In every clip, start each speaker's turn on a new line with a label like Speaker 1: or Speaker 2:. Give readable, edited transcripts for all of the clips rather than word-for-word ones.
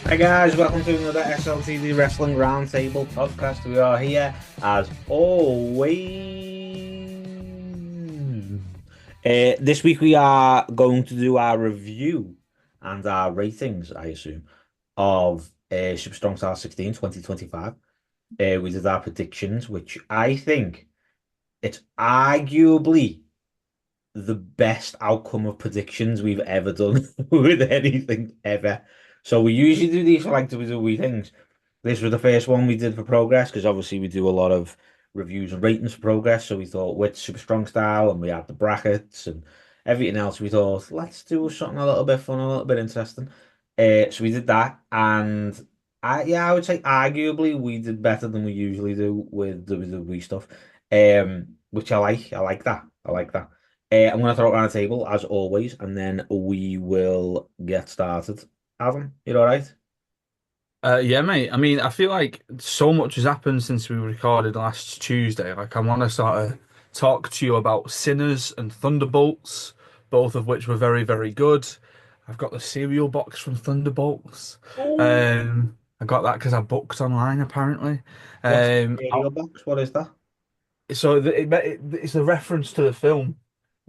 Speaker 1: Hi guys, welcome to another SLTD Wrestling Roundtable podcast. We are here as always. This week we are going to do our review and our ratings, I assume, of Super Strong Style 16 2025. We did our predictions, which I think it's arguably the best outcome of predictions we've ever done with anything ever. So we usually do these for like WWE things. This was the first one we did for Progress because obviously we do a lot of reviews and ratings for Progress. So we thought with Super Strong Style and we had the brackets and everything else, we thought let's do something a little bit fun, a little bit interesting. So we did that, and I would say arguably we did better than we usually do with WWE stuff. Which I like. I like that. I like that. I'm going to throw it around the table as always, and then we will get started. Adam, you all right?
Speaker 2: Yeah, mate. I mean, I feel like so much has happened since we recorded last Tuesday. Like, I want to sort of talk to you about Sinners and Thunderbolts, both of which were very, very good. I've got the cereal box from Thunderbolts.
Speaker 1: Oh,
Speaker 2: I got that because I booked online, apparently.
Speaker 1: what's the
Speaker 2: Um, I-
Speaker 1: cereal box? What is that?
Speaker 2: it's a reference to the film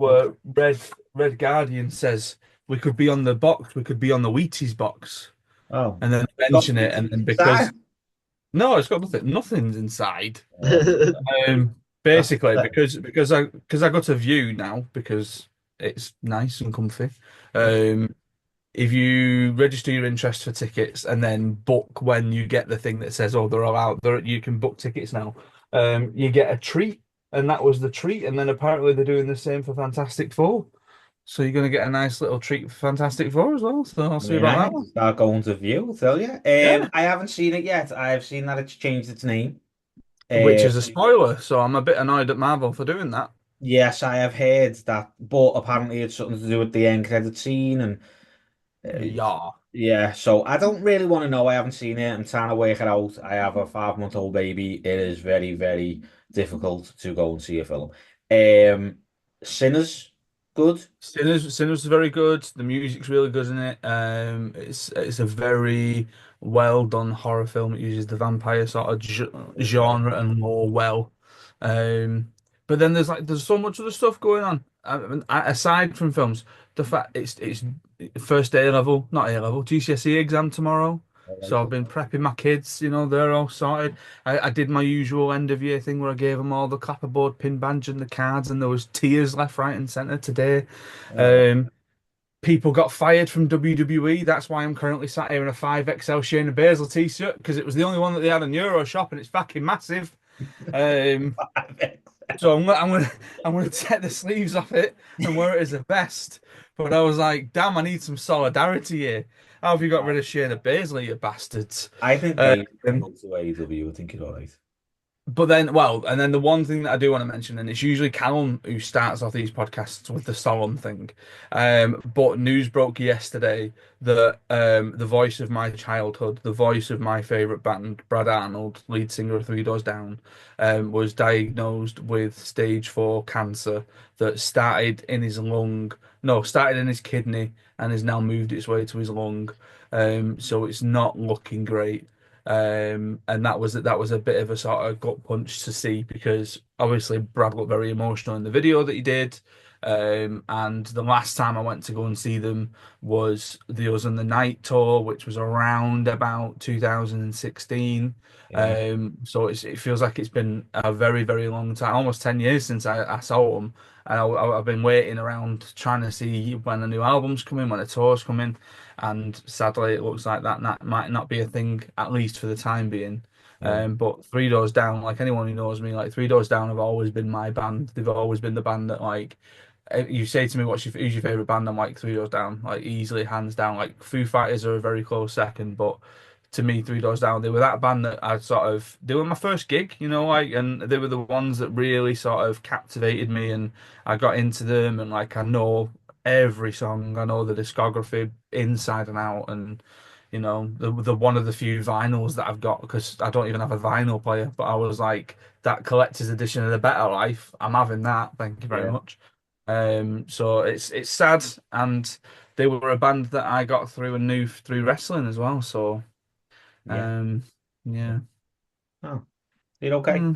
Speaker 1: Okay.
Speaker 2: where Red Guardian says we could be on the box, we could be on the Wheaties box,
Speaker 1: Oh,
Speaker 2: and then
Speaker 1: it's got
Speaker 2: mention it, and
Speaker 1: Wheaties
Speaker 2: then
Speaker 1: inside.
Speaker 2: because No, it's got nothing's inside.
Speaker 1: Oh, that's
Speaker 2: Basically,
Speaker 1: that.
Speaker 2: because I got a view now because it's nice and comfy. Um, if you register your interest for tickets and then book when you get the thing that says, "Oh, they're all out," you can book tickets now. You get a treat, and that was the treat. And then apparently they're doing the same for Fantastic Four. So you're gonna get a nice little treat for Fantastic Four as well. So I'll see
Speaker 1: Very
Speaker 2: about that
Speaker 1: nice.
Speaker 2: one.
Speaker 1: Start going to view, I'll tell you.
Speaker 2: Yeah.
Speaker 1: I haven't seen it yet. I've seen that it's changed its name.
Speaker 2: Which
Speaker 1: Uh,
Speaker 2: is a spoiler, so I'm a bit annoyed at Marvel for doing that.
Speaker 1: yes, I have heard that, but apparently it's something to do with the end credit scene and
Speaker 2: Yeah.
Speaker 1: yeah. So I don't really want to know. I haven't seen it. I'm trying to work it out. I have a 5 month old baby. It is very, very difficult to go and see a film. Um, Sinners, good.
Speaker 2: Sinners is very good. The music's really good in it. It's a very well done horror film. It uses the vampire sort of
Speaker 1: Okay.
Speaker 2: genre and lore well. Um, but then there's so much other stuff going on. I mean, aside from films, the fact it's first A level, not A level, GCSE exam tomorrow.
Speaker 1: All right.
Speaker 2: So I've been prepping my kids. They're all sorted. I did my usual end of year thing where I gave them all the clapperboard pin badge and the cards, and there was tears left, right, and centre today.
Speaker 1: Oh,
Speaker 2: Um, People got fired from WWE. That's why I'm currently sat here in a 5XL Shayna Baszler t-shirt because it was the only one that they had in Euro Shop, and it's fucking massive. Um, so I'm gonna take the sleeves off it and wear it as a vest. But I was like, damn, I need some solidarity here. How have you got rid of Shayna Baszler, you bastards?
Speaker 1: I think
Speaker 2: Um,
Speaker 1: they go to AEW. I think you're all right.
Speaker 2: But then, well, and then the one thing that I do want to mention, and it's usually Callum who starts off these podcasts with the solemn thing. But news broke yesterday that the voice of my childhood, the voice of my favorite band, Brad Arnold, lead singer of Three Doors Down, was diagnosed with stage 4 cancer that started in his lung, no, started in his kidney and has now moved its way to his lung. So it's not looking great. And that was a bit of a sort of gut punch to see because obviously Brad looked very emotional in the video that he did. And the last time I went to go and see them was the Us and the Night tour, which was around about 2016.
Speaker 1: Yeah.
Speaker 2: So it feels like it's been a very, very long time, almost 10 years since I saw them. And I've been waiting around trying to see when the new album's coming, when the tour's coming. And sadly, it looks like that might not be a thing, at least for the time being.
Speaker 1: Yeah.
Speaker 2: But Three Doors Down, like anyone who knows me, like Three Doors Down have always been my band. They've always been the band that like you say to me, who's your favorite band? I'm like Three Doors Down, like easily hands down. Like Foo Fighters are a very close second, but to me, Three Doors Down, they were that band that they were my first gig, like, and they were the ones that really sort of captivated me, and I got into them, and like I know every song, I know the discography inside and out, and the one of the few vinyls that I've got because I don't even have a vinyl player, but I was like that collector's edition of The Better Life. I'm having that. Thank you very
Speaker 1: Yeah.
Speaker 2: much. So it's sad, and they were a band that I got through and knew through wrestling as well. So,
Speaker 1: Yeah.
Speaker 2: um, yeah.
Speaker 1: Oh, you're okay.
Speaker 2: Hmm.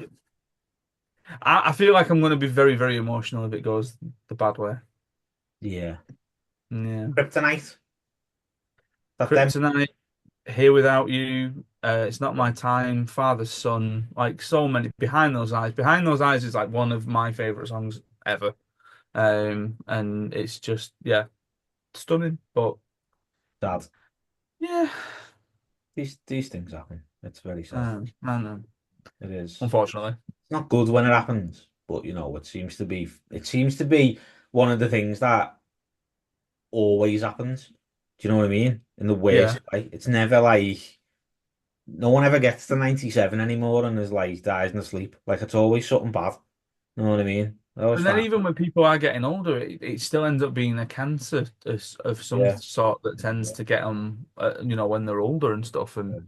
Speaker 2: I feel like I'm going to be very, very emotional if it goes the bad way.
Speaker 1: Yeah.
Speaker 2: Yeah.
Speaker 1: Kryptonite. That them.
Speaker 2: Kryptonite, Here Without You, It's Not My Time, Father's Son, like so many. Behind Those Eyes. Behind Those Eyes is like one of my favorite songs ever. And it's just, yeah, stunning. But
Speaker 1: Dad.
Speaker 2: yeah,
Speaker 1: These things happen. It's very sad.
Speaker 2: I know.
Speaker 1: It is.
Speaker 2: Unfortunately.
Speaker 1: It's not good when it happens, but it seems to be one of the things that always happens. Do you know what I mean? In the
Speaker 2: Yeah.
Speaker 1: worst way. It's never like no one ever gets to 97 anymore and is like dies in the sleep. Like it's always something bad. You know what I mean? I always
Speaker 2: And then
Speaker 1: find
Speaker 2: even when people are getting older, it still ends up being a cancer of some
Speaker 1: yeah.
Speaker 2: sort that tends to get them, when they're older and stuff. And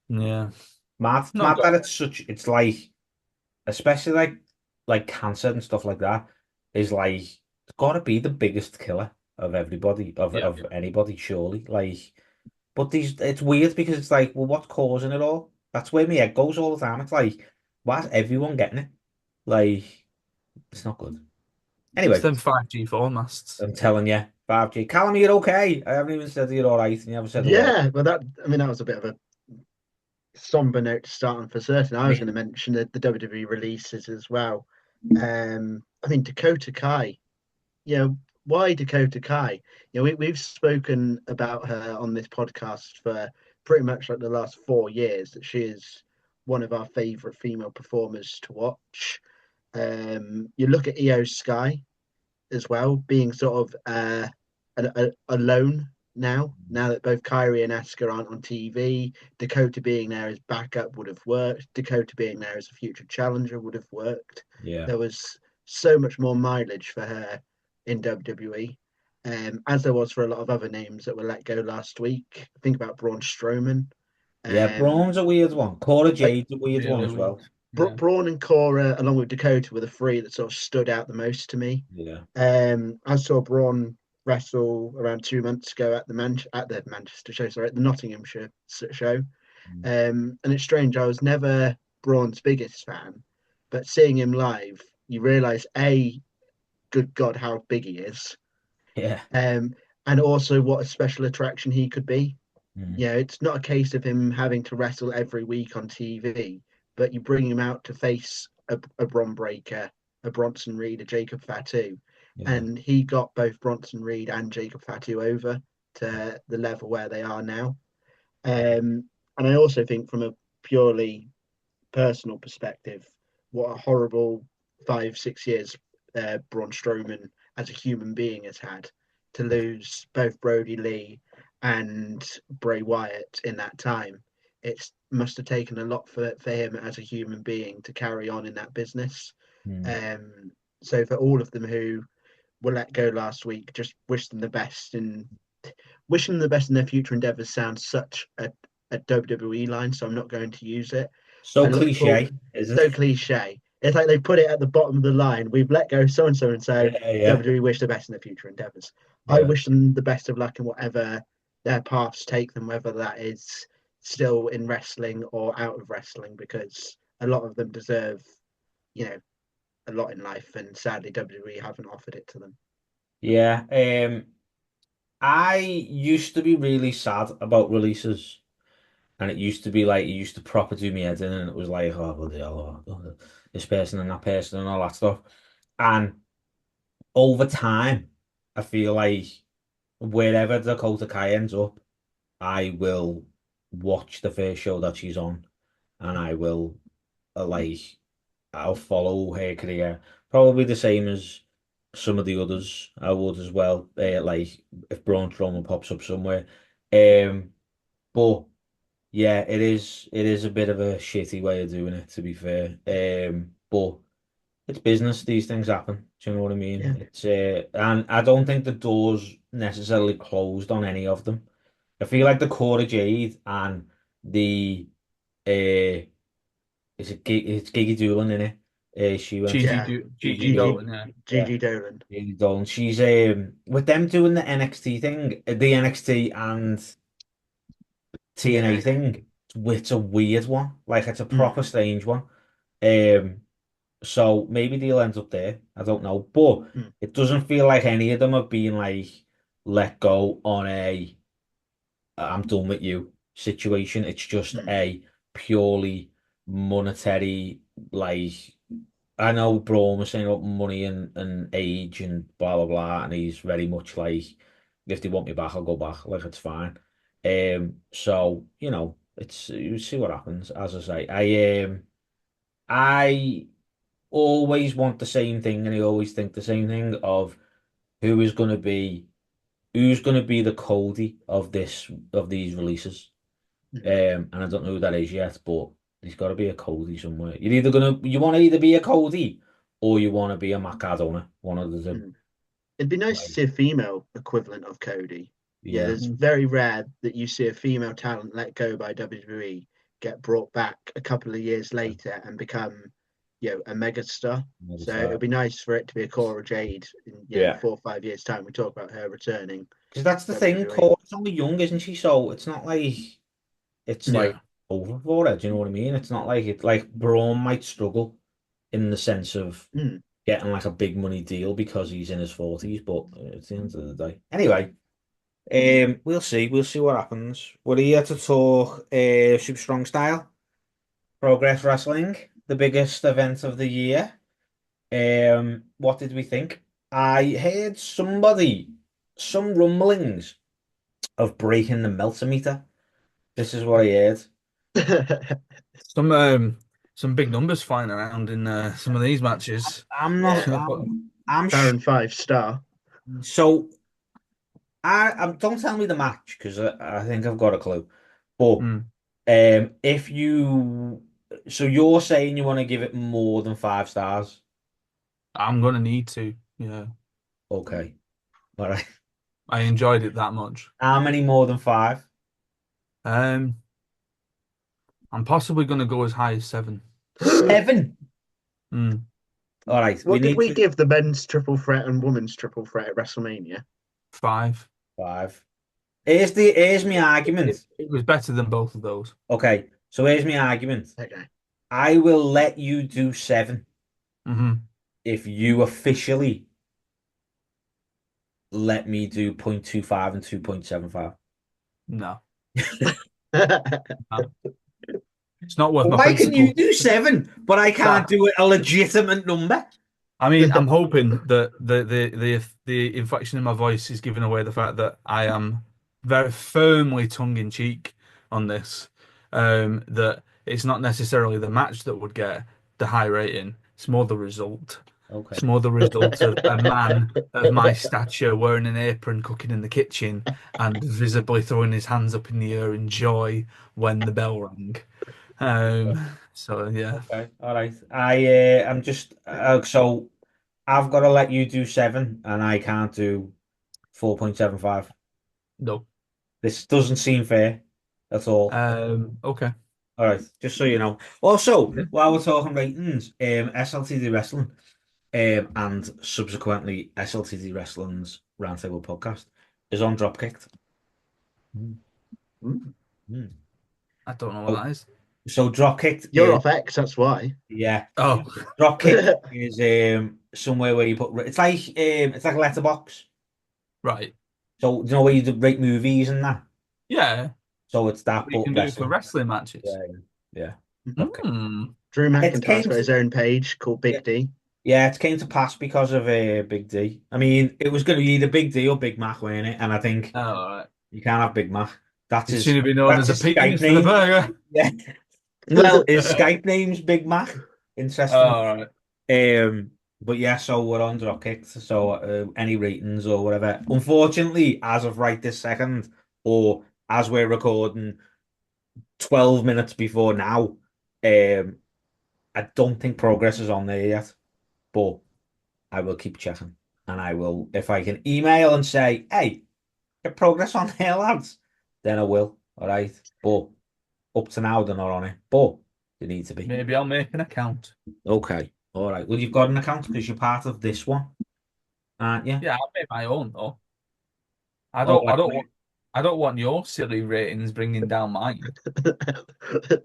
Speaker 2: yeah, not
Speaker 1: Mad
Speaker 2: good.
Speaker 1: that it's like especially like cancer and stuff like that is like it's gotta be the biggest killer of everybody
Speaker 2: Yeah.
Speaker 1: of anybody, surely. Like but it's weird because it's like, well, what's causing it all? That's where my head goes all the time. It's like, why's everyone getting it? Like, it's not good.
Speaker 2: It's
Speaker 1: Anyway,
Speaker 2: them 5G phone masts.
Speaker 1: I'm telling you, 5G. Callum, you're okay. I haven't even said that you're all right, and you haven't said a word.
Speaker 3: Yeah, but that was a bit of a somber note to start on for certain. I was going to
Speaker 1: Me?
Speaker 3: mention the WWE releases as well. I mean, Dakota Kai, why Dakota Kai? We've spoken about her on this podcast for pretty much like the last 4 years, that she is one of our favorite female performers to watch. You look at Io Sky as well, being sort of alone now that both Kyrie and Asuka aren't on TV. Dakota being there as backup would have worked. Dakota being there as a future challenger would have worked.
Speaker 1: Yeah.
Speaker 3: There was so much more mileage for her in WWE, as there was for a lot of other names that were let go last week. Think about Braun Strowman.
Speaker 1: Yeah,
Speaker 3: Um,
Speaker 1: Braun's a weird one. Cora
Speaker 3: like
Speaker 1: Jade's a weird one
Speaker 2: Really
Speaker 1: as
Speaker 2: weird.
Speaker 1: well.
Speaker 2: Yeah.
Speaker 3: Braun and Cora, along with Dakota, were the three that sort of stood out the most to me.
Speaker 1: Yeah.
Speaker 3: I saw Braun wrestle around 2 months ago at the Manchester show, sorry, at the Nottinghamshire show.
Speaker 1: Mm.
Speaker 3: And it's strange. I was never Braun's biggest fan, but seeing him live, you realise good God, how big he is,
Speaker 1: Yeah.
Speaker 3: um, and also what a special attraction he could be.
Speaker 1: Mm.
Speaker 3: It's not a case of him having to wrestle every week on TV, but you bring him out to face a Bron Breakker, a Bronson Reed, a Jacob Fatu,
Speaker 1: Yeah.
Speaker 3: and he got both Bronson Reed and Jacob Fatu over to the level where they are now. And I also think, from a purely personal perspective, what a horrible 5, 6 years Braun Strowman as a human being has had, to lose both Brody Lee and Bray Wyatt in that time. It must have taken a lot for him as a human being to carry on in that business.
Speaker 1: Mm.
Speaker 3: So for all of them who were let go last week, just wish them the best, and wishing them the best in their future endeavors sounds such a WWE line, so I'm not going to use it. I
Speaker 1: So
Speaker 3: look forward.
Speaker 1: cliche, isn't
Speaker 3: So
Speaker 1: it?
Speaker 3: cliche. It's like they put it at the bottom of the line. We've let go so and so and so.
Speaker 1: Yeah, yeah,
Speaker 3: WWE wish the best in their future endeavors. I
Speaker 1: yeah.
Speaker 3: wish them the best of luck in whatever their paths take them, whether that is still in wrestling or out of wrestling, because a lot of them deserve, you know, a lot in life, and sadly WWE haven't offered it to them.
Speaker 1: Yeah. I used to be really sad about releases. And it used to be like, it used to proper do me head in, and it was like, oh, bloody hell, this person and that person and all that stuff. And over time, I feel like wherever Dakota Kai ends up, I will watch the first show that she's on, and I will, like, I'll follow her career. Probably the same as some of the others I would as well. Like, if Braun Strowman pops up somewhere. But. Yeah, it is a bit of a shitty way of doing it, to be fair. But it's business. These things happen. Do you know what I mean?
Speaker 3: Yeah.
Speaker 1: It's and I don't think the doors necessarily closed on any of them. I feel like the Cora Jade and the it's Giggy Doolin in it. She went to
Speaker 2: Gigi,
Speaker 3: Yeah.
Speaker 2: Gigi
Speaker 3: Gigi
Speaker 2: Dolan, yeah.
Speaker 1: yeah,
Speaker 3: Gigi Dolan.
Speaker 1: Lady Dolan. She's with them doing the NXT thing, the NXT and TNA
Speaker 3: TNA.
Speaker 1: thing. It's a weird one. Like it's a proper
Speaker 3: Mm.
Speaker 1: strange one. Um, so maybe they'll end up there. I don't know, but
Speaker 3: Mm.
Speaker 1: it doesn't feel like any of them have been like let go on a I'm done with you situation. It's just
Speaker 3: Mm.
Speaker 1: a purely monetary, like, I know Braun was saying about money and age and blah blah blah, and he's very much like, if they want me back, I'll go back. Like it's fine. So it's you see what happens. As I say, I always want the same thing, and I always think the same thing of who is going to be who's going to be the Cody of these releases.
Speaker 3: Mm.
Speaker 1: And I don't know who that is yet, but there's got to be a Cody somewhere. You want to either be a Cody or you want to be a Macadona. One of the two.
Speaker 3: Mm. It'd be nice to
Speaker 1: Like,
Speaker 3: see a female equivalent of Cody. Yeah,
Speaker 1: yeah,
Speaker 3: it's very rare that you see a female talent let go by WWE get brought back a couple of years later and become, a megastar.
Speaker 1: maybe
Speaker 3: So
Speaker 1: so.
Speaker 3: it'd be nice for it to be a Cora Jade in,
Speaker 1: Yeah,
Speaker 3: 4 or 5 years' time. We talk about her returning
Speaker 1: because that's the
Speaker 3: to
Speaker 1: thing.
Speaker 3: WWE.
Speaker 1: Cora's only young, isn't she? So it's like
Speaker 2: Yeah.
Speaker 1: over for her. Do you know what I mean? It's not like it like Braun might struggle in the sense of
Speaker 3: Mm.
Speaker 1: getting like a big money deal because he's in his 40s, but at the end of the day. Anyway, we'll see. We'll see what happens. We're here to talk Super Strong Style, Progress Wrestling, the biggest event of the year. What did we think? I heard some rumblings of breaking the Meltzer meter. This is what I heard.
Speaker 2: Some big numbers flying around in some of these matches.
Speaker 1: I'm not.
Speaker 3: Yeah,
Speaker 1: I'm sh
Speaker 3: Baron 5-star.
Speaker 1: so don't tell me the match because I think I've got a clue. But
Speaker 2: Mm,
Speaker 1: if you so you're saying you want to give it more than 5 stars?
Speaker 2: I'm gonna need to. Yeah,
Speaker 1: Okay, all right.
Speaker 2: I enjoyed it that much.
Speaker 1: How many more than five?
Speaker 2: Um, I'm possibly gonna go as high as 7.
Speaker 1: 7.
Speaker 2: Mm.
Speaker 1: All right, we
Speaker 3: What did
Speaker 1: need
Speaker 3: we
Speaker 1: to
Speaker 3: give the men's triple threat and women's triple threat at WrestleMania?
Speaker 2: 5.
Speaker 1: 5. Here's my
Speaker 2: It,
Speaker 1: argument.
Speaker 2: it was better than both of those.
Speaker 1: Okay, so here's my argument.
Speaker 3: Okay.
Speaker 1: I will let you do 7
Speaker 2: Hmm.
Speaker 1: if you officially let me do 0.25 and 2.75.
Speaker 2: No, no, it's not worth my
Speaker 1: Why can you
Speaker 2: principles.
Speaker 1: do 7, but I can't
Speaker 2: That
Speaker 1: do a legitimate number?
Speaker 2: I mean, I'm hoping that the inflection in my voice is giving away the fact that I am very firmly tongue in cheek on this. That it's not necessarily the match that would get the high rating. It's more the result.
Speaker 1: Okay.
Speaker 2: It's more the result of a man of my stature wearing an apron, cooking in the kitchen, and visibly throwing his hands up in the air in joy when the bell rang. So yeah,
Speaker 1: Okay. All right. I'm just so I've got to let you do 7 and I can't do 4.75.
Speaker 2: no.
Speaker 1: This doesn't seem fair at all.
Speaker 2: Okay.
Speaker 1: All right, just so you know. Also, while we're talking ratings, SLTD Wrestling, and subsequently SLTD Wrestling's Roundtable podcast is on Dropkicked. Mm.
Speaker 3: Mm.
Speaker 1: Mm.
Speaker 2: I don't know what
Speaker 1: So,
Speaker 2: that is.
Speaker 1: so Dropkicked
Speaker 3: You're
Speaker 1: is
Speaker 3: off X, that's why.
Speaker 1: yeah,
Speaker 2: Oh,
Speaker 1: Dropkick is somewhere where you put it's like a letterbox.
Speaker 2: right.
Speaker 1: So you know where you rate movies and that.
Speaker 2: Yeah.
Speaker 1: So it's that,
Speaker 2: What you
Speaker 1: but
Speaker 2: can do for
Speaker 1: wrestling.
Speaker 2: wrestling matches.
Speaker 1: Yeah, yeah. Dropkick.
Speaker 2: Hmm.
Speaker 3: Drew
Speaker 1: It's
Speaker 3: McIntyre's
Speaker 1: came
Speaker 3: got his
Speaker 1: to,
Speaker 3: own page called
Speaker 1: yeah,
Speaker 3: Big D.
Speaker 1: yeah, it came to pass because of Big D. I mean, it was going to be either Big D or Big Mac, weren't it? And I think
Speaker 2: Oh, all right.
Speaker 1: you can't have Big Mac. That's
Speaker 2: It's
Speaker 1: his.
Speaker 2: soon to be known
Speaker 1: That's
Speaker 2: as a
Speaker 1: his
Speaker 2: penis
Speaker 1: Skype
Speaker 2: for the
Speaker 1: name.
Speaker 2: burger.
Speaker 1: Yeah. Well, his Skype name's Big Mac.
Speaker 2: Oh,
Speaker 1: Interesting.
Speaker 2: all right.
Speaker 1: But yeah, so we're on Dropkick. So any ratings or whatever. Unfortunately, as of right this second, or as we're recording 12 minutes before now, I don't think progress is on there yet. But I will keep checking. And I will, if I can email and say, hey, get progress on there, lads, then I will. All right. But up to now, they're not on it. But they need to be.
Speaker 2: Maybe I'll make an account.
Speaker 1: Okay. All right. Well, you've got an account because you're part of this one, aren't you?
Speaker 2: Yeah, I made my own though. I
Speaker 1: All
Speaker 2: don't, I
Speaker 1: right.
Speaker 2: don't want, I don't want your silly ratings bringing down mine.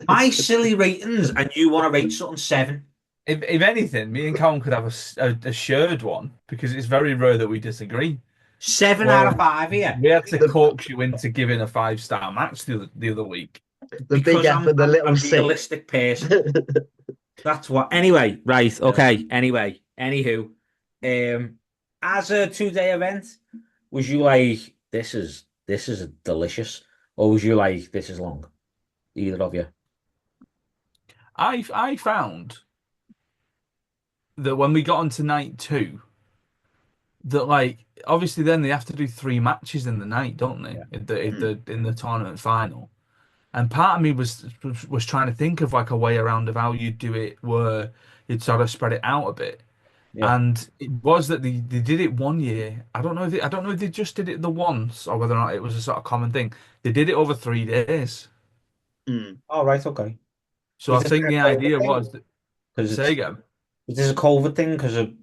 Speaker 1: My silly ratings, and you want to rate something 7.
Speaker 2: If anything, me and Callum could have a shared one because it's very rare that we disagree.
Speaker 1: 7 out of
Speaker 2: Whereas
Speaker 1: 5 here.
Speaker 2: we had to
Speaker 3: the
Speaker 2: coax you into giving a 5-star match the other week.
Speaker 3: the big
Speaker 1: Because
Speaker 3: F and the
Speaker 1: I'm
Speaker 3: little
Speaker 1: a
Speaker 3: C.
Speaker 1: realistic person. That's what. Anyway, right.
Speaker 2: Yeah.
Speaker 1: Okay. Anyway, anywho, as a 2-day event, was you like this is delicious, or was you like this is long? Either of you.
Speaker 2: I found that when we got onto night two, that like obviously then they have to do 3 matches in the night, don't they?
Speaker 1: Yeah.
Speaker 2: In the tournament final. And part of me was trying to think of like a way around of how you'd do it where you'd sort of spread it out a bit.
Speaker 1: Yeah.
Speaker 2: And it was that they did it one year. I don't know if they just did it the once or whether or not it was a sort of common thing. They did it over 3 days.
Speaker 3: Mm.
Speaker 1: All right. Okay.
Speaker 2: So
Speaker 1: Is
Speaker 2: I
Speaker 1: this
Speaker 2: think
Speaker 1: a
Speaker 2: the
Speaker 1: COVID
Speaker 2: idea
Speaker 1: thing?
Speaker 2: was that,
Speaker 1: Because
Speaker 2: say
Speaker 1: it's
Speaker 2: again.
Speaker 1: is this a COVID thing? Because of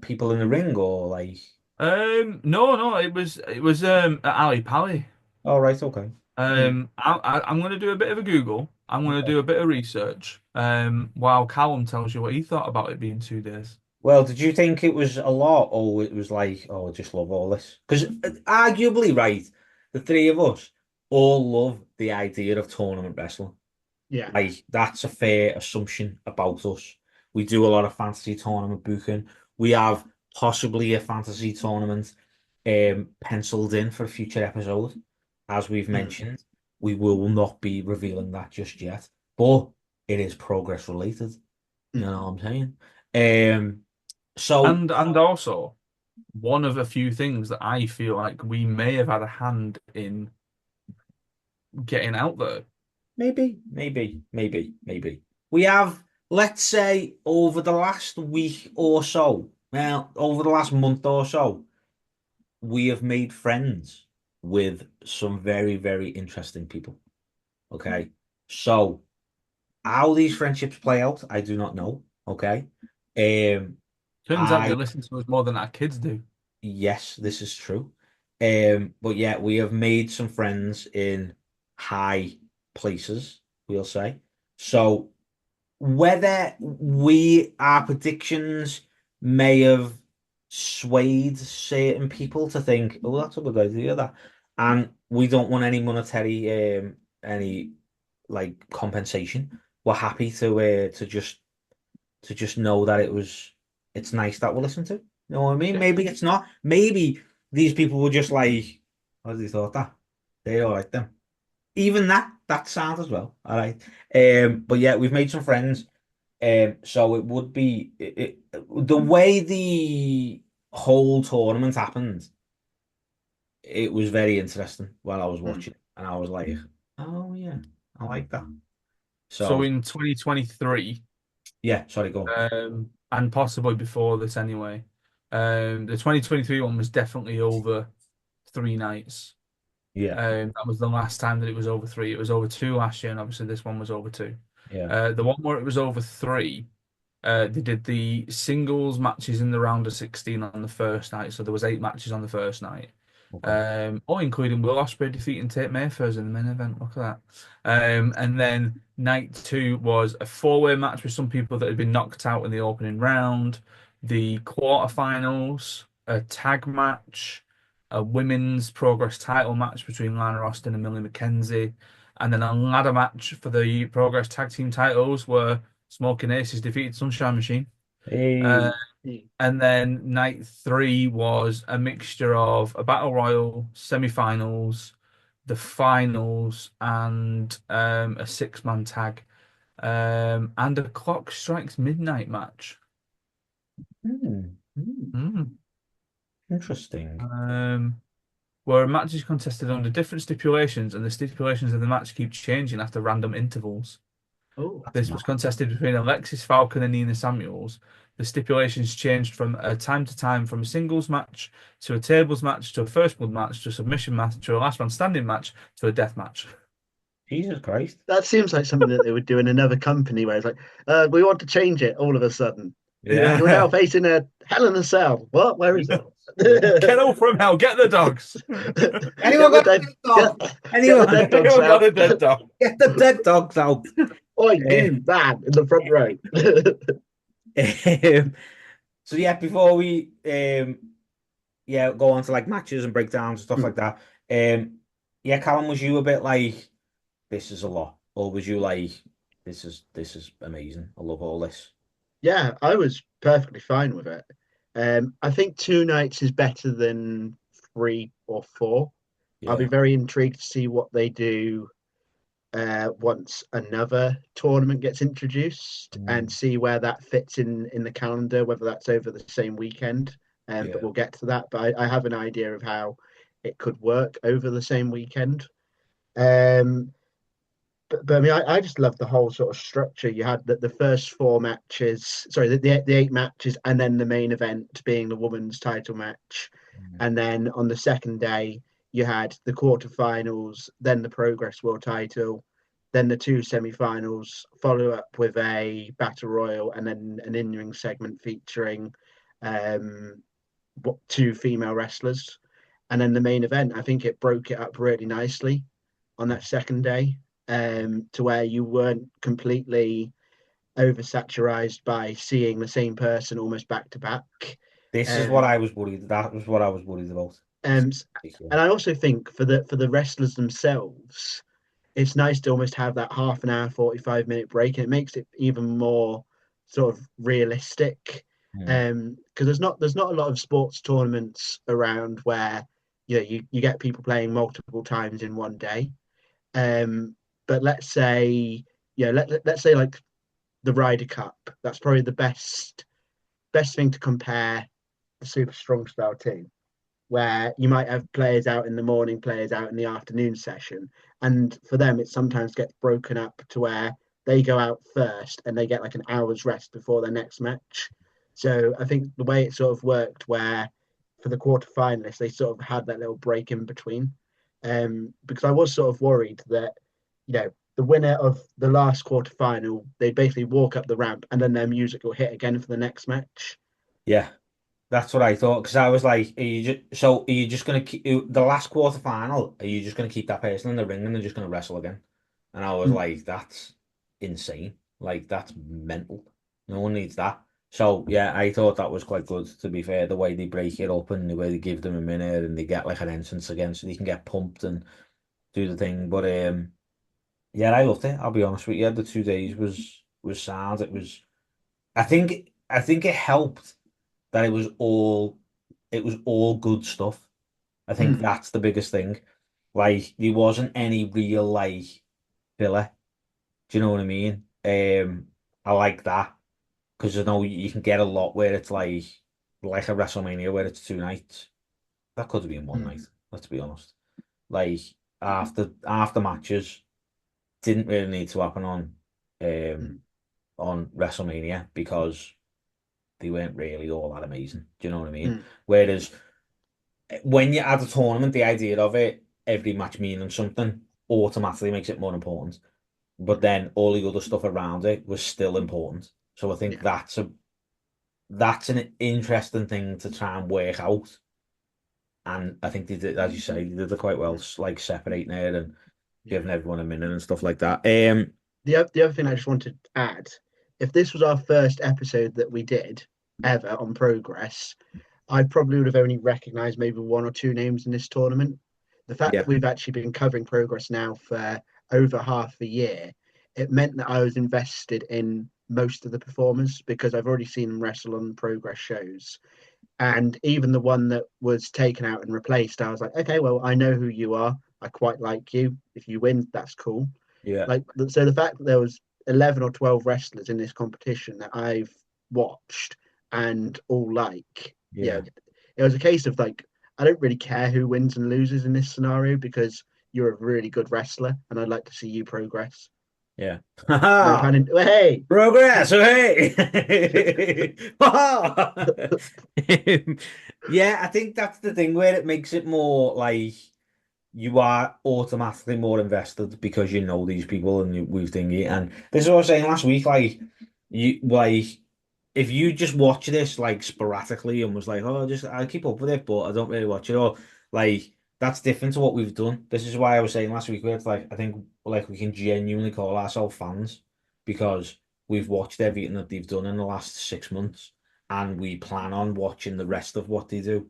Speaker 1: people in the ring, or like?
Speaker 2: No, it was at Ali Pali.
Speaker 1: All right. Okay.
Speaker 3: Mm.
Speaker 2: I'm going to do a bit of a Google. I'm going to
Speaker 1: Okay.
Speaker 2: do a bit of research. While Callum tells you what he thought about it being 2 days.
Speaker 1: Well, did you think it was a lot, or it was like, oh, I just love all this? Because arguably, right, the three of us all love the idea of tournament wrestling.
Speaker 3: Yeah.
Speaker 1: Like, that's a fair assumption about us. We do a lot of fantasy tournament booking. We have possibly a fantasy tournament penciled in for a future episode. As we've
Speaker 3: Mm.
Speaker 1: mentioned, we will not be revealing that just yet, but it is progress related. You
Speaker 3: Mm.
Speaker 1: know what I'm saying? So
Speaker 2: And also one of a few things that I feel like we may have had a hand in getting out there.
Speaker 1: maybe. We have, let's say, over the last week or so, well, over the last month or so, we have made friends with some very, very interesting people. Okay. So how these friendships play out, I do not know. Okay. Um,
Speaker 2: Turns out they
Speaker 1: I
Speaker 2: listen to us more than our kids do.
Speaker 1: Yes, this is true. But yeah, we have made some friends in high places, we'll say. So whether our predictions may have swayed certain people to think, oh, that's a good idea, that. And we don't want any monetary any like compensation. We're happy to just know that it's nice that we'll listen to. You know what I mean?
Speaker 3: Yeah.
Speaker 1: Maybe it's not. Maybe these people were just like, what did they thought that? They all right then. Even that sounds as well. All right. But yeah, we've made some friends. So it would be the way the whole tournament happened, it was very interesting while I was
Speaker 3: Mm.
Speaker 1: watching. And I was like, oh yeah, I like that.
Speaker 2: So
Speaker 1: So
Speaker 2: in 2023,
Speaker 1: yeah, sorry, go on.
Speaker 2: and possibly before this anyway, the 2023 one was definitely over 3 nights.
Speaker 1: Yeah,
Speaker 2: That was the last time that it was over 3. It was over 2 last year, and obviously this one was over 2.
Speaker 1: yeah.
Speaker 2: The one where it was over 3, they did the singles matches in the round of 16 on the first night. So there was 8 matches on the first night.
Speaker 1: Okay.
Speaker 2: Including Will Ospreay defeating Tate Mayfairs in the main event. Look at that. And then night 2 was a 4-way match with some people that had been knocked out in the opening round, the quarterfinals, a tag match, a women's progress title match between Lana Austin and Millie McKenzie, and then a ladder match for the progress tag team titles where Smoking Aces defeated Sunshine Machine.
Speaker 1: Hey.
Speaker 2: Uh, and then night 3 was a mixture of a battle royal, semi-finals, the finals, and a 6-man tag, and a clock strikes midnight match.
Speaker 1: Hmm.
Speaker 2: Mm.
Speaker 1: Interesting.
Speaker 2: Where a match is contested under different stipulations, and the stipulations of the match keep changing after random intervals.
Speaker 3: Oh.
Speaker 1: That's
Speaker 2: This
Speaker 1: mad.
Speaker 2: was contested between Alexis Falcon and Nina Samuels. The stipulations changed from time to time from a singles match to a tables match to a first blood match to a submission match to a last man standing match to a death match.
Speaker 1: Jesus Christ.
Speaker 3: That seems like something that they would do in another company where it's like, we want to change it all of a sudden. You are now
Speaker 1: Yeah.
Speaker 3: facing a Hell in a Cell. What? Where is it?
Speaker 2: Kettle from hell, get the dogs.
Speaker 1: Anyone
Speaker 3: Get the
Speaker 1: got a
Speaker 3: dead.
Speaker 1: dead dog?
Speaker 3: Get the
Speaker 1: Anyone?
Speaker 3: dead dogs
Speaker 2: Anyone got
Speaker 3: out.
Speaker 2: a dead dog?
Speaker 1: Get the dead dogs out.
Speaker 3: Oi,
Speaker 1: Eh,
Speaker 3: you man in the front row.
Speaker 1: so yeah, before we yeah go on to like matches and breakdowns and stuff like that. Yeah, Callum, was you a bit like this is a lot, or was you like this is amazing? I love all this.
Speaker 3: Yeah, I was perfectly fine with it. I think 2 nights is better than 3 or 4. I'll be
Speaker 1: Yeah.
Speaker 3: very intrigued to see what they do once another tournament gets introduced and
Speaker 1: Mm,
Speaker 3: see where that fits in the calendar, whether that's over the same weekend. But
Speaker 1: yeah.
Speaker 3: we'll get to that. But I have an idea of how it could work over the same weekend. Um, but I mean, I just love the whole sort of structure. You had the first 4 matches, sorry, the 8 matches, and then the main event being the women's title match.
Speaker 1: Mm.
Speaker 3: And then on the second day, you had the quarterfinals, then the Progress World title, then the 2 semi-finals, follow up with a battle royal, and then an in-ring segment featuring um, 2 female wrestlers. And then the main event, I think it broke it up really nicely on that second day, to where you weren't completely oversaturized by seeing the same person almost back to back.
Speaker 1: This is what
Speaker 3: Um,
Speaker 1: I was worried. That was what I was worried about.
Speaker 3: um,
Speaker 1: Yeah.
Speaker 3: and I also think for the wrestlers themselves, it's nice to almost have that half an hour, 45-minute break, and it makes it even more sort of realistic.
Speaker 1: Mm.
Speaker 3: Because there's not a lot of sports tournaments around where you get people playing multiple times in one day. Um, but let's say, let's say like the Ryder Cup. That's probably the best thing to compare the Super Strong Style to, where you might have players out in the morning, players out in the afternoon session. And for them, it sometimes gets broken up to where they go out first and they get like an hour's rest before their next match. So I think the way it sort of worked, where for the quarterfinalists, they sort of had that little break in between. Because I was sort of worried that, the winner of the last quarterfinal, they basically walk up the ramp and then their music will hit again for the next match.
Speaker 1: Yeah. That's what I thought because I was like, are you just gonna keep the last quarter final? Are you just gonna keep that person in the ring and they're just gonna wrestle again? And I was
Speaker 3: Mm,
Speaker 1: like, that's insane. Like that's mental. No one needs that. So yeah, I thought that was quite good. To be fair, the way they break it up and the way they give them a minute and they get like an entrance again, so they can get pumped and do the thing. But yeah, I loved it. I'll be honest with you. The 2 days was sound. I think it helped that it was all good stuff. I think
Speaker 3: mm,
Speaker 1: that's the biggest thing. Like there wasn't any real like filler. Do you know what I mean? I like that because I know you can get a lot where it's like a WrestleMania where it's 2 nights. That could have been one
Speaker 3: mm,
Speaker 1: night. Let's be honest. Like after matches didn't really need to happen um
Speaker 3: mm,
Speaker 1: on WrestleMania because they weren't really all that amazing. Do you know what I mean?
Speaker 3: mm.
Speaker 1: Whereas when you add a tournament, the idea of it, every match meaning something, automatically makes it more important. But then all the other stuff around it was still important. So I think
Speaker 3: Yeah,
Speaker 1: that's an interesting thing to try and work out. And I think they did, as you say, they did it quite well,
Speaker 3: mm,
Speaker 1: like separating it and
Speaker 3: yeah.
Speaker 1: giving everyone a minute and stuff like that.
Speaker 3: The other thing I just wanted to add, if this was our first episode that we did ever on Progress, I probably would have only recognized maybe 1 or 2 names in this tournament. The fact
Speaker 1: Yeah,
Speaker 3: that we've actually been covering Progress now for over half a year, it meant that I was invested in most of the performers because I've already seen them wrestle on Progress shows. And even the one that was taken out and replaced, I was like, okay, well, I know who you are. I quite like you. If you win, that's cool.
Speaker 1: yeah,
Speaker 3: So the fact that there was 11 or 12 wrestlers in this competition that I've watched and all like,
Speaker 1: yeah.
Speaker 3: it was a case of like, I don't really care who wins and loses in this scenario because you're a really good wrestler and I'd like to see you progress.
Speaker 1: Yeah.
Speaker 3: No
Speaker 1: Haha.
Speaker 3: pun in, hey.
Speaker 1: Progress, hey. Yeah, I think that's the thing where it makes it more like you are automatically more invested because you know these people and we've thingy. And this is what I was saying last week. Like you like. if you just watch this like sporadically and was like, oh, just I keep up with it, but I don't really watch it, or like that's different to what we've done. This is why I was saying last week where it's like I think like we can genuinely call ourselves fans because we've watched everything that they've done in the last 6 months, and we plan on watching the rest of what they do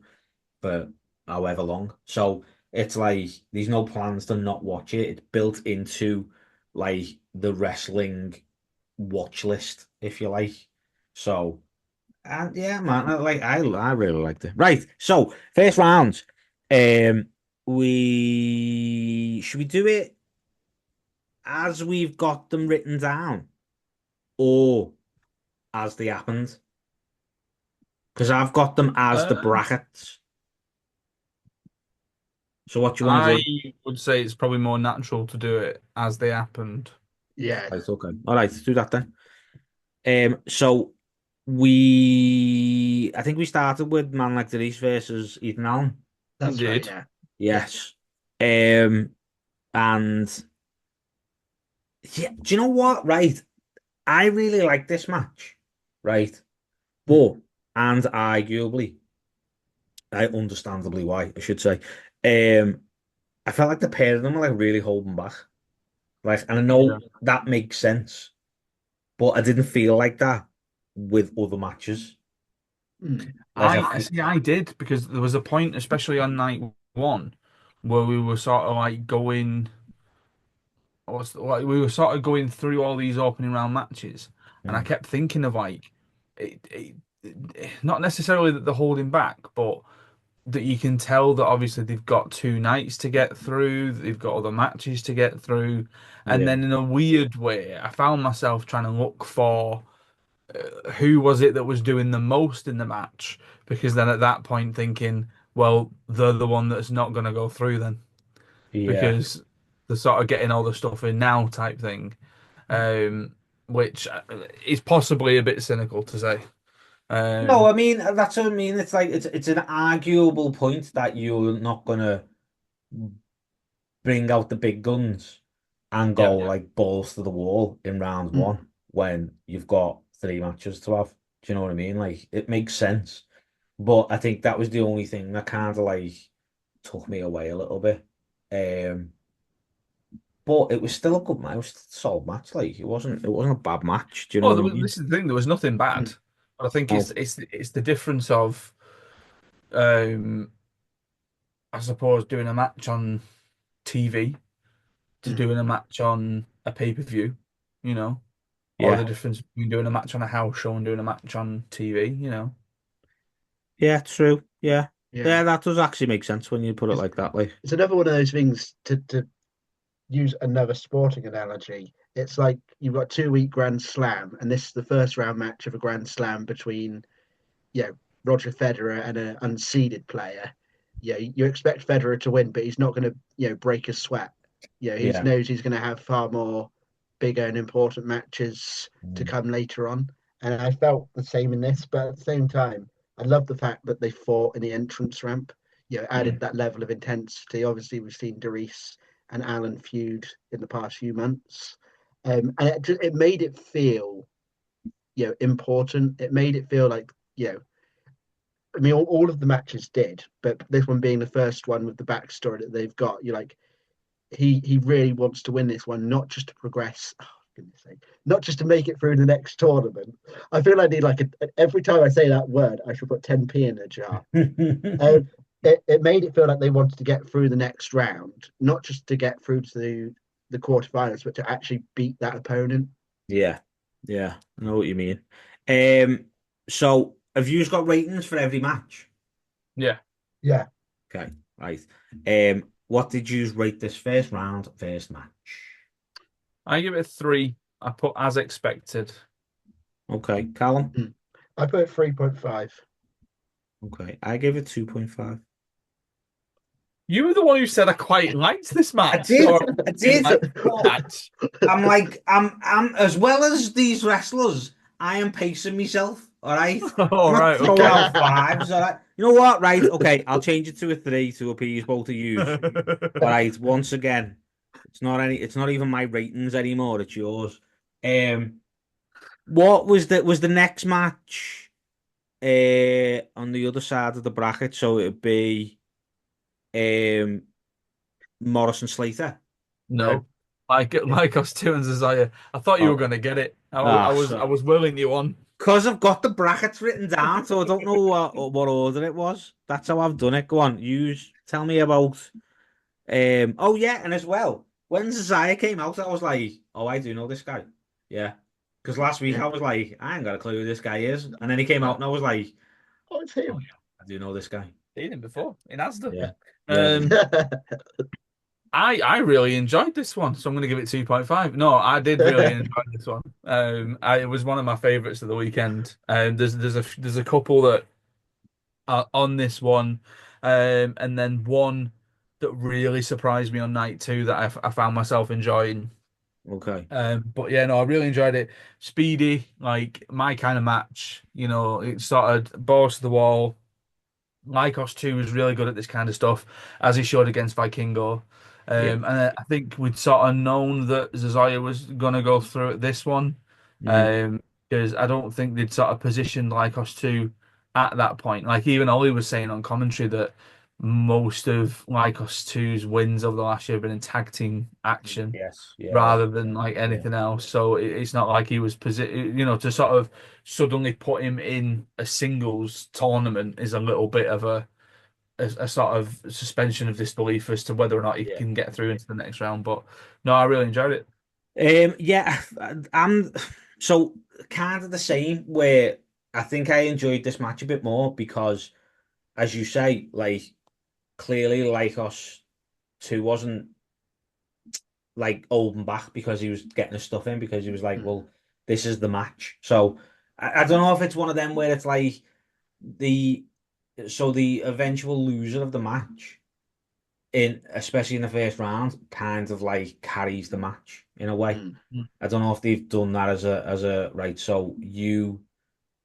Speaker 1: for however long. So it's like there's no plans to not watch it. It's built into like the wrestling watch list, if you like. So, and yeah, man, I really liked it. Right, so first round, um, we should we do it as we've got them written down or as they happened? Because I've got them as the
Speaker 2: Uh,
Speaker 1: brackets. So what do you want to
Speaker 2: I
Speaker 1: do?
Speaker 2: would say it's probably more natural to do it as they happened.
Speaker 3: Yeah,
Speaker 1: Right, okay. All right, let's do that then. So I think we started with Man Like Denise versus Ethan Allen.
Speaker 3: that's right.
Speaker 2: Indeed.
Speaker 3: Yeah, yeah.
Speaker 1: Yes. Um, and yeah, do you know what? Right, I really like this match, right?
Speaker 3: Mm.
Speaker 1: But and arguably, I understandably why I should say, um, I felt like the pair of them were like really holding back, like, and I
Speaker 2: Yeah.
Speaker 1: know that makes sense, but I didn't feel like that with other matches.
Speaker 3: Mm.
Speaker 1: Like I
Speaker 2: I
Speaker 1: feel,
Speaker 2: see. I did because there was a point, especially on night one, where we were sort of like going, like we were sort of going through all these opening round matches, and I
Speaker 1: mm,
Speaker 2: kept thinking of like, not necessarily that they're holding back, but that you can tell that obviously they've got two nights to get through, they've got other matches to get through, and
Speaker 1: yeah,
Speaker 2: then in a weird way, I found myself trying to look for who was it that was doing the most in the match, because then at that point thinking, well, they're the one that's not going to go through then,
Speaker 1: yeah.
Speaker 2: because they're sort of getting all the stuff in now type thing,
Speaker 3: Mm.
Speaker 2: um, which is possibly a bit cynical to say.
Speaker 1: No,
Speaker 2: Um,
Speaker 1: I mean that's what I mean. It's like it's an arguable point that you're not gonna bring out the big guns and
Speaker 2: yeah.
Speaker 1: go like balls to the wall in round
Speaker 3: Mm.
Speaker 1: one when you've got three matches to have. Do you know what I mean? Like it makes sense. But I think that was the only thing that kind of like took me away a little bit. Um, but it was still a good match. It was still a solid match. Like it wasn't a bad match. Do you know
Speaker 2: Well,
Speaker 1: what I mean?
Speaker 2: this is the thing. There was nothing bad,
Speaker 3: Mm.
Speaker 2: but I think
Speaker 1: No.
Speaker 2: it's the difference of, um, I suppose, doing a match on TV to
Speaker 3: Mm.
Speaker 2: doing a match on a pay-per-view, you know, or the
Speaker 1: Yeah.
Speaker 2: difference between doing a match on a house show and doing a match on TV, you know.
Speaker 1: Yeah, true. Yeah.
Speaker 3: Yeah.
Speaker 1: Yeah, that does actually make sense when you put it
Speaker 3: It's,
Speaker 1: like that. Like,
Speaker 3: it's another one of those things to use another sporting analogy. It's like you've got 2 week Grand Slam, and this is the first round match of a Grand Slam between, you know, Roger Federer and an unseeded player. Yeah, you expect Federer to win, but he's not going to, break a sweat. He
Speaker 1: yeah.
Speaker 3: knows he's going to have far more bigger and important matches to
Speaker 1: Mm.
Speaker 3: come later on. And I felt the same in this, but at the same time, I love the fact that they fought in the entrance ramp. Added
Speaker 1: Mm.
Speaker 3: that level of intensity. Obviously, we've seen Doris and Alan feud in the past few months, and it made it feel, important. It made it feel like, I mean, all of the matches did, but this one being the first one with the backstory that they've got, you're like, he really wants to win this one, not just to progress. Oh, goodness sake, not just to make it through the next tournament. I feel I need like every time I say that word, I should put 10p in a jar. Um, it made it feel like they wanted to get through the next round, not just to get through to the quarterfinals, but to actually beat that opponent.
Speaker 1: Yeah. Yeah. I know what you mean. Um, so have you got ratings for every match?
Speaker 2: Yeah,
Speaker 3: Yeah,
Speaker 1: Okay, right. What did you rate this first round, first match?
Speaker 2: I give it 3. I put as expected.
Speaker 1: Okay, Callum.
Speaker 3: mm. I put 3.5.
Speaker 1: Okay, I gave it 2.5.
Speaker 2: You were the one who said I quite liked this
Speaker 1: I
Speaker 2: match,
Speaker 1: did,
Speaker 2: or
Speaker 1: I
Speaker 2: I
Speaker 1: did.
Speaker 2: liked the
Speaker 1: But
Speaker 2: match.
Speaker 1: I'm like, I'm as well as these wrestlers. I am pacing myself. All right, I'm
Speaker 2: All
Speaker 1: not
Speaker 2: right,
Speaker 1: throwing
Speaker 2: okay.
Speaker 1: out fives. All right, you know what? Right, okay, I'll change it to a three to appease both of you. All right, once again, it's not even my ratings anymore. It's yours. Um, What was the next match on the other side of the bracket? So it'd be um Morrison Slater.
Speaker 3: No.
Speaker 2: No, Lycos 2 and Zazaya. I thought you were
Speaker 1: Oh,
Speaker 2: gonna get it.
Speaker 1: ah,
Speaker 2: I
Speaker 1: so
Speaker 2: was willing you on.
Speaker 1: because I've got the brackets written down, so I don't know what order it was. That's how I've done it. Go on, tell me about. Oh yeah, and as well, when Zaya came out, I was like, oh, I do know this guy. Yeah, because last week I was like, I ain't got a clue who this guy is, and then he came out, and I was like,
Speaker 3: Oh, it's
Speaker 1: oh
Speaker 3: him.
Speaker 1: yeah, I do know this guy.
Speaker 2: Seen him before in Asda.
Speaker 1: Yeah, yeah, I do.
Speaker 2: Um, I really enjoyed this one, so I'm going to give it 2.5. No, I did really enjoy this one. It was one of my favorites of the weekend. There's a couple that are on this one, and then one that really surprised me on night two that I found myself enjoying.
Speaker 1: Okay.
Speaker 2: But yeah, no, I really enjoyed it. Speedy, like my kind of match. You know, it started balls to the wall. Lycos 2 was really good at this kind of stuff, as he showed against Vikingo.
Speaker 1: Yeah.
Speaker 2: I think we'd sort of known that Zazaya was going to go through at this one,
Speaker 1: Mm,
Speaker 2: because I don't think they'd sort of positioned Lycos 2 at that point. Like even Ollie was saying on commentary that most of Lycos 2's wins over the last year have been in tag team action
Speaker 1: yes. Yeah.
Speaker 2: rather than like
Speaker 1: Yeah.
Speaker 2: anything else. So it's not like he was to sort of suddenly put him in a singles tournament is a little bit of a sort of suspension of disbelief as to whether or not he
Speaker 1: Yeah.
Speaker 2: can get through into the next round. But no, I really enjoyed it.
Speaker 1: Yeah, I'm so kind of the same where I think I enjoyed this match a bit more because, as you say, like clearly Lycos 2 wasn't like holding back because he was getting his stuff in because he was like, well, this is the match. So I don't know if it's one of them where it's like the the eventual loser of the match in especially in the first round kind of like carries the match in a way.
Speaker 3: Mm.
Speaker 1: I don't know if they've done that as a right. So you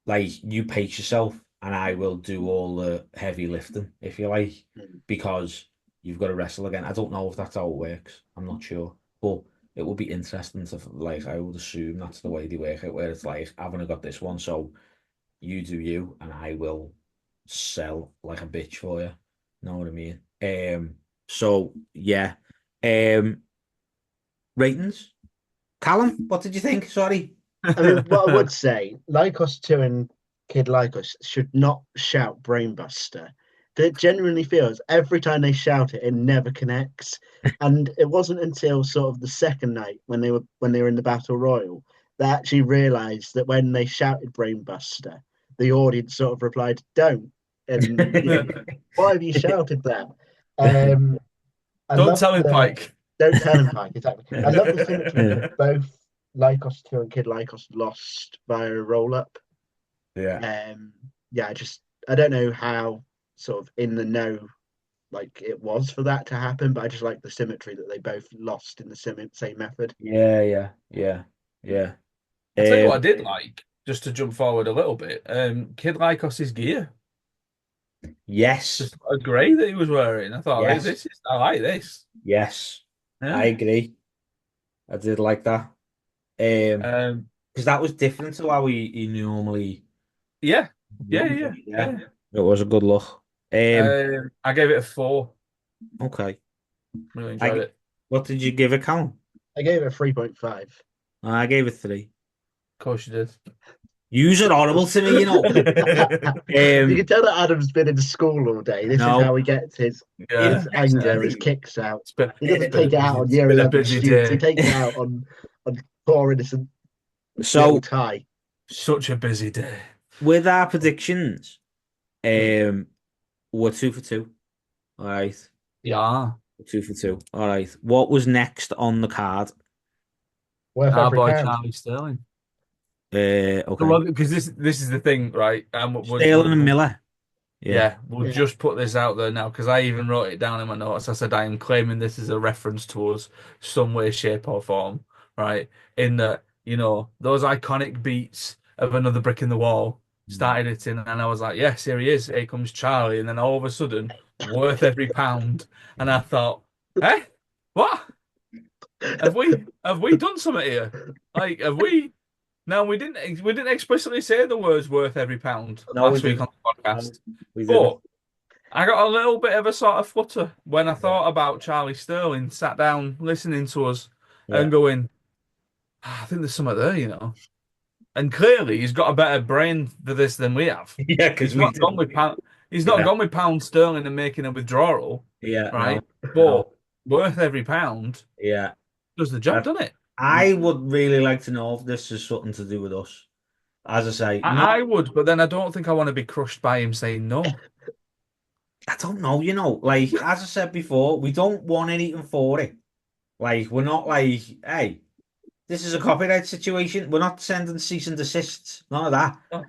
Speaker 1: pace yourself, and I will do all the heavy lifting, if you like,
Speaker 3: Mm.
Speaker 1: because you've got to wrestle again. I don't know if that's how it works. I'm not sure, but it would be interesting to like. I would assume that's the way they work it, where it's like I've only got this one, so you do you, and I will sell like a bitch for you. Know what I mean? So yeah. Um, ratings. Callum, what did you think? Sorry.
Speaker 3: I mean, what I would say, Lycos 2 and Kid Lycos should not shout Brainbuster. It genuinely feels every time they shout it, it never connects. And it wasn't until sort of the second night when they were in the Battle Royal they actually realised that when they shouted Brainbuster, the audience sort of replied, "Don't." And you know, why have you shouted that? Um, I
Speaker 2: Don't
Speaker 3: love
Speaker 2: tell him,
Speaker 3: the
Speaker 2: Pike.
Speaker 3: don't tell him, Pike. Exactly. I love the symmetry that both Lycos 2 and Kid Lycos lost via a roll up.
Speaker 1: Yeah.
Speaker 3: Yeah, I don't know how sort of in the know like it was for that to happen, but I just like the symmetry that they both lost in the same method.
Speaker 1: Yeah, yeah, yeah, yeah.
Speaker 2: I tell you what I
Speaker 1: Um,
Speaker 2: did like, just to jump forward a little bit. Kid Lycos's gear,
Speaker 1: yes,
Speaker 2: just a grey that he was wearing. I thought
Speaker 1: yes,
Speaker 2: this is I like this.
Speaker 1: yes.
Speaker 2: Yeah.
Speaker 1: I agree. I did like that.
Speaker 2: Um.
Speaker 1: Because that was different to how he normally
Speaker 2: Yeah. Yeah.
Speaker 1: runs
Speaker 2: Yeah.
Speaker 1: it. Yeah,
Speaker 2: Yeah.
Speaker 1: it was a good look.
Speaker 2: I gave it a 4.
Speaker 1: Okay.
Speaker 2: Really enjoyed
Speaker 1: I
Speaker 2: it.
Speaker 1: what did you give it, Callum?
Speaker 3: I gave it a 3.5.
Speaker 1: I gave it 3.
Speaker 2: Of course you did.
Speaker 1: Yous are horrible to me, you know.
Speaker 3: You can tell that Adam's been in school all day. This is
Speaker 1: No,
Speaker 3: how he gets
Speaker 2: Yeah.
Speaker 3: his anger, his
Speaker 1: interesting.
Speaker 3: kicks out.
Speaker 2: It's been
Speaker 3: He doesn't
Speaker 2: it's been a
Speaker 3: take it out
Speaker 2: busy
Speaker 3: on
Speaker 2: it's
Speaker 3: year
Speaker 2: been a
Speaker 3: 11
Speaker 2: busy
Speaker 3: students. He
Speaker 2: day.
Speaker 3: takes it out on poor innocent little
Speaker 1: So
Speaker 3: Ty.
Speaker 2: Such a busy day.
Speaker 1: with our predictions,
Speaker 3: Hmm.
Speaker 1: we're 2 for 2. All right.
Speaker 2: Yeah.
Speaker 1: 2 for 2. All right. What was next on the card?
Speaker 3: Worth
Speaker 2: Our
Speaker 3: every
Speaker 2: boy
Speaker 3: pound.
Speaker 2: Charlie Sterling.
Speaker 1: Okay.
Speaker 2: Well, because this is the thing, right?
Speaker 1: Sterling and Miller. Yeah.
Speaker 2: Yeah, we'll
Speaker 3: Yeah.
Speaker 2: just put this out there now because I even wrote it down in my notes. I said I am claiming this is a reference to us some way, shape, or form, right? In that, those iconic beats of Another Brick in the Wall started it in, and I was like, yes, here he is. Here comes Charlie. And then all of a sudden, worth every pound. And I thought, eh, what? Have we done something here? Like, have we? No, we didn't. We didn't explicitly say the words "worth every pound"
Speaker 1: No, we
Speaker 2: last week on
Speaker 1: didn't.
Speaker 2: the
Speaker 1: No,
Speaker 2: podcast,
Speaker 1: we didn't.
Speaker 2: but I got a little bit of a sort of flutter when I
Speaker 1: Yeah.
Speaker 2: thought about Charlie Sterling sat down listening to us
Speaker 1: Yeah.
Speaker 2: and going, "Ah, I think there's something there, you know." And clearly, he's got a better brain for this than we have.
Speaker 1: Yeah, because
Speaker 2: He's
Speaker 1: we
Speaker 2: not gone
Speaker 1: didn't.
Speaker 2: with pound. He's not
Speaker 1: Yeah.
Speaker 2: gone with pound sterling and making a withdrawal,
Speaker 1: Yeah. No.
Speaker 2: right? But
Speaker 1: No.
Speaker 2: worth every pound
Speaker 1: Yeah.
Speaker 2: does the job,
Speaker 1: Uh,
Speaker 2: doesn't it?
Speaker 1: I would really like to know if this is something to do with us. As I say,
Speaker 2: I would, but then I don't think I want to be crushed by him saying no.
Speaker 1: I don't know, like as I said before, we don't want anything for it. Like we're not like, hey, this is a copyright situation. We're not sending cease and desists. None of that.
Speaker 2: Oh,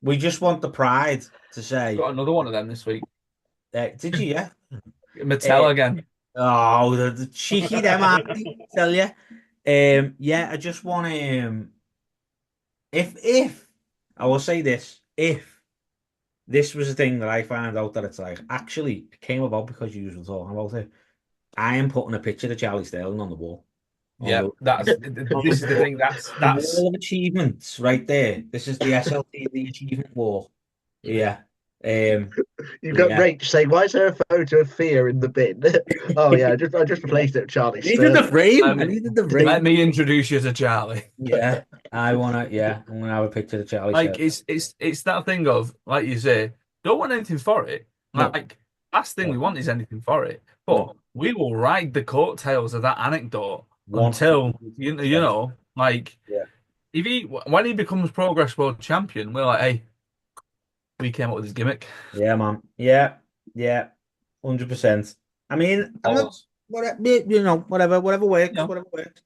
Speaker 1: We just want the pride to say,
Speaker 2: got another one of them this week.
Speaker 1: did you? Yeah.
Speaker 2: Mattel again.
Speaker 1: Oh, the cheeky them, I tell you. Yeah, I just want to. If I will say this, if this was a thing that I found out that it's like actually came about because you were talking about it, I am putting a picture of Charlie Sterling on the wall.
Speaker 2: Yeah, this is the thing. That's
Speaker 1: The wall of achievements right there. This is the SLT, the achievement wall. Yeah.
Speaker 3: You've got
Speaker 1: Yeah.
Speaker 3: Rach saying, "Why is there a photo of Fear in the bin?" Oh yeah, I just replaced it with Charlie
Speaker 1: I needed the
Speaker 3: Sterling.
Speaker 1: frame.
Speaker 2: Um,
Speaker 1: I needed the frame.
Speaker 2: let me introduce you to Charlie.
Speaker 1: Yeah. I'm gonna have a picture of Charlie
Speaker 2: Like
Speaker 1: Sterling.
Speaker 2: it's that thing of, like you say, don't want anything for it.
Speaker 1: No.
Speaker 2: Like last thing we want is anything for it. But
Speaker 1: No.
Speaker 2: we will ride the coattails of that anecdote
Speaker 1: One-
Speaker 2: until you know, like
Speaker 1: Yeah.
Speaker 2: if when he becomes Progress World Champion, we're like, hey, we came up with this gimmick.
Speaker 1: Yeah, man. Yeah. 100%. I mean, I'm not whatever works,
Speaker 2: Yeah.
Speaker 1: whatever works.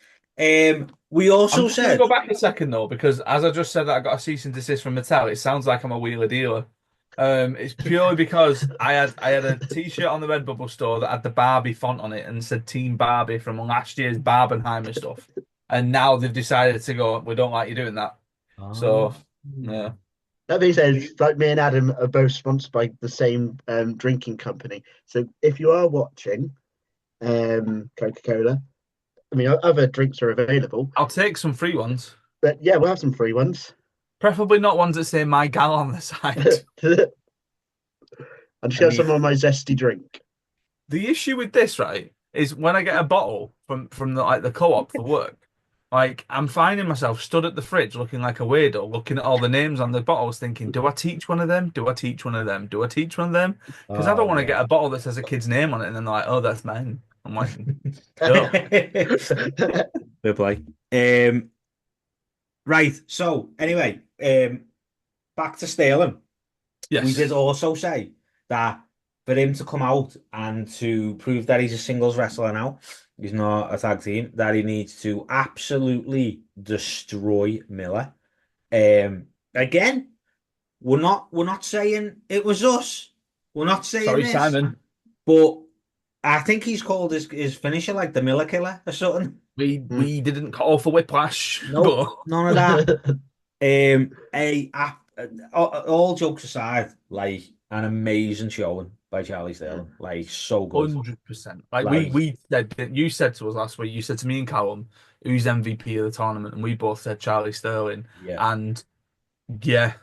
Speaker 1: We also
Speaker 2: I'm just going to
Speaker 1: said
Speaker 2: go back a second though, because as I just said that I got a cease and desist from Mattel, it sounds like I'm a wheeler dealer. It's purely because I had a T-shirt on the Redbubble store that had the Barbie font on it and said Team Barbie from last year's Barbenheimer stuff, and now they've decided to go, we don't like you doing that. So yeah,
Speaker 3: That being said, like me and Adam are both sponsored by the same drinking company. So if you are watching Coca-Cola, I mean, other drinks are available,
Speaker 2: I'll take some free ones,
Speaker 3: but yeah, we'll have some free ones.
Speaker 2: preferably not ones that say "My Gal" on the side.
Speaker 3: I'm just got some on my zesty drink.
Speaker 2: The issue with this, right, is when I get a bottle from the co-op for work, like I'm finding myself stood at the fridge looking like a weirdo, looking at all the names on the bottles, thinking, do I teach one of them? Do I teach one of them? Do I teach one of them? Because I don't want to get a bottle that says a kid's name on it, and then they're like, oh, that's mine. I'm like, no.
Speaker 1: Fair play. Right. So anyway, back to Sterling. We
Speaker 2: Yes.
Speaker 1: did also say that for him to come out and to prove that he's a singles wrestler now, he's not a tag team, that he needs to absolutely destroy Miller. Again, we're not saying it was us. We're not saying
Speaker 2: Sorry,
Speaker 1: this,
Speaker 2: Simon.
Speaker 1: but I think he's called his finisher like the Miller Killer or something.
Speaker 2: We didn't call for whiplash.
Speaker 1: No, none of that. All jokes aside, like an amazing showing by Charlie Sterling, like so good.
Speaker 2: 100%. Like
Speaker 1: Like-
Speaker 2: we said, you said to us last week, you said to me and Callum, who's MVP of the tournament, and we both said Charlie Sterling.
Speaker 1: Yeah,
Speaker 2: And yeah,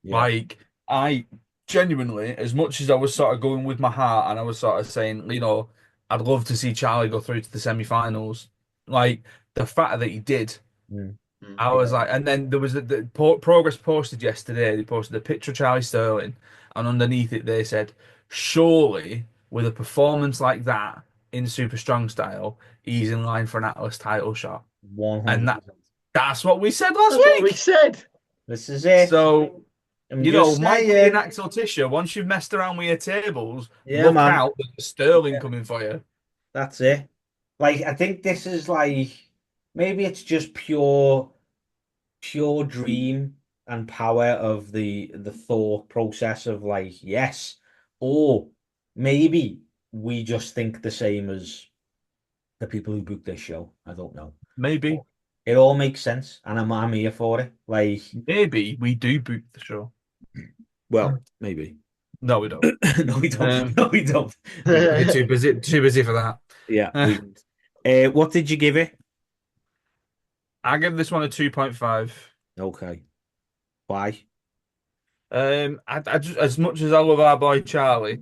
Speaker 1: yeah,
Speaker 2: like I genuinely, as much as I was sort of going with my heart and I was sort of saying, you know, I'd love to see Charlie go through to the semi-finals. Like the fact that he did,
Speaker 1: Mm.
Speaker 2: I was like, and then there was the Progress posted yesterday. They posted a picture of Charlie Sterling, and underneath it they said, "Surely, with a performance like that in Super Strong Style, he's in line for an Atlas title shot."
Speaker 1: 100%.
Speaker 2: That's what we said last
Speaker 3: That's what we
Speaker 2: week.
Speaker 3: said.
Speaker 1: This is it.
Speaker 2: So
Speaker 1: I'm
Speaker 2: you know,
Speaker 1: just
Speaker 2: Mike
Speaker 1: saying.
Speaker 2: and Axel Tischer, once you've messed around with your tables,
Speaker 1: Yeah,
Speaker 2: look
Speaker 1: man.
Speaker 2: out, there's Sterling
Speaker 1: Yeah.
Speaker 2: coming for you.
Speaker 1: That's it. Like I think this is like maybe it's just pure dream and power of the thought process of like yes, or maybe we just think the same as the people who booked this show. I don't know.
Speaker 2: Maybe,
Speaker 1: It all makes sense, and I'm here for it. Like,
Speaker 2: maybe we do boot the show.
Speaker 1: well, maybe.
Speaker 2: No, we don't.
Speaker 1: No, we don't. No, we don't.
Speaker 2: We're too busy for that.
Speaker 1: Yeah. What did you give it?
Speaker 2: I give this one a 2.5.
Speaker 1: Okay. Why?
Speaker 2: I just, as much as I love our boy Charlie,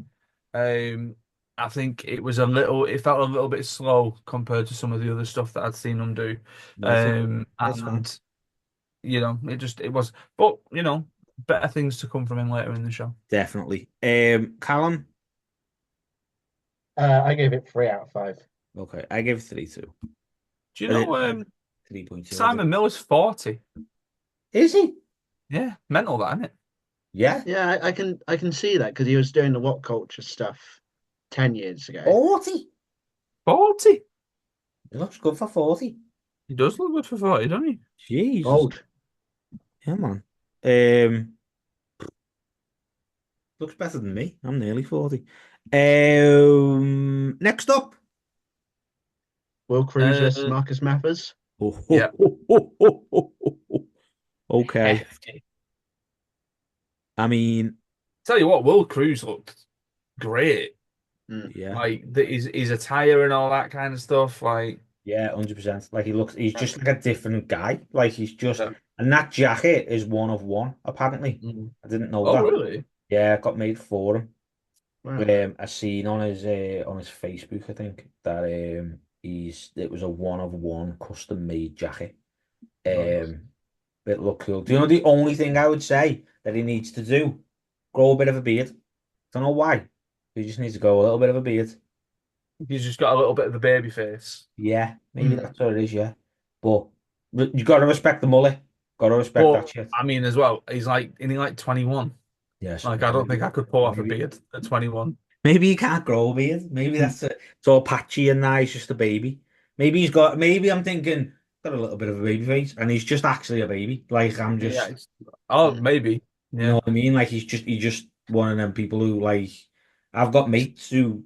Speaker 2: um, I think it felt a little bit slow compared to some of the other stuff that I'd seen him do.
Speaker 1: Right. Okay. That's fine.
Speaker 2: And it was, but better things to come from him later in the show.
Speaker 1: Definitely. Callum.
Speaker 3: I gave it 3 out of 5.
Speaker 1: Okay, I give 3-2.
Speaker 2: Do you
Speaker 1: Is it
Speaker 2: know
Speaker 1: 3.2? I
Speaker 2: Simon
Speaker 1: think.
Speaker 2: Miller's 40?
Speaker 1: Is he?
Speaker 2: Yeah, mental that, isn't it?
Speaker 1: Yeah.
Speaker 3: Yeah, I can see that because he was doing the What Culture stuff 10 years ago.
Speaker 1: 40.
Speaker 2: 40?
Speaker 1: He looks good for 40.
Speaker 2: He does look good for 40, doesn't he?
Speaker 1: Jesus.
Speaker 3: Old.
Speaker 1: Yeah, man. Um, Looks better than me. I'm nearly 40. Next up.
Speaker 3: Will Cruz versus
Speaker 2: Uh,
Speaker 3: Marcus Mathers.
Speaker 2: yeah.
Speaker 1: Okay.
Speaker 2: Hefty.
Speaker 1: I mean,
Speaker 2: Tell you what, Will Cruz looked great.
Speaker 3: Mm.
Speaker 1: yeah.
Speaker 2: Like his attire and all that kind of stuff. Like,
Speaker 1: Yeah, 100%. Like he's just like a different guy. Like he's just,
Speaker 2: yeah.
Speaker 1: and that jacket is one of one, apparently.
Speaker 2: Mm.
Speaker 1: I didn't know
Speaker 2: Oh,
Speaker 1: that.
Speaker 2: really?
Speaker 1: Yeah, it got made for him.
Speaker 3: Wow.
Speaker 1: I seen on his Facebook, I think, that it was a one of one custom made jacket.
Speaker 2: Nice.
Speaker 1: It looked cool. Do you know the only thing I would say that he needs to do? Grow a bit of a beard. Don't know why. He just needs to grow a little bit of a beard.
Speaker 2: He's just got a little bit of a baby face.
Speaker 1: Yeah, maybe
Speaker 3: Mm.
Speaker 1: that's what it is, yeah. But you gotta respect the mullet. Gotta respect
Speaker 2: But
Speaker 1: that shit.
Speaker 2: I mean, as well, isn't he like 21?
Speaker 1: Yes.
Speaker 2: Like, I don't think I could pull off a
Speaker 1: Maybe
Speaker 2: beard at 21.
Speaker 1: maybe he can't grow a beard. Maybe
Speaker 2: Mm.
Speaker 1: that's it. It's all patchy and now he's just a baby. Maybe I'm thinking got a little bit of a baby face and he's just actually a baby. Like I'm
Speaker 2: Yeah.
Speaker 1: just
Speaker 2: Oh,
Speaker 3: Mm.
Speaker 2: maybe.
Speaker 1: you know
Speaker 2: Yeah.
Speaker 1: what I mean? Like he's just one of them people who like I've got mates who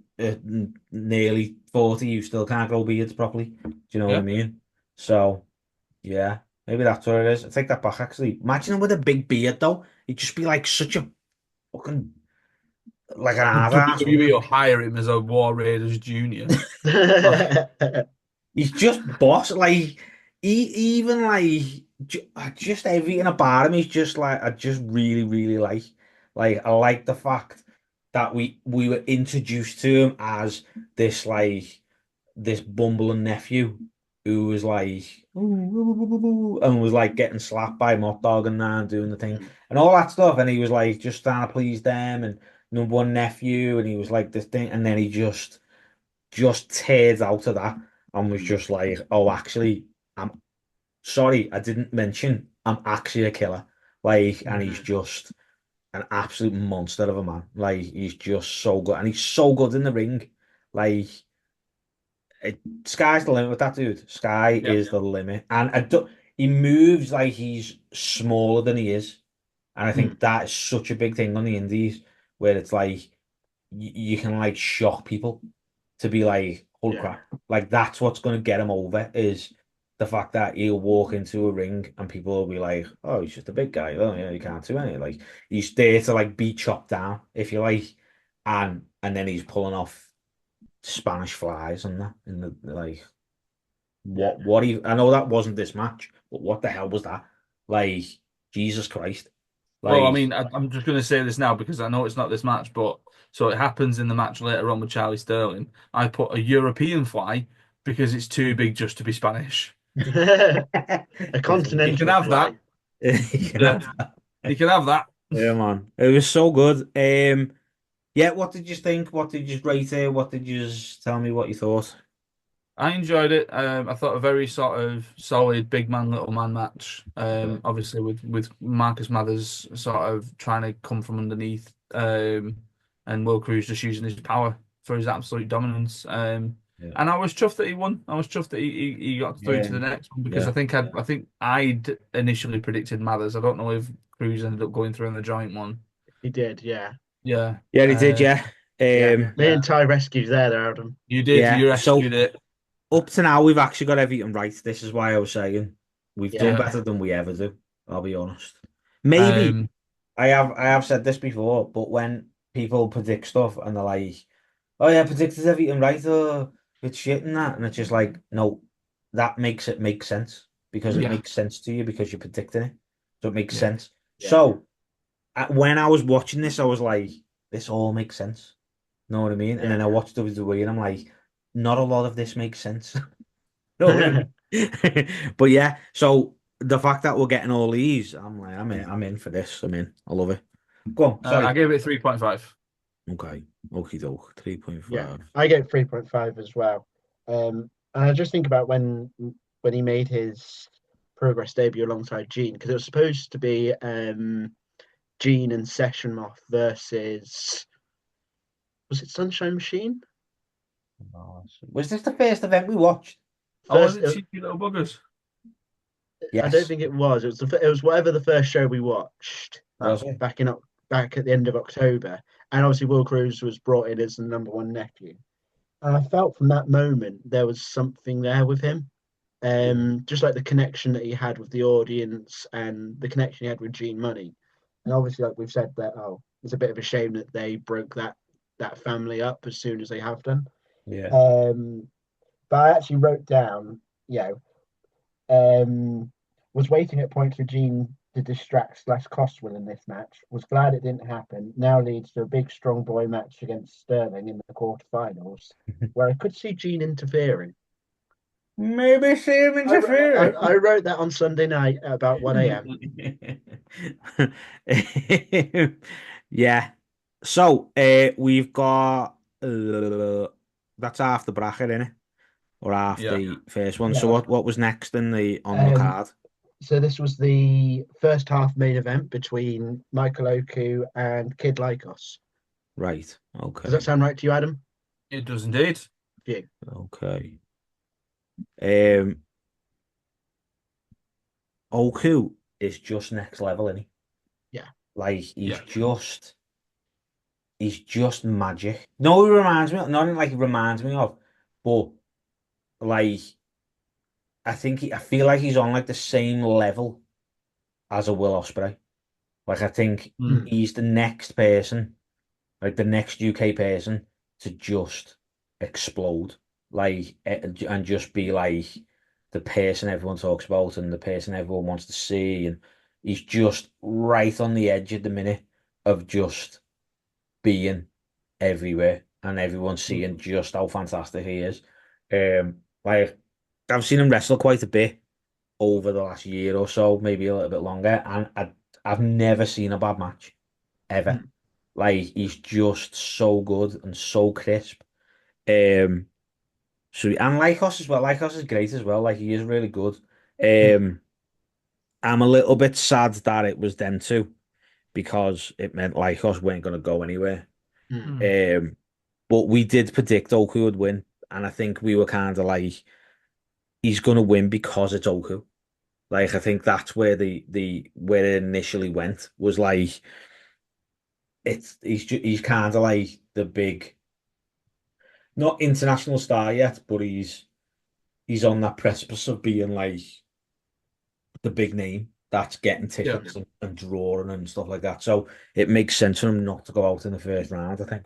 Speaker 1: nearly 40 who still can't grow beards properly. Do you know what I
Speaker 2: Yeah.
Speaker 1: mean? So yeah, maybe that's what it is. I take that back actually. Imagine him with a big beard though. He'd just be like such a fucking like an ass,
Speaker 2: WWE
Speaker 1: wouldn't
Speaker 2: will hire him as a War Raiders junior. Like,
Speaker 3: Mm.
Speaker 1: he? He's just boss. Like even like just everything about him. He's just like I just really really like I like the fact that we were introduced to him as this like this bumbling nephew who was like and was like getting slapped by Mott Dog and that and doing the thing and all that stuff and he was like just trying to please them and number one nephew and he was like this thing and then he just tears out of that and was just like oh actually I'm sorry I didn't mention I'm actually a killer like and he's just an absolute monster of a man like he's just so good and he's so good in the ring like sky's the limit with that dude. Sky
Speaker 2: yeah.
Speaker 1: is the limit, and he moves like he's smaller than he is, and I think that is such a big thing on the indies, where it's like you can like shock people to be like, holy
Speaker 3: Yeah.
Speaker 1: crap, like that's what's going to get him over is the fact that he'll walk into a ring and people will be like, oh, he's just a big guy. Oh yeah, he can't do anything. Like he's there to like be chopped down, if you like, and then he's pulling off Spanish flies and that in the like
Speaker 3: Yeah.
Speaker 1: what he I know that wasn't this match, but what the hell was that? Like Jesus Christ.
Speaker 2: Well, I
Speaker 1: Like
Speaker 2: mean, I'm just going to say this now because I know it's not this match, but so it happens in the match later on with Charlie Sterling. I put a European fly because it's too big just to be Spanish.
Speaker 3: A
Speaker 2: You can
Speaker 3: continental
Speaker 2: have
Speaker 3: fly.
Speaker 2: that.
Speaker 1: you can
Speaker 2: Yeah,
Speaker 1: have that.
Speaker 2: you can have that.
Speaker 1: Yeah, man. It was so good. Yeah, what did you think? What did you rate it? What did you just tell me what you thought?
Speaker 2: I enjoyed it. I thought a very sort of solid big man, little man match. Obviously with Marcus Mathers sort of trying to come from underneath, and Will Cruz just using his power for his absolute dominance.
Speaker 1: Yeah.
Speaker 2: And I was chuffed that he won. I was chuffed that he got through to
Speaker 1: Yeah.
Speaker 2: the next one because
Speaker 1: Yeah.
Speaker 2: I think I'd initially predicted Mathers. I don't know if Cruz ended up going through in the joint one.
Speaker 3: He did, yeah.
Speaker 2: Yeah,
Speaker 1: Yeah, he did, yeah.
Speaker 3: Yeah.
Speaker 1: Um
Speaker 3: Me and Ty rescued there, Adam.
Speaker 2: you did.
Speaker 1: yeah.
Speaker 2: You
Speaker 1: So
Speaker 2: rescued it.
Speaker 1: up to now we've actually got everything right. This is why I was saying we've done
Speaker 3: Yeah.
Speaker 1: better than we ever do, I'll be honest. Maybe
Speaker 2: Um,
Speaker 1: I have said this before, but when people predict stuff and they're like, "Oh yeah, predicted everything right," or it's shit and that, and it's just like, no, that makes it make sense because it
Speaker 2: yeah.
Speaker 1: makes sense to you because you're predicting it. So it makes
Speaker 2: Yeah.
Speaker 1: sense.
Speaker 3: Yeah.
Speaker 1: So when I was watching this, I was like, this all makes sense. Know what I mean? And then
Speaker 3: Yeah.
Speaker 1: I watched WWE and I'm like, not a lot of this makes sense. Know what I mean? But yeah, so the fact that we're getting all these, I'm like, I'm in for this. I'm in. I love it. Go on,
Speaker 2: I
Speaker 1: sorry.
Speaker 2: gave it 3.5.
Speaker 1: Okay. Okie doke.
Speaker 3: Yeah,
Speaker 1: 3.5.
Speaker 3: I get 3.5 as well. And I just think about when he made his Progress debut alongside Gene, because it was supposed to be Gene and Session Moth versus, was it Sunshine Machine?
Speaker 1: Was this the first event we watched?
Speaker 2: Oh, was
Speaker 3: First,
Speaker 2: it Cheeky Little Buggers?
Speaker 3: I don't
Speaker 1: Yes.
Speaker 3: think it was. It was whatever the first show we watched
Speaker 2: No.
Speaker 1: Was it?
Speaker 3: back at the end of October, and obviously Will Cruz was brought in as the number one nephew. And I felt from that moment there was something there with him. Just like the connection that he had with the audience and the connection he had with Gene Money. And obviously, like we've said, that it's a bit of a shame that they broke that family up as soon as they have done.
Speaker 1: Yeah.
Speaker 3: But I actually wrote down, was waiting at points for Gene to distract / cost Will in this match. Was glad it didn't happen. Now leads to a big strong boy match against Sterling in the quarterfinals, where I could see Gene interfering.
Speaker 1: Maybe see him interfering.
Speaker 3: I wrote that on Sunday night at about 1 a.m.
Speaker 1: Yeah. So we've got that's half the bracket, innit? Or half
Speaker 2: Yeah.
Speaker 1: the first one. So
Speaker 3: Yeah.
Speaker 1: what was next in the on the
Speaker 3: Um,
Speaker 1: card?
Speaker 3: so this was the first half main event between Michael Oku and Kid Lycos.
Speaker 1: Right.
Speaker 3: Does that
Speaker 1: Okay.
Speaker 3: sound right to you, Adam?
Speaker 2: It does indeed.
Speaker 3: Yeah.
Speaker 1: Okay. Um Oku is just next level, isn't he?
Speaker 3: Yeah.
Speaker 1: Like
Speaker 2: Yeah.
Speaker 1: he's just magic. No, he reminds me, not like he reminds me of, but like I feel like he's on like the same level as a Will Ospreay. Like I think
Speaker 2: Mm.
Speaker 3: Mm.
Speaker 1: he's the next person, like the next UK person to just explode, like and just be like the person everyone talks about and the person everyone wants to see, and he's just right on the edge at the minute of just being everywhere and everyone seeing just how fantastic he is. Like I've seen him wrestle quite a bit over the last year or so, maybe a little bit longer, and I've never seen a bad match ever.
Speaker 3: Mm.
Speaker 1: Like he's just so good and so crisp. Um, so and Lycos as well. Lycos is great as well. Like he is really good.
Speaker 3: Mm.
Speaker 1: I'm a little bit sad that it was them two because it meant Lycos weren't going to go anywhere.
Speaker 3: Mm.
Speaker 2: Mm.
Speaker 1: Um, but we did predict Oku would win, and I think we were kind of like, he's going to win because it's Oku. Like I think that's where the where it initially went was like he's kind of like the big, not international star yet, but he's on that precipice of being like the big name that's getting
Speaker 2: Yeah.
Speaker 1: tickets and drawing and stuff like that. So it makes sense for him not to go out in the first round. I think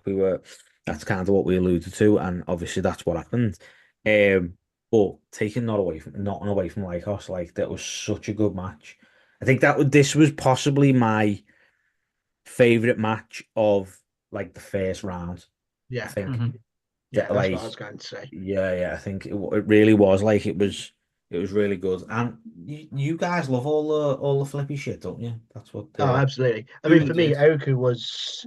Speaker 1: that's kind of what we alluded to, and obviously that's what happened. But taking nothing away from Lycos, like that was such a good match. I think this was possibly my favorite match of like the first round. I
Speaker 3: Yeah.
Speaker 1: think
Speaker 2: Mhm.
Speaker 3: Yeah.
Speaker 1: that
Speaker 3: That's what I
Speaker 1: like
Speaker 3: was going to say.
Speaker 1: yeah, I think it really was like it was really good. And you guys love all the flippy shit, don't you? That's what
Speaker 3: Oh, absolutely. I
Speaker 2: Do
Speaker 3: mean, for me,
Speaker 2: indeed.
Speaker 3: Oku was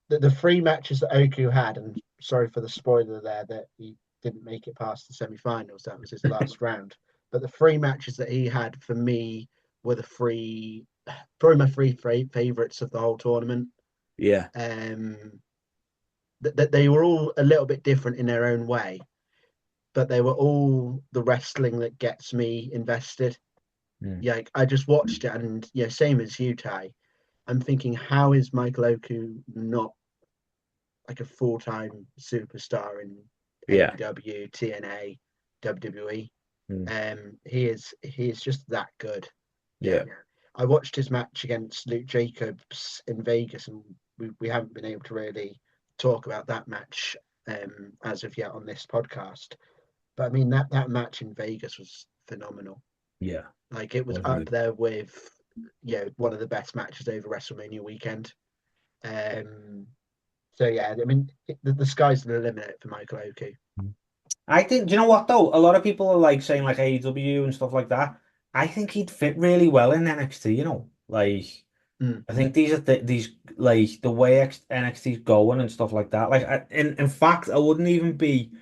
Speaker 3: the three matches that Oku had, and sorry for the spoiler there that he didn't make it past the semi-finals. That was his last round. But the three matches that he had for me were probably my three favorites of the whole tournament.
Speaker 1: yeah,
Speaker 3: Um, that they were all a little bit different in their own way, but they were all the wrestling that gets me invested.
Speaker 1: mm,
Speaker 3: Yeah, like, I just watched it, and yeah, same as you, Ty. I'm thinking, how is Michael Oku not like a full-time superstar in
Speaker 1: yeah,
Speaker 3: AEW, TNA, WWE?
Speaker 1: mm,
Speaker 3: He is just that good. Yeah.
Speaker 1: yeah,
Speaker 3: I watched his match against Luke Jacobs in Vegas, and we haven't been able to really talk about that match as of yet on this podcast. But I mean that match in Vegas was phenomenal.
Speaker 1: Yeah.
Speaker 3: Like it was
Speaker 1: Was
Speaker 3: up
Speaker 1: really
Speaker 3: there with one of the best matches over WrestleMania weekend. Um, so yeah, I mean the sky's the limit for Michael Oku.
Speaker 1: I think, do you know what though? A lot of people are like saying like AEW and stuff like that. I think he'd fit really well in NXT, you know? Like,
Speaker 3: Mm,
Speaker 1: I think these are these like the way NXT's going and stuff like that. Like, in fact, I wouldn't even be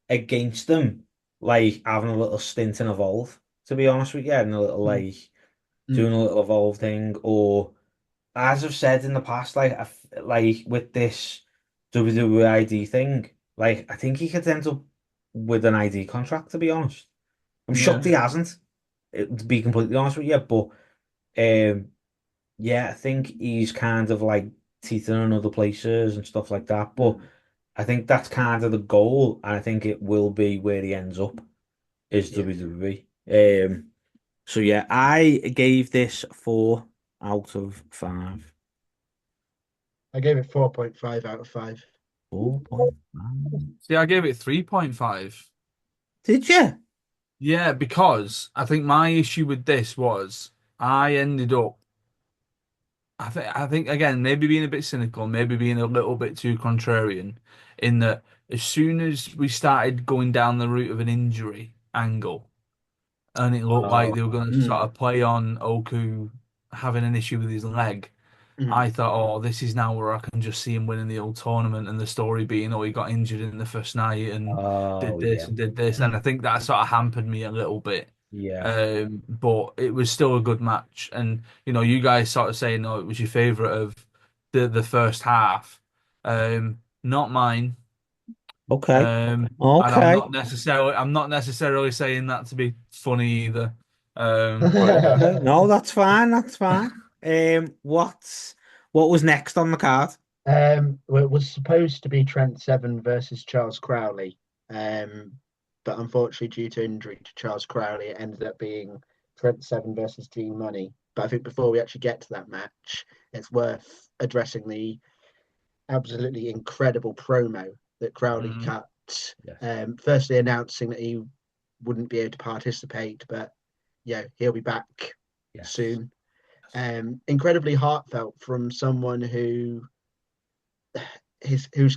Speaker 1: against them like having a little stint in Evolve, to be honest with you, and a little
Speaker 3: mm,
Speaker 1: like
Speaker 3: mm.
Speaker 1: doing a little Evolve thing, or as I've said in the past, like like with this WWE ID thing, like I think he could end up with an ID contract, to be honest. I'm
Speaker 3: Yeah,
Speaker 1: shocked he hasn't, to be completely honest with you, but um yeah, I think he's kind of like teetering in other places and stuff like that. But
Speaker 3: mm,
Speaker 1: I think that's kind of the goal, and I think it will be where he ends up is
Speaker 3: yeah.
Speaker 1: WWE. So yeah, I gave this 4 out of 5.
Speaker 3: I gave it 4.5 out of 5.
Speaker 1: 4.5.
Speaker 2: See, I gave it 3.5.
Speaker 1: Did you?
Speaker 2: Yeah, because I think my issue with this was I ended up I think again, maybe being a bit cynical, maybe being a little bit too contrarian, in that as soon as we started going down the route of an injury angle, and it looked like
Speaker 1: Oh,
Speaker 2: they were going to sort
Speaker 3: Mm,
Speaker 2: of play on Oku having an issue with his leg,
Speaker 3: mm,
Speaker 2: I thought, oh, this is now where I can just see him winning the old tournament, and the story being, oh, he got injured in the first night and did
Speaker 1: oh
Speaker 2: this
Speaker 1: yeah,
Speaker 2: and did this, and I
Speaker 3: mm.
Speaker 2: think that sort of hampered me a little bit.
Speaker 1: yeah.
Speaker 2: But it was still a good match, and you guys sort of saying, "Oh, it was your favorite of the first half." Not mine.
Speaker 1: Okay,
Speaker 2: And I'm
Speaker 1: okay,
Speaker 2: not necessarily saying that to be funny either. But yeah.
Speaker 1: okay. No, that's fine. That's fine. What was next on the card?
Speaker 3: Well, it was supposed to be Trent Seven versus Charles Crowley, um, but unfortunately, due to injury to Charles Crowley, it ended up being Trent Seven versus Team Money. But I think before we actually get to that match, it's worth addressing the absolutely incredible promo that Crowley
Speaker 2: Mhm.
Speaker 3: cut.
Speaker 1: Yes,
Speaker 3: Firstly, announcing that he wouldn't be able to participate, but yeah, he'll be back
Speaker 1: yes,
Speaker 3: soon. Incredibly heartfelt from someone whose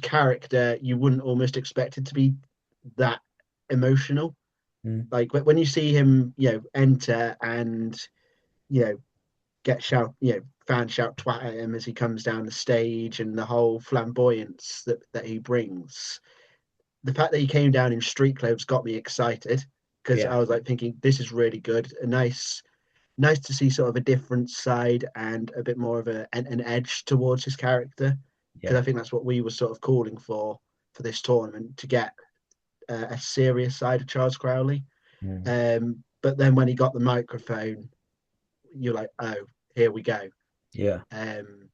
Speaker 3: character you wouldn't almost expect it to be that emotional.
Speaker 1: mm,
Speaker 3: Like when you see him, enter and you know get shout, fans shout twat at him as he comes down the stage, and the whole flamboyance that he brings. The fact that he came down in street clothes got me excited because
Speaker 1: yeah,
Speaker 3: I was like thinking this is really good, a nice to see sort of a different side and a bit more of an edge towards his character, because
Speaker 1: yeah,
Speaker 3: I think that's what we were sort of calling for this tournament, to get a serious side of Charles Crowley.
Speaker 1: mm,
Speaker 3: But then when he got the microphone, you're like, oh, here we go.
Speaker 1: yeah.
Speaker 3: Um,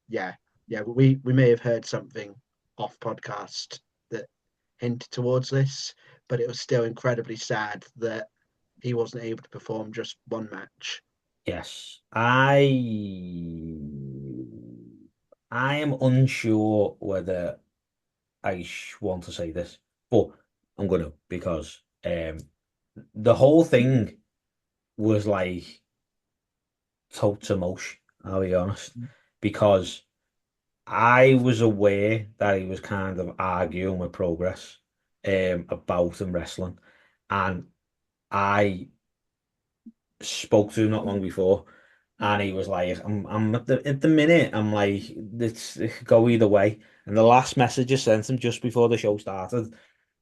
Speaker 3: yeah, yeah. We may have heard something off podcast that hinted towards this, but it was still incredibly sad that he wasn't able to perform just one match.
Speaker 1: Yes, I am unsure whether I want to say this, but I'm gonna because the whole thing was like total mush, I'll be honest, because I was aware that he was kind of arguing with Progress about him wrestling, and I spoke to him not long before, and he was like, I'm at the minute, I'm like, it could go either way. And the last message I sent him just before the show started,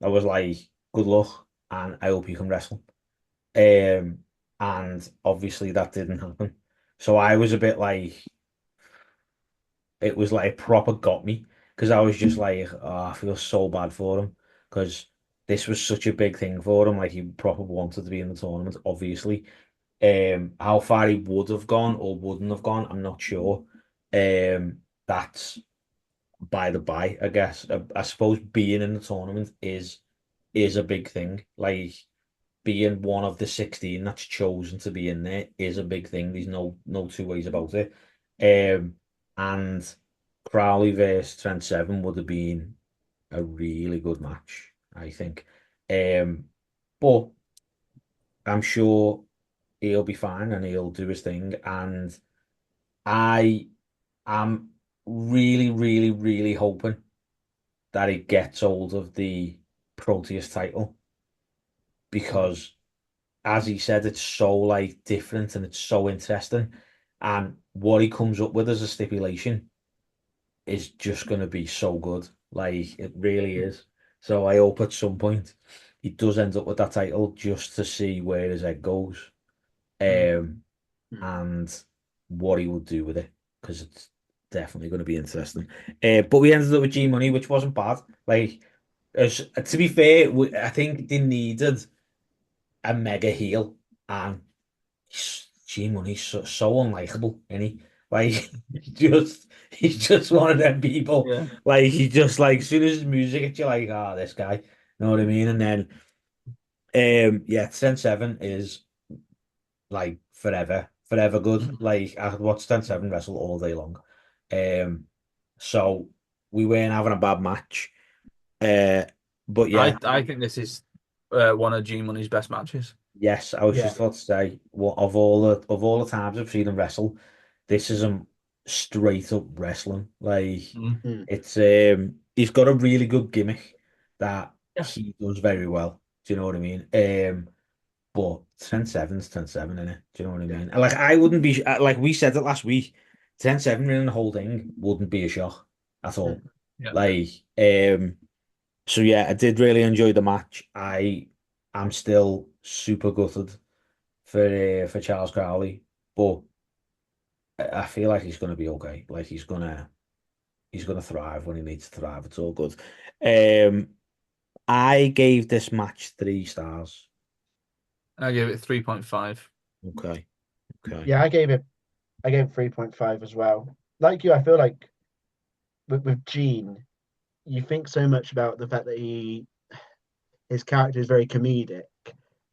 Speaker 1: I was like, good luck, and I hope you can wrestle. Um, and obviously that didn't happen. So I was a bit like, it was like proper got me because I was just like, oh, I feel so bad for him because this was such a big thing for him. Like he proper wanted to be in the tournament, obviously. How far he would have gone or wouldn't have gone, I'm not sure. That's by the by, I guess. I suppose being in the tournament is a big thing. Like being one of the 16 that's chosen to be in there is a big thing. There's no two ways about it. And Crowley versus Trent Seven would have been a really good match, I think. But I'm sure he'll be fine and he'll do his thing. And I am really, really, really hoping that he gets hold of the Proteus title because, as he said, it's so like different and it's so interesting. And what he comes up with as a stipulation is just going to be so good. Like it really is. So I hope at some point he does end up with that title just to see where his head goes, and what he will do with it because it's definitely going to be interesting. But we ended up with G Money, which wasn't bad. Like, to be fair, I think they needed a mega heel, and G Money's so unlikable, isn't he? Like, he's just one of them people.
Speaker 2: Yeah.
Speaker 1: Like, he just like as soon as his music hits, you're like, ah, this guy. You know what I mean? And then, yeah, 10-7 is like forever good. Like I could watch 10-7 wrestle all day long. So we weren't having a bad match. But yeah,
Speaker 2: I think this is one of G Money's best matches.
Speaker 1: yes, I was
Speaker 3: Yeah.
Speaker 1: just about to say, well, of all the times I've seen him wrestle, this is him straight up wrestling. Like
Speaker 3: Mm.
Speaker 1: it's he's got a really good gimmick that
Speaker 2: Yeah.
Speaker 1: he does very well. Do you know what I mean? But 10-7's 10-7, innit? Do you know what I mean? Like I wouldn't be like we said it last week, 10-7 in the whole thing wouldn't be a shock at all.
Speaker 2: Yeah.
Speaker 1: Like so yeah, I did really enjoy the match. I'm still super gutted for Charles Crowley, but I feel like he's gonna be okay. Like he's gonna thrive when he needs to thrive. It's all good. I gave this match 3 stars.
Speaker 2: I gave it 3.5.
Speaker 1: Okay. Okay.
Speaker 3: Yeah, I gave it 3.5 as well. Like you, I feel like with Gene, you think so much about the fact that his character is very comedic,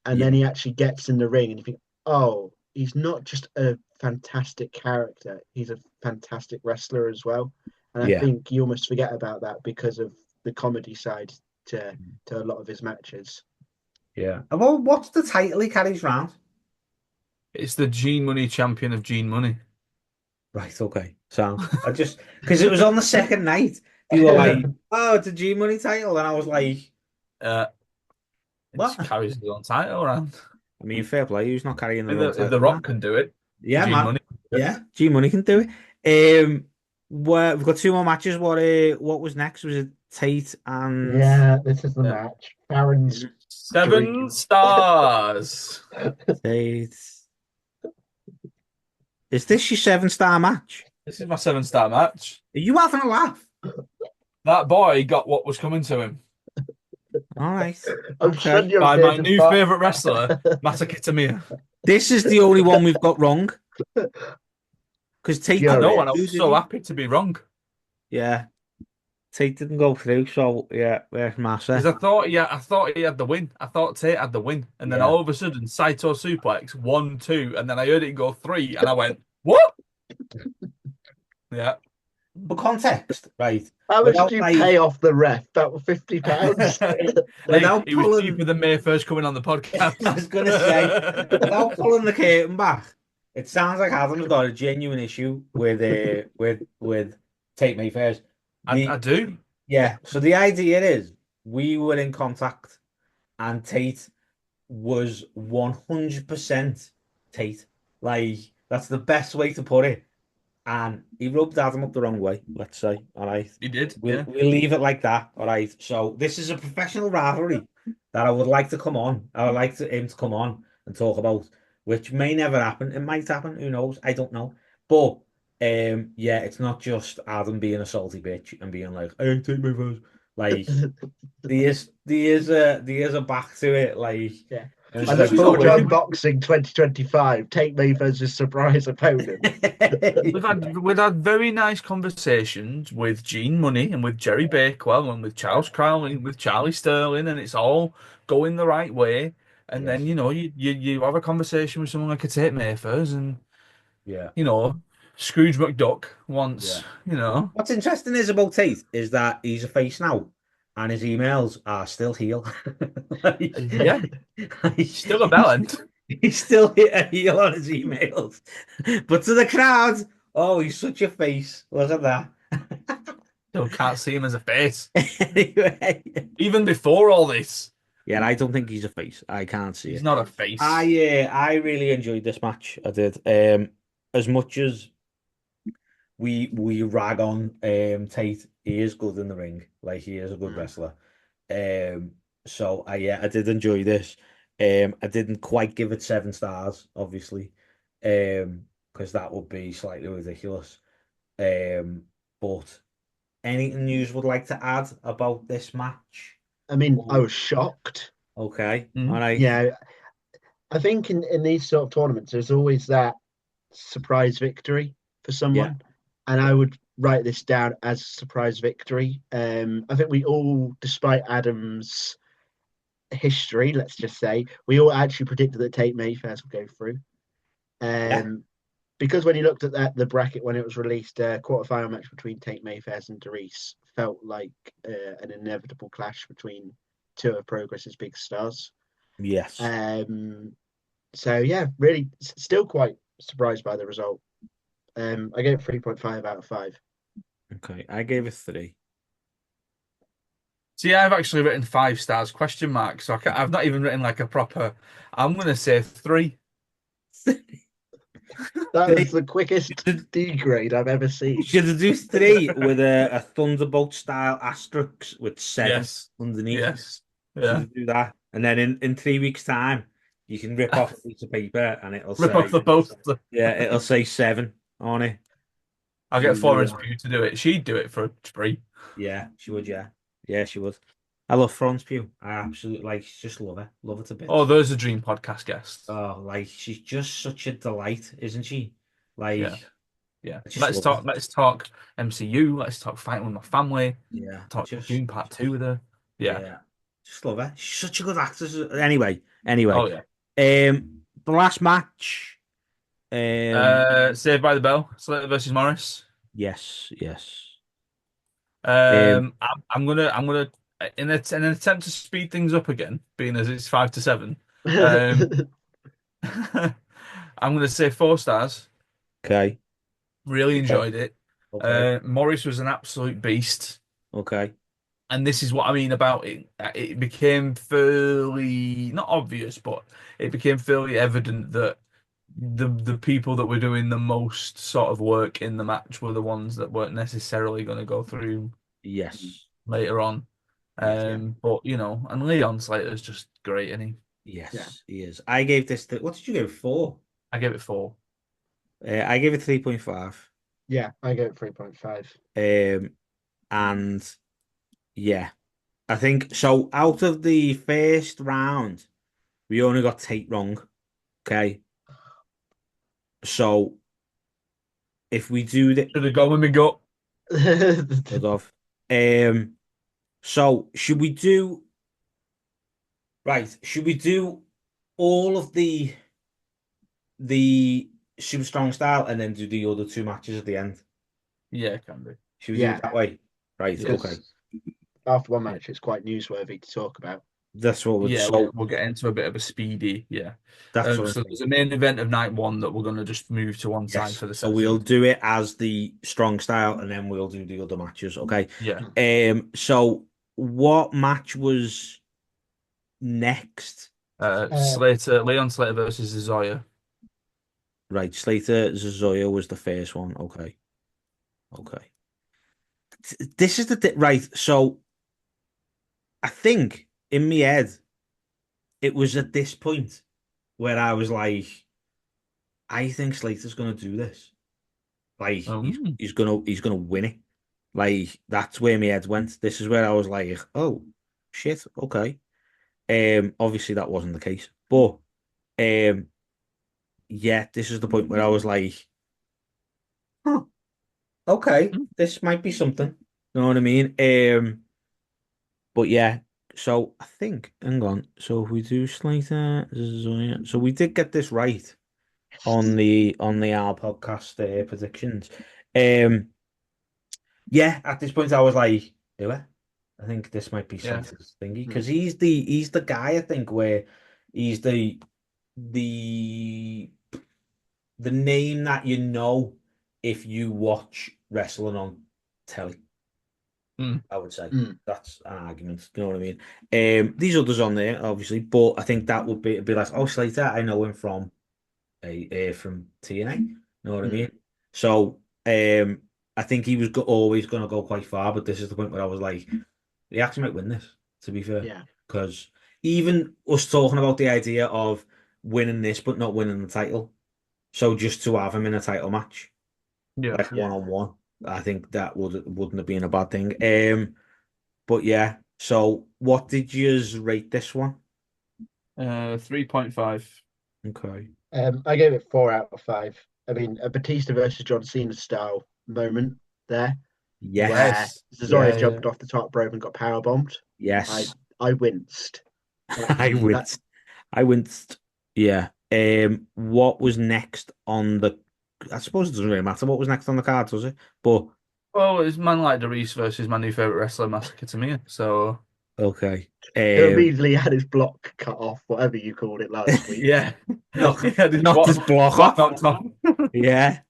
Speaker 3: and then he actually gets in the ring, and you think, oh, he's not just a fantastic character; he's a fantastic wrestler as well. And I
Speaker 1: Yeah.
Speaker 3: think you almost forget about that because of the comedy side to a lot of his matches.
Speaker 1: Yeah. Well, what's the title he carries around?
Speaker 2: It's the Gene Money champion of Gene Money.
Speaker 1: Right, okay. Sound. I just because it was on the second night. You were like, oh, it's a G Money title. And I was like,
Speaker 2: It
Speaker 1: what?
Speaker 2: just carries his own title around.
Speaker 1: I mean, fair play. Who's not carrying the
Speaker 2: If
Speaker 1: own
Speaker 2: the,
Speaker 1: title?
Speaker 2: if the Rock can do it,
Speaker 1: Yeah,
Speaker 2: Gene
Speaker 1: man.
Speaker 2: Money can do it.
Speaker 1: Yeah, G Money can do it. We've got 2 more matches. What was next? Was it Tate and
Speaker 3: Yeah, this is the
Speaker 2: Yeah.
Speaker 3: match. Baron's
Speaker 2: 7 stars.
Speaker 1: Tate? Is this your 7-star match?
Speaker 2: This is my 7-star match.
Speaker 1: Are you having a laugh?
Speaker 2: That boy got what was coming to him
Speaker 1: All right.
Speaker 3: I'm
Speaker 1: Okay.
Speaker 3: sure you're
Speaker 2: by my
Speaker 3: good,
Speaker 2: new
Speaker 3: but-
Speaker 2: favorite wrestler, Masakita Miya.
Speaker 1: This is the only one we've got wrong. Because Tate
Speaker 3: Yeah,
Speaker 2: I know,
Speaker 3: it
Speaker 2: and I was
Speaker 1: did
Speaker 2: so
Speaker 1: he?
Speaker 2: happy to be wrong.
Speaker 1: Yeah. Tate didn't go through, so yeah, where's
Speaker 2: Because
Speaker 1: Massa?
Speaker 2: I thought he had the win. I thought Tate had the win. And then
Speaker 1: Yeah.
Speaker 2: all of a sudden, Saito suplex 1-2, and then I heard it go 3, and I went, what? Yeah.
Speaker 1: For context, right?
Speaker 3: How much
Speaker 1: Without,
Speaker 3: did you
Speaker 1: like-
Speaker 3: pay off the ref? About £50.
Speaker 2: Hey,
Speaker 1: Without
Speaker 2: it was
Speaker 1: pulling-
Speaker 2: cheaper than May first coming on the podcast.
Speaker 1: I was gonna say, without pulling the curtain back, it sounds like Adam's got a genuine issue with Tate Mayfair's.
Speaker 2: I do.
Speaker 1: Yeah, so the idea is we were in contact and Tate was 100% Tate. Like, that's the best way to put it. And he rubbed Adam up the wrong way, let's say. All right.
Speaker 2: He did.
Speaker 1: We'll leave it like that. All right. So this is a professional rivalry that I would like to come on. I would like him to come on and talk about, which may never happen. It might happen. Who knows? I don't know. But yeah, it's not just Adam being a salty bitch and being like, "I ain't take my first." Like there is a back to it. Like
Speaker 3: Yeah.
Speaker 1: and
Speaker 3: I
Speaker 1: it's
Speaker 3: look
Speaker 2: so
Speaker 3: forward to
Speaker 2: weird.
Speaker 3: unboxing 2025. Take me versus surprise opponent.
Speaker 2: We've had very nice conversations with Gene Money and with Jerry Bakewell and with Charles Crowley and with Charlie Sterling, and it's all going the right way. And
Speaker 1: Yes.
Speaker 2: then you have a conversation with someone like a Tate Mayfairs, and
Speaker 1: Yeah.
Speaker 2: Scrooge McDuck wants
Speaker 1: What's interesting is about Tate is that he's a face now, and his emails are still heel.
Speaker 2: Yeah. Still a bellend.
Speaker 1: He's still hit a heel on his emails. But to the crowd, oh, he's such a face. Look at that.
Speaker 2: Still can't see him as a face.
Speaker 1: Anyway.
Speaker 2: Even before all this,
Speaker 1: Yeah, I don't think he's a face. I can't see
Speaker 2: he's
Speaker 1: it.
Speaker 2: not a face.
Speaker 1: I really enjoyed this match. I did. As much as we rag on Tate, he is good in the ring. Like he is a good
Speaker 3: Mm.
Speaker 1: wrestler. So I did enjoy this. I didn't quite give it 7 stars, obviously, because that would be slightly ridiculous. But anything you would like to add about this match?
Speaker 3: I mean, I was shocked.
Speaker 1: Okay, all
Speaker 2: Mm.
Speaker 1: right.
Speaker 3: Yeah, I think in these sort of tournaments, there's always that surprise victory for
Speaker 1: Yeah,
Speaker 3: someone, and I would write this down as surprise victory. I think we all, despite Adam's history, let's just say, we all actually predicted that Tate Mayfairs would go through.
Speaker 1: yeah,
Speaker 3: Because when you looked at the bracket when it was released, quarterfinal match between Tate Mayfairs and Doris felt like an inevitable clash between two of Progress's big stars.
Speaker 1: yes.
Speaker 3: Um, so yeah, really, still quite surprised by the result. I gave it 3.5 out of 5.
Speaker 1: Okay, I gave it 3.
Speaker 2: See, I've actually written 5 stars question mark, so I've not even written like a proper. I'm gonna say 3.
Speaker 3: That was the
Speaker 1: You
Speaker 3: quickest
Speaker 1: should
Speaker 3: D grade I've ever seen.
Speaker 1: do 3 with a Thunderbolt style asterisk with 7
Speaker 2: Yes,
Speaker 1: underneath.
Speaker 2: yes, yeah.
Speaker 1: Should do that, and then in 3 weeks' time, you can rip off a piece of paper and it'll
Speaker 2: Rip off
Speaker 1: say,
Speaker 2: the poster.
Speaker 1: yeah, it'll say 7 on it.
Speaker 2: I'll
Speaker 1: So
Speaker 2: get
Speaker 1: you do
Speaker 2: Florence
Speaker 1: that.
Speaker 2: Pugh to do it. She'd do it for a spree.
Speaker 1: Yeah, she would. Yeah, yeah, she would. I love Florence Pugh. I absolutely just love her to
Speaker 2: Oh,
Speaker 1: bits.
Speaker 2: there's a dream podcast guest.
Speaker 1: Oh, like she's just such a delight, isn't she?
Speaker 2: Yeah,
Speaker 1: Like
Speaker 2: yeah.
Speaker 1: I just love her.
Speaker 2: Let's talk MCU. Let's talk fighting with my family.
Speaker 1: Yeah,
Speaker 2: Talk
Speaker 1: just
Speaker 2: June Part 2 with her. Yeah.
Speaker 1: yeah, just love her. She's such a good actress. Anyway,
Speaker 2: Oh yeah.
Speaker 1: the last match.
Speaker 2: Saved by the Bell. Slater versus Morris.
Speaker 1: Yes, yes.
Speaker 2: I'm gonna in an attempt to speed things up again, being as it's 5 to 7. Um,
Speaker 3: Yeah,
Speaker 2: I'm gonna say 4 stars.
Speaker 1: Okay,
Speaker 2: Really
Speaker 1: okay,
Speaker 2: enjoyed it.
Speaker 1: okay,
Speaker 2: Morris was an absolute beast,
Speaker 1: okay.
Speaker 2: and this is what I mean about it. It became fairly not obvious, but it became fairly evident that the people that were doing the most sort of work in the match were the ones that weren't necessarily going to go through
Speaker 1: Yes,
Speaker 2: later on.
Speaker 1: yes,
Speaker 2: But you know, and Leon Slater's just great, and
Speaker 1: yes. He is. I gave this. What did you give it for?
Speaker 2: I gave it 4.
Speaker 1: I gave it 3.5.
Speaker 3: yeah, I go 3.5.
Speaker 1: And yeah, I think so. Out of the first round, we only got Tate wrong. Okay, so if we do the
Speaker 2: Should have gone with me gut.
Speaker 1: sort of, so should we do right? Should we do all of the super strong style and then do the other 2 matches at the end?
Speaker 2: Yeah, can be.
Speaker 1: Should we do
Speaker 3: Yeah,
Speaker 1: it that way? Right.
Speaker 2: Yeah.
Speaker 1: Okay.
Speaker 3: because after one match, it's quite newsworthy to talk about.
Speaker 1: That's what we're
Speaker 2: Yeah,
Speaker 1: so
Speaker 2: we'll get into a bit of a speedy. Yeah.
Speaker 1: that's what I'm
Speaker 2: So
Speaker 1: saying.
Speaker 2: there's a main event of night 1 that we're going to just move to one side
Speaker 1: Yes.
Speaker 2: for the
Speaker 1: So we'll
Speaker 2: second.
Speaker 1: do it as the strong style and then we'll do the other matches. Okay.
Speaker 2: Yeah.
Speaker 1: So what match was next?
Speaker 2: Leon Slater versus Zoya.
Speaker 1: Right, Slater Zoya was the first one. Okay. Okay. This is right. So I think in my head it was at this point where I was like, I think Slater's gonna do this. Like
Speaker 2: Um,
Speaker 1: he's gonna win it. Like that's where my head went. This is where I was like, oh shit, okay. Obviously that wasn't the case. But um yeah, this is the point where I was like, huh, okay, this might be something. You know what I mean? But yeah, so I think, hang on. So if we do Slater, Zoya, so we did get this right on the our podcast predictions. Um, yeah, at this point I was like, do it. I think this might be
Speaker 2: yeah.
Speaker 1: Slater's thingy because he's the guy I think where he's the the the name that you know if you watch wrestling on telly.
Speaker 2: Mm.
Speaker 1: I would say
Speaker 3: Mm.
Speaker 1: that's an argument. You know what I mean? These others on there, obviously, but I think that would be like, oh, Slater, I know him from TNA. You know what I
Speaker 3: Mm.
Speaker 1: mean? So I think he was always going to go quite far, but this is the point where I was like, he actually might win this. To be fair,
Speaker 3: Yeah.
Speaker 1: because even us talking about the idea of winning this but not winning the title, so just to have him in a title match,
Speaker 2: Yeah.
Speaker 1: like
Speaker 3: Yeah.
Speaker 1: 1-on-1, I think that wouldn't have been a bad thing. But yeah. So what did you rate this one?
Speaker 2: 3.5.
Speaker 1: Okay.
Speaker 3: I gave it 4 out of 5. I mean, a Batista versus John Cena style moment there, where
Speaker 1: Yes.
Speaker 3: Cesaro
Speaker 1: Yeah.
Speaker 3: jumped off the top rope and got power bombed. I
Speaker 1: Yes.
Speaker 3: I winced.
Speaker 1: I winced. I winced. Yeah. What was next on the? I suppose it doesn't really matter what was next on the card, does it? But
Speaker 2: Well, it's Man Like Reese versus my new favorite wrestler, Massacre Tamia. So
Speaker 1: okay.
Speaker 3: Who immediately had his block cut off, whatever you called it last week.
Speaker 2: yeah,
Speaker 1: Not
Speaker 2: he had his
Speaker 1: not this block
Speaker 2: block
Speaker 1: off.
Speaker 2: knocked off.
Speaker 1: Yeah.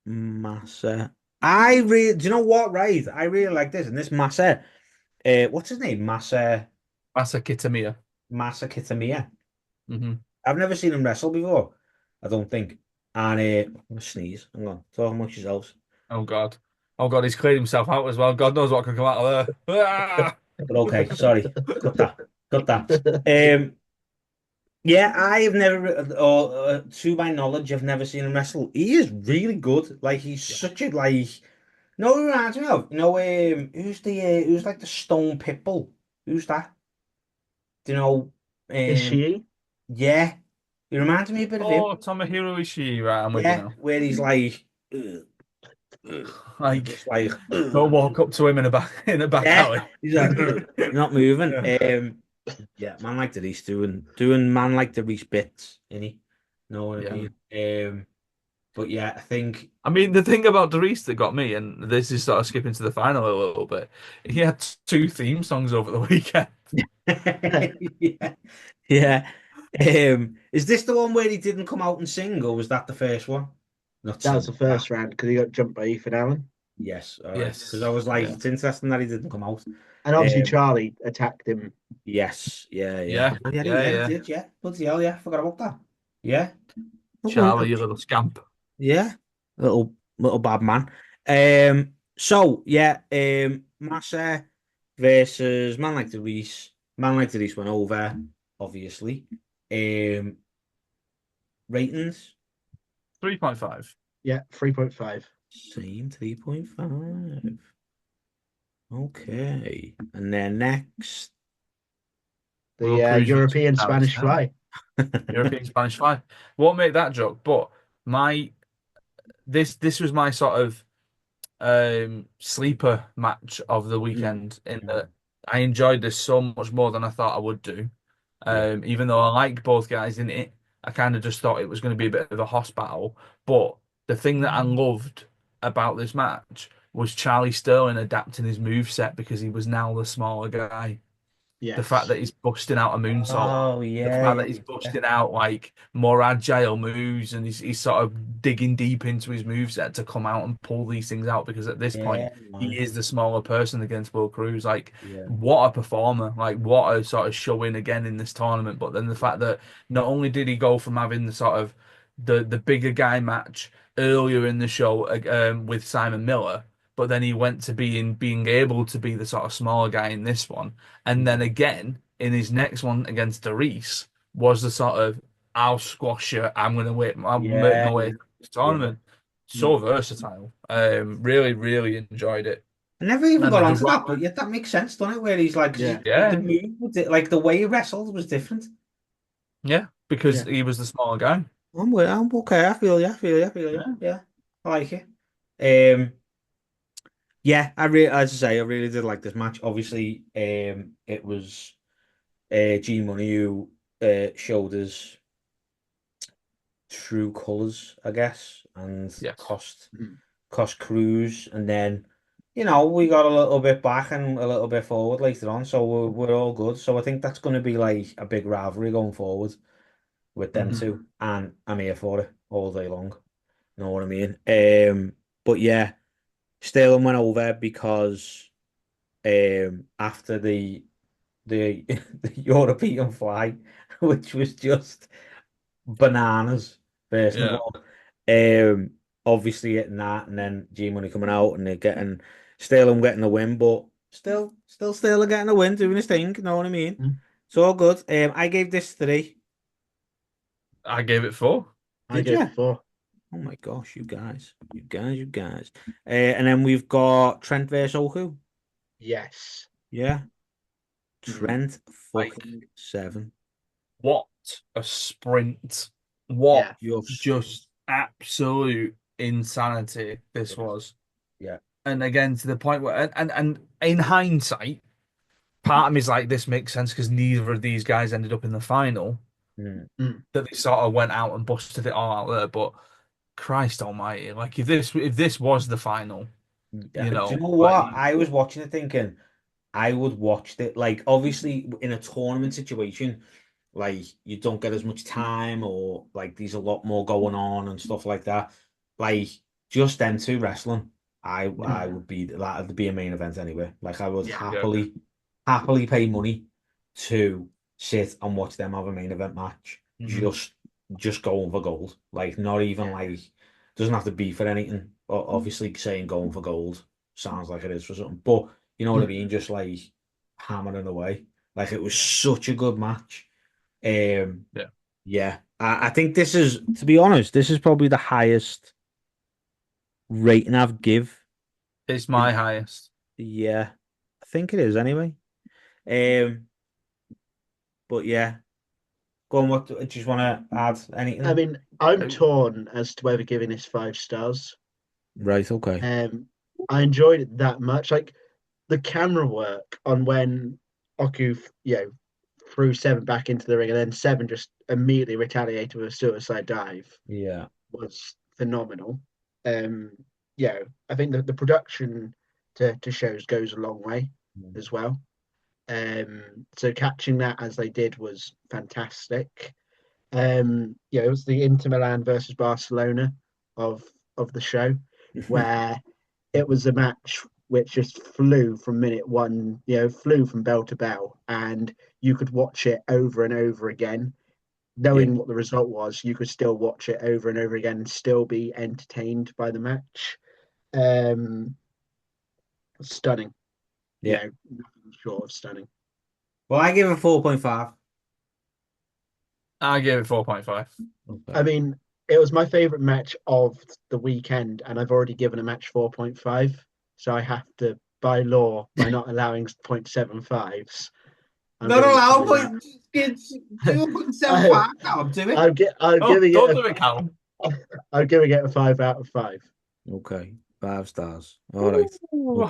Speaker 1: Massa. Do you know what, right? I really like this. And this Massa, what's his name?
Speaker 2: Massacre Tamia.
Speaker 1: Massa Kitamiya.
Speaker 2: Hmm.
Speaker 1: I've never seen him wrestle before, I don't think. And I'm gonna sneeze. Hang on. Talk amongst yourselves.
Speaker 2: Oh God. Oh God, he's cleared himself out as well. God knows what can come out of there. Ah!
Speaker 1: But okay, sorry. Cut that. Cut that. Yeah, I have never, or to my knowledge, I've never seen him wrestle. He is really good. Like he's
Speaker 2: Yeah.
Speaker 1: such a like. No, he reminds me of. Who's like the Stone Pitbull? Who's that? Do you know?
Speaker 3: Is
Speaker 1: Um,
Speaker 3: she?
Speaker 1: yeah, he reminds me a bit of him.
Speaker 2: Oh, Tomohiro Ishii. Right, I'm with you
Speaker 1: Yeah,
Speaker 2: now.
Speaker 1: where he's like, and
Speaker 2: Like,
Speaker 1: just like,
Speaker 2: don't walk up to him in a back
Speaker 1: yeah,
Speaker 2: alley.
Speaker 1: he's like, you're not moving.
Speaker 2: Yeah.
Speaker 1: Yeah, man like the Reese doing man like the Reese bits, innit? Know what I
Speaker 2: Yeah.
Speaker 1: mean? But yeah, I think
Speaker 2: I mean, the thing about Darius that got me, and this is sort of skipping to the final a little bit, he had two theme songs over the weekend.
Speaker 1: yeah, yeah. Is this the one where he didn't come out and sing, or was that the first one? Not
Speaker 3: That was
Speaker 1: sing.
Speaker 3: the first round because he got jumped by Ethan Allen.
Speaker 1: Yes, all right. Because I
Speaker 2: Yes.
Speaker 1: was like,
Speaker 2: Yeah.
Speaker 1: it's interesting that he didn't come out.
Speaker 3: And obviously
Speaker 1: Um,
Speaker 3: Charlie attacked him.
Speaker 1: yes, yeah, yeah.
Speaker 2: Yeah.
Speaker 1: Oh, yeah,
Speaker 2: Yeah.
Speaker 1: he
Speaker 2: Yeah.
Speaker 1: did, yeah. Bloody hell, yeah. Forgot about that. Yeah.
Speaker 2: Charlie, you little scamp.
Speaker 1: Yeah. Little bad man. So yeah, Massa versus Man Like the Reese. Man Like the Reese went over, obviously. Ratings,
Speaker 2: 3.5.
Speaker 3: Yeah, 3.5.
Speaker 1: same 3.5. Okay. And then next.
Speaker 2: World
Speaker 3: The
Speaker 2: Cruiser
Speaker 3: European Spanish
Speaker 2: 2010.
Speaker 3: Fly.
Speaker 2: European Spanish Fly. Won't make that joke, but my this was my sort of sleeper match of the
Speaker 3: Mm.
Speaker 2: weekend in that I enjoyed this so much more than I thought I would do.
Speaker 1: Yeah.
Speaker 2: Even though I like both guys in it, I kind of just thought it was going to be a bit of a hoss battle. But the thing that I loved about this match was Charlie Sterling adapting his move set because he was now the smaller guy. The fact
Speaker 3: Yes.
Speaker 2: that he's busting out a moonsault,
Speaker 1: Oh
Speaker 2: the
Speaker 1: yeah,
Speaker 2: fact that
Speaker 1: yeah,
Speaker 2: he's
Speaker 1: yeah.
Speaker 2: busting out like more agile moves, and he's sort of digging deep into his moveset to come out and pull these things out. Because at this point,
Speaker 1: Yeah,
Speaker 2: he
Speaker 1: man.
Speaker 2: is the smaller person against Will Cruz. Like,
Speaker 1: Yeah.
Speaker 2: what a performer! Like, what a sort of showing again in this tournament. But then the fact that not only did he go from having the sort of the bigger guy match earlier in the show with Simon Miller, but then he went to being able to be the sort of smaller guy in this one. And then again, in his next one against Darius, was the sort of I'll squash you, I'll make
Speaker 1: Yeah,
Speaker 2: my way
Speaker 1: yeah,
Speaker 2: through this
Speaker 1: yeah.
Speaker 2: tournament. So
Speaker 3: Mm.
Speaker 2: versatile. Really, really enjoyed it.
Speaker 1: I never even
Speaker 2: And
Speaker 1: got
Speaker 2: then the
Speaker 1: onto that,
Speaker 2: wrap,
Speaker 1: but yet that makes sense, doesn't it? Where he's like, because
Speaker 3: Yeah.
Speaker 1: the
Speaker 2: yeah,
Speaker 1: move, like the way he wrestled was different.
Speaker 2: yeah, because
Speaker 3: Yeah.
Speaker 2: he was the smaller guy.
Speaker 1: I'm okay. I feel you. I feel you. I feel you.
Speaker 2: Yeah.
Speaker 1: Yeah, I like it. Yeah, as I say, I really did like this match. Obviously, it was G Money who showed us true colors, I guess, and
Speaker 2: Yes.
Speaker 1: cost
Speaker 3: Mm.
Speaker 1: Cruz, and then we got a little bit back and a little bit forward later on, so we're all good. So I think that's going to be like a big rivalry going forward with them
Speaker 2: Mhm.
Speaker 1: two, and I'm here for it all day long. You know what I mean? But yeah, Sterling went over because after the the European fly, which was just bananas, first of
Speaker 2: Yeah.
Speaker 1: all. Um, Obviously hitting that, and then G Money coming out, and they're getting Sterling getting the win, but still Sterling getting the win, doing his thing. You know what I mean?
Speaker 3: Mm.
Speaker 1: It's all good. I gave this 3.
Speaker 2: I gave it 4.
Speaker 3: I
Speaker 1: Did
Speaker 3: gave
Speaker 1: you?
Speaker 3: it 4.
Speaker 1: Oh my gosh, you guys. And then we've got Trent versus Oku.
Speaker 3: Yes.
Speaker 1: Yeah,
Speaker 3: Mm.
Speaker 1: Trent
Speaker 2: Like,
Speaker 1: fucking 7.
Speaker 2: what a sprint. What
Speaker 3: Yeah.
Speaker 1: Just
Speaker 2: just absolute insanity this was.
Speaker 1: yeah.
Speaker 2: And again, to the point where, and in hindsight, part of me is like, this makes sense because neither of these guys ended up in the final,
Speaker 1: Mm.
Speaker 3: Mm.
Speaker 2: that they sort of went out and busted it all out there. But Christ almighty, like if this was the final,
Speaker 1: Yeah. Do you know
Speaker 2: like
Speaker 1: what? I was watching it thinking I would watch it. Like, obviously, in a tournament situation, like you don't get as much time, or like there's a lot more going on and stuff like that. Like, just them two wrestling, I
Speaker 3: Mm.
Speaker 1: would be that'd be a main event anyway. Like, I would
Speaker 3: Yeah.
Speaker 2: yeah,
Speaker 1: happily pay money to sit and watch them have a main event match.
Speaker 2: hmm
Speaker 1: Just going for gold. Like, not even
Speaker 3: Yeah.
Speaker 1: like doesn't have to be for anything. Obviously, saying going for gold sounds like it is for something, but you know what I
Speaker 3: Mm.
Speaker 1: mean? Just like hammering away. Like, it was such a good match. Um,
Speaker 2: yeah,
Speaker 1: yeah, I think this is, to be honest, this is probably the highest rating I've give.
Speaker 2: it's my highest.
Speaker 1: Yeah, I think it is anyway. Um, but yeah, go on. What do you just want to add
Speaker 3: I
Speaker 1: anything?
Speaker 3: mean, I'm
Speaker 2: Uh,
Speaker 3: torn as to whether giving this 5 stars.
Speaker 1: Right. Okay.
Speaker 3: Um, I enjoyed it that much. Like the camera work on when Oku, threw Seven back into the ring, and then Seven just immediately retaliated with a suicide dive
Speaker 1: Yeah.
Speaker 3: was phenomenal. Um, I think that the production to shows goes a long way
Speaker 1: Mm.
Speaker 3: as well. So catching that as they did was fantastic. It was the Inter Milan versus Barcelona of the show, where it was a match which just flew from minute one, flew from bell to bell, and you could watch it over and over again.
Speaker 1: Yeah.
Speaker 3: Knowing what the result was, you could still watch it over and over again and still be entertained by the match. Um, Stunning,
Speaker 1: Yeah.
Speaker 3: nothing short of stunning.
Speaker 1: Well, I give it 4.5.
Speaker 2: I gave it 4.5.
Speaker 3: I
Speaker 1: Okay.
Speaker 3: mean, it was my favorite match of the weekend, and I've already given a match 4.5. So I have to, by law, by not allowing 0.75s, I'm
Speaker 1: Not
Speaker 3: giving it
Speaker 1: allowed,
Speaker 3: something
Speaker 1: but
Speaker 3: like
Speaker 1: kids do put seven
Speaker 3: I,
Speaker 1: five now. Do it.
Speaker 3: I'm
Speaker 2: Oh,
Speaker 3: giving it
Speaker 2: don't do it, Callum.
Speaker 3: I'm giving it a 5 out of 5.
Speaker 1: Okay, 5 stars. All right.
Speaker 2: Ooh.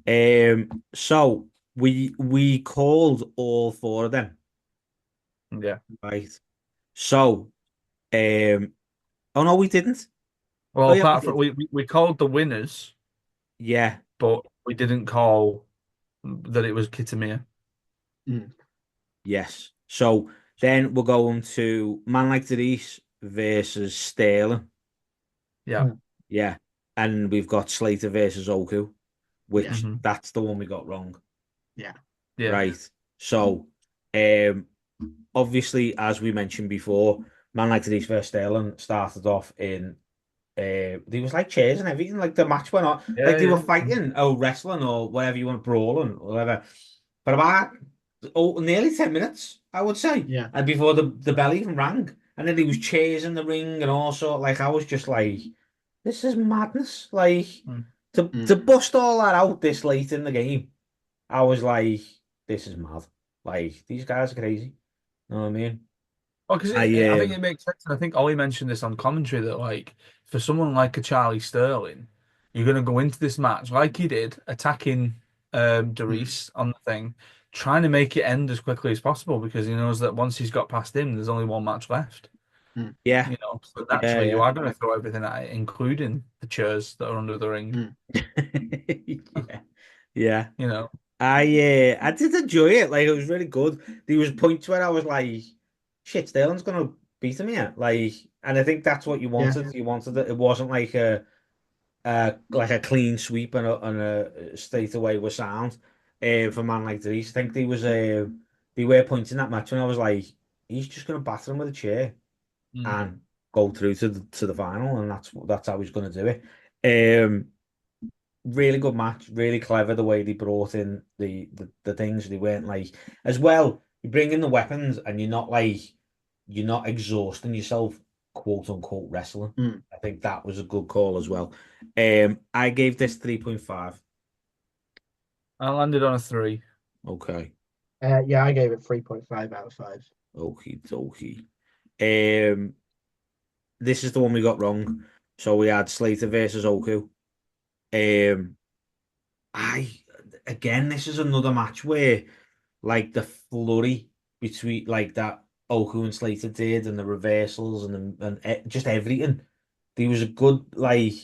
Speaker 1: Okay. So we called all 4 of them,
Speaker 2: Yeah.
Speaker 1: right? So, oh no, we didn't.
Speaker 2: Well,
Speaker 1: Oh yeah, we
Speaker 2: apart from
Speaker 1: did.
Speaker 2: we called the winners,
Speaker 1: Yeah.
Speaker 2: but we didn't call that it was Kitamiya.
Speaker 3: Mm.
Speaker 1: Yes. So then we're going to Man Like Denise versus Sterling.
Speaker 2: Yeah.
Speaker 3: Mm.
Speaker 1: Yeah. And we've got Slater versus Oku,
Speaker 3: Yeah,
Speaker 1: which that's the one we got wrong.
Speaker 3: yeah,
Speaker 2: Yeah.
Speaker 1: Right. So, um, obviously, as we mentioned before, Man Like Denise versus Sterling started off in there was like chairs and everything. Like, the match went on,
Speaker 2: Yeah.
Speaker 1: like they were
Speaker 2: Yeah.
Speaker 1: fighting or wrestling or whatever you want, brawling or whatever, for about nearly 10 minutes, I would say,
Speaker 3: yeah.
Speaker 1: and before the bell even rang, and then there was chairs in the ring and all sort. Like, I was just like, this is madness. Like,
Speaker 2: Mm.
Speaker 1: to
Speaker 3: Mm.
Speaker 1: bust all that out this late in the game, I was like, this is mad. Like, these guys are crazy. You know what I mean?
Speaker 2: Well, because I
Speaker 1: I
Speaker 2: think it makes sense. And I think Ollie mentioned this on commentary that, like, for someone like a Charlie Sterling, you're going to go into this match like he did, attacking
Speaker 3: Mm.
Speaker 2: Derice on the thing, trying to make it end as quickly as possible because he knows that once he's got past him, there's only one match left.
Speaker 1: Yeah,
Speaker 2: So naturally you
Speaker 1: yeah,
Speaker 2: are going to throw everything at it, including the chairs that are under the ring.
Speaker 3: Mm.
Speaker 1: yeah, yeah.
Speaker 2: You know,
Speaker 1: I did enjoy it. Like it was really good. There was points where I was like, "Shit, Sterling's gonna beat him here." Like, and I think that's what you
Speaker 3: Yeah.
Speaker 1: wanted. You wanted it. It wasn't like a clean sweep and a straight away with sound. For a man like Dries, I think they were points in that match when I was like, he's just gonna batter him with a chair
Speaker 2: mm.
Speaker 1: and go through to the final, and that's how he's gonna do it. Really good match, really clever the way they brought in the things. They weren't like as well. You bring in the weapons, and you're not exhausting yourself, quote unquote, wrestling.
Speaker 3: Mm.
Speaker 1: I think that was a good call as well. I gave this 3.5.
Speaker 2: I landed on a 3.
Speaker 1: Okay,
Speaker 3: Yeah, I gave it 3.5 out of 5.
Speaker 1: okie dokie. Um, this is the one we got wrong. So we had Slater versus Oku. Um, I again, this is another match where like the flurry between like that Oku and Slater did, and the reversals and just everything. There was a good like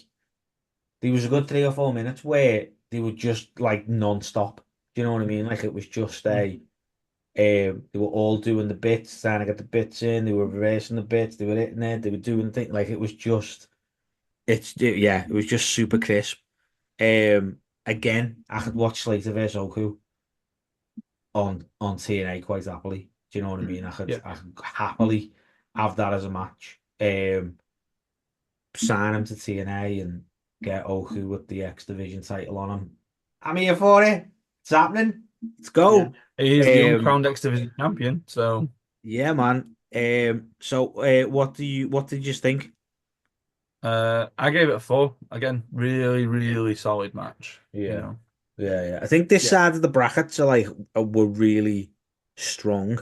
Speaker 1: there was a good 3 or 4 minutes where they were just like non-stop. Do you know what I mean? Like it was just
Speaker 3: Mm.
Speaker 1: they were all doing the bits, trying to get the bits in. They were reversing the bits. They were hitting it. They were doing things like it was just yeah, it was just super crisp. Again, I could watch Slater versus Oku on TNA quite happily. Do you know what I
Speaker 3: Mm.
Speaker 1: mean?
Speaker 2: Yeah.
Speaker 1: I could happily have that as a match. Sign him to TNA and get Oku with the X Division title on him. I'm here for it. It's happening. Let's
Speaker 3: Yeah.
Speaker 1: go.
Speaker 2: He is the
Speaker 1: Um,
Speaker 2: uncrowned X Division champion, so
Speaker 1: yeah, man. So what did you think?
Speaker 2: I gave it a 4. Again, really, really solid match.
Speaker 1: Yeah. Yeah. I think this
Speaker 3: Yeah.
Speaker 1: side of the brackets were really strong.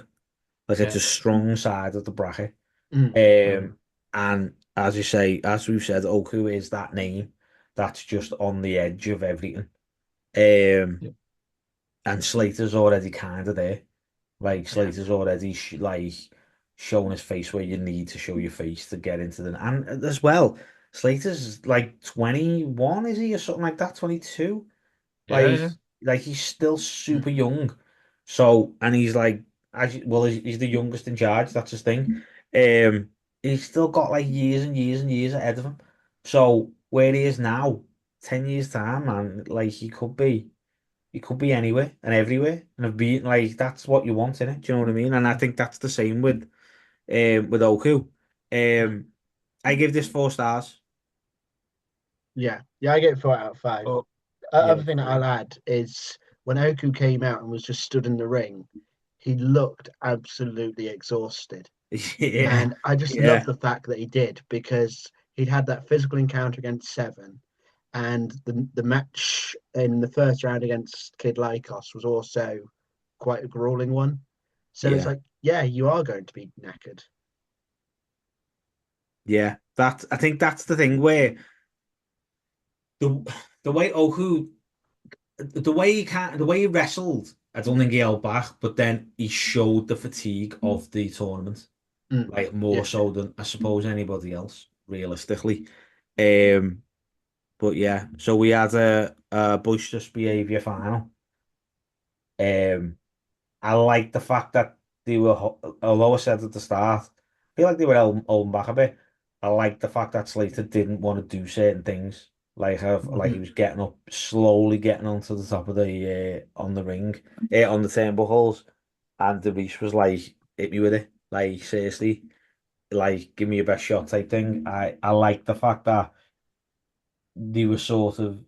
Speaker 1: Like it's
Speaker 2: Yeah.
Speaker 1: a strong side of the bracket.
Speaker 3: Mm.
Speaker 1: And as you say, as we've said, Oku is that name that's just on the edge of everything. Um,
Speaker 2: Yeah.
Speaker 1: and Slater's already kind of there. Like
Speaker 3: Yeah.
Speaker 1: Slater's already showing his face where you need to show your face to get into the and as well. Slater's like 21, is he, or something like that? 22.
Speaker 2: Yeah,
Speaker 1: Like
Speaker 2: yeah.
Speaker 1: he's still
Speaker 3: Mm.
Speaker 1: super young. So and he's like well he's the youngest in charge. That's his thing. He's still got like years and years and years ahead of him. So where he is now, 10 years time, man, like he could be anywhere and everywhere, and have been like that's what you want in it. Do you know what I mean? And I think that's the same with Oku. Um, I give this 4 stars.
Speaker 3: Yeah. Yeah, I gave it 4 out of 5.
Speaker 2: Oh,
Speaker 1: Yeah,
Speaker 3: Other thing that I'll add is when Oku came out and was just stood in the ring, he looked absolutely exhausted.
Speaker 1: yeah,
Speaker 3: And I just love
Speaker 1: yeah,
Speaker 3: the fact that he did because he'd had that physical encounter against Seven, and the match in the first round against Kid Lycos was also quite a grueling one. So it's
Speaker 1: yeah,
Speaker 3: like, yeah, you are going to be knackered.
Speaker 1: yeah. That I think that's the thing where the way Oku the way he wrestled, I don't think he held back, but then he showed the fatigue of the tournament,
Speaker 3: Mm.
Speaker 1: like more
Speaker 3: Yeah.
Speaker 1: so than I suppose anybody else, realistically. Um, but yeah, so we had a boisterous behavior final. Um, I like the fact that they were, although I said at the start, I feel like they were holding back a bit. I like the fact that Slater didn't want to do certain things, like he
Speaker 3: Mm.
Speaker 1: was getting up, slowly getting onto the top of the on the ring, on the turnbuckles, and the Reese was like, "Hit me with it, like seriously, like give me your best shot" type thing. I like the fact that they were sort of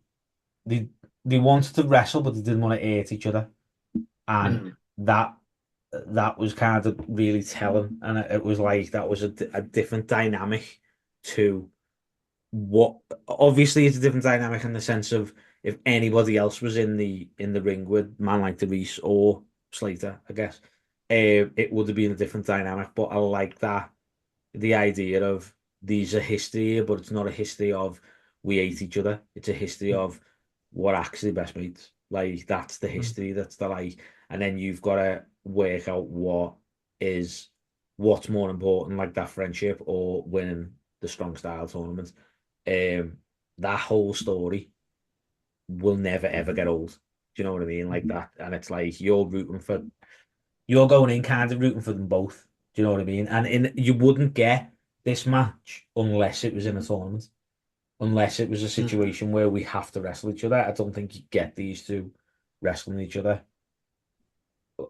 Speaker 1: they they wanted to wrestle, but they didn't want to hurt each other, and
Speaker 3: Mm.
Speaker 1: that that was kind of really telling, and it was like that was a different dynamic to what. Obviously, it's a different dynamic in the sense of if anybody else was in the ring with man like Reese or Slater, I guess, it would have been a different dynamic. But I like that the idea of these are history here, but it's not a history of we hate each other. It's a history
Speaker 3: Mm.
Speaker 1: of we're actually best mates. Like that's the
Speaker 2: mm,
Speaker 1: history. That's the like, and then you've got to work out what is what's more important, like that friendship or winning the Strong Style tournament. Um, that whole story will never ever get old. Do you know what I mean? Like that, and it's like you're going in kind of rooting for them both. Do you know what I mean? And you wouldn't get this match unless it was in a tournament, unless it was a
Speaker 3: Mm.
Speaker 1: situation where we have to wrestle each other. I don't think you get these two wrestling each other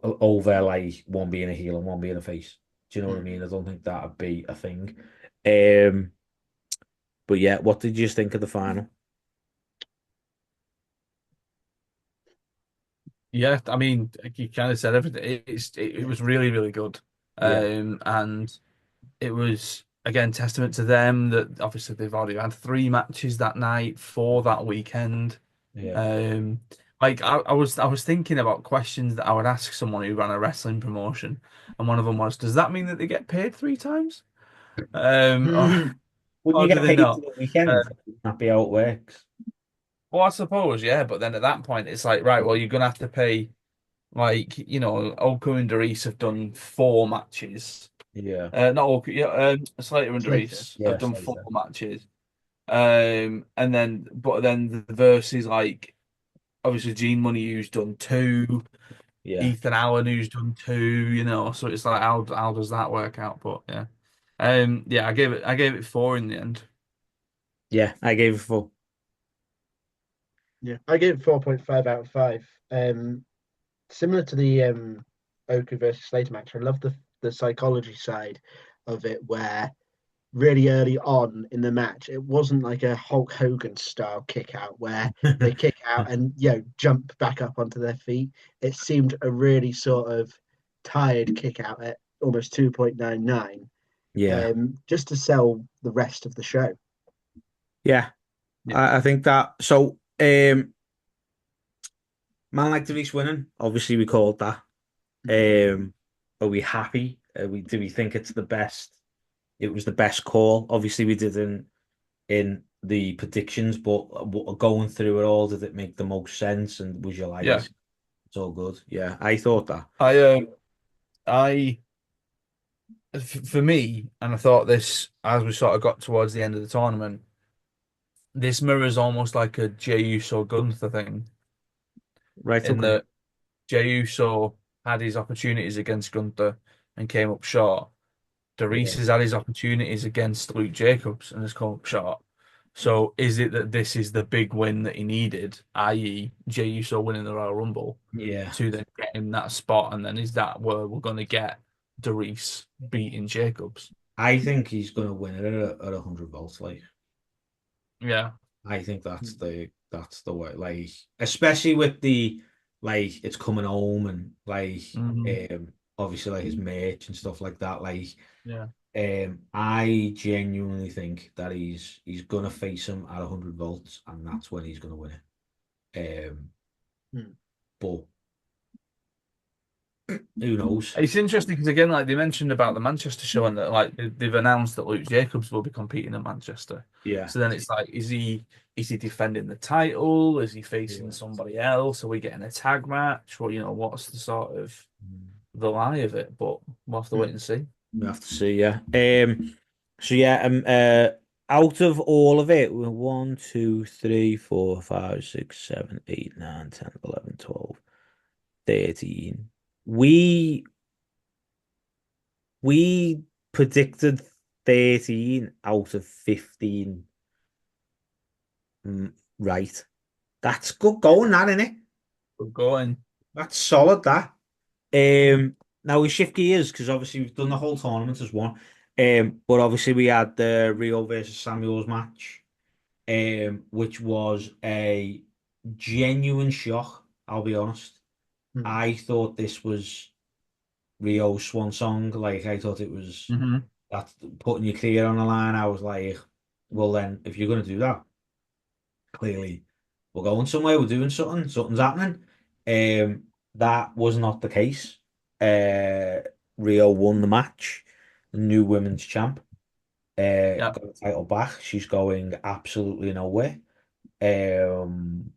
Speaker 1: over like one being a heel and one being a face. Do you know what I
Speaker 3: Mm.
Speaker 1: mean? I don't think that'd be a thing. Um, but yeah, what did you think of the final?
Speaker 2: Yeah, I mean, you kind of said everything. It was really, really good.
Speaker 1: Yeah,
Speaker 2: And it was again testament to them that obviously they've already had three matches that night for that weekend.
Speaker 1: yeah.
Speaker 2: Um, like I was thinking about questions that I would ask someone who ran a wrestling promotion, and one of them was, does that mean that they get paid three times? Or,
Speaker 3: Mm.
Speaker 1: Wouldn't
Speaker 2: or
Speaker 1: you
Speaker 2: do
Speaker 1: get
Speaker 2: they
Speaker 1: paid for
Speaker 2: not?
Speaker 1: the
Speaker 2: Uh,
Speaker 1: weekend? Wouldn't that be how it works?
Speaker 2: well, I suppose, yeah, but then at that point, it's like, right, well, you're gonna have to pay, like, Oku and Darius have done four matches.
Speaker 1: Yeah,
Speaker 2: Not Oku, yeah, Slater and
Speaker 3: Slater.
Speaker 2: Darius have
Speaker 1: yeah,
Speaker 2: done four
Speaker 1: later.
Speaker 2: matches. And then, but then the versus, like, obviously Gene Money who's done two,
Speaker 1: Yeah,
Speaker 2: Ethan Allen who's done two, so it's like, how does that work out? But yeah, yeah, I gave it four in the end.
Speaker 1: yeah. I gave it full.
Speaker 3: Yeah, I gave it 4.5 out of 5. Similar to the Oku versus Slater match, I love the psychology side of it, where really early on in the match, it wasn't like a Hulk Hogan style kick out where they kick out and jump back up onto their feet. It seemed a really sort of tired kick out at almost 2.99,
Speaker 1: Yeah,
Speaker 3: just to sell the rest of the show.
Speaker 1: yeah.
Speaker 2: Yeah,
Speaker 1: I think that. So, man like Darius winning. Obviously, we called that. Are we happy? Do we think it's the best? It was the best call. Obviously, we did in the predictions, but going through it all, did it make the most sense? And was you like,
Speaker 2: yeah.
Speaker 1: it's all good? Yeah, I thought that.
Speaker 2: I for me, and I thought this as we sort of got towards the end of the tournament, this mirrors almost like a Jey Uso Gunther thing,
Speaker 1: Right,
Speaker 2: in
Speaker 1: okay.
Speaker 2: that Jey Uso had his opportunities against Gunther and came up short. Darius
Speaker 1: Yeah,
Speaker 2: has had his opportunities against Luke Jacobs and has come up short. So is it that this is the big win that he needed, i.e., Jey Uso winning the Royal Rumble,
Speaker 1: yeah.
Speaker 2: to then get him that spot? And then is that where we're going to get Darius beating Jacobs?
Speaker 1: I think he's gonna win it at 100 volts. Like,
Speaker 2: Yeah.
Speaker 1: I think that's the way. Like, especially with the like, it's coming home and like,
Speaker 2: Hmm.
Speaker 1: obviously like his merch and stuff like that. Like,
Speaker 2: Yeah.
Speaker 1: I genuinely think that he's gonna face him at 100 volts, and that's when he's gonna win it.
Speaker 3: Mm.
Speaker 1: But who knows?
Speaker 2: It's interesting because again, like they mentioned about the Manchester show, and that like they've announced that Luke Jacobs will be competing in Manchester.
Speaker 1: Yeah,
Speaker 2: So then it's like, is he defending the title? Is he facing
Speaker 1: yeah.
Speaker 2: somebody else? Are we getting a tag match? Or what's the sort of the lie of it? But we'll have to wait
Speaker 3: Mm.
Speaker 2: and see.
Speaker 1: We have to see. Yeah. So yeah. Out of all of it, we're 1, 2, 3, 4, 5, 6, 7, 8, 9, 10, 11, 12, 13. We we predicted 13 out of 15. Right. That's good going, that, isn't it?
Speaker 2: We're going.
Speaker 1: That's solid, that. Now we shift gears because obviously we've done the whole tournament as one. But obviously we had the Rio versus Samuels match, which was a genuine shock, I'll be honest.
Speaker 3: Mm.
Speaker 1: I thought this was Rio's swan song. Like, I thought it was
Speaker 2: Hmm.
Speaker 1: that putting your career on the line. I was like, well then, if you're gonna do that, clearly we're going somewhere, we're doing something, something's happening. That was not the case. Uh, Rio won the match, the new women's champ.
Speaker 2: Yeah.
Speaker 1: Got the title back. She's going absolutely nowhere. Um,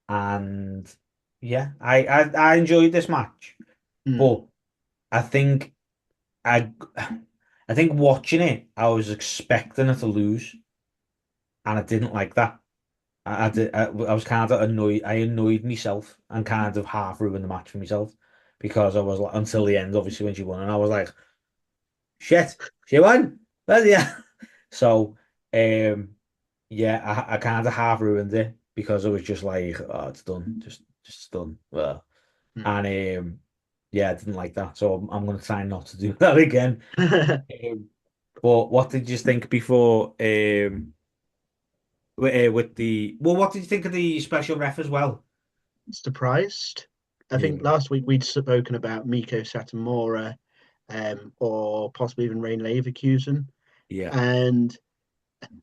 Speaker 1: and yeah, I enjoyed this match,
Speaker 3: Mm.
Speaker 1: but I think I I think watching it, I was expecting her to lose, and I didn't like that. I was kind of annoyed. I annoyed myself and kind of half ruined the match for myself because I was like until the end, obviously when she won, and I was like, shit, she won. Well, yeah. So, yeah, I kind of half ruined it because I was just like, oh, it's done, just done. Well,
Speaker 3: Hmm.
Speaker 1: and yeah, I didn't like that, so I'm gonna try not to do that again. Um, but what did you think before? With the well, what did you think of the special ref as well?
Speaker 3: Surprised. I
Speaker 1: Yeah,
Speaker 3: think last week we'd spoken about Miko Satomura, or possibly even Rain Leverkusen.
Speaker 1: yeah,
Speaker 3: And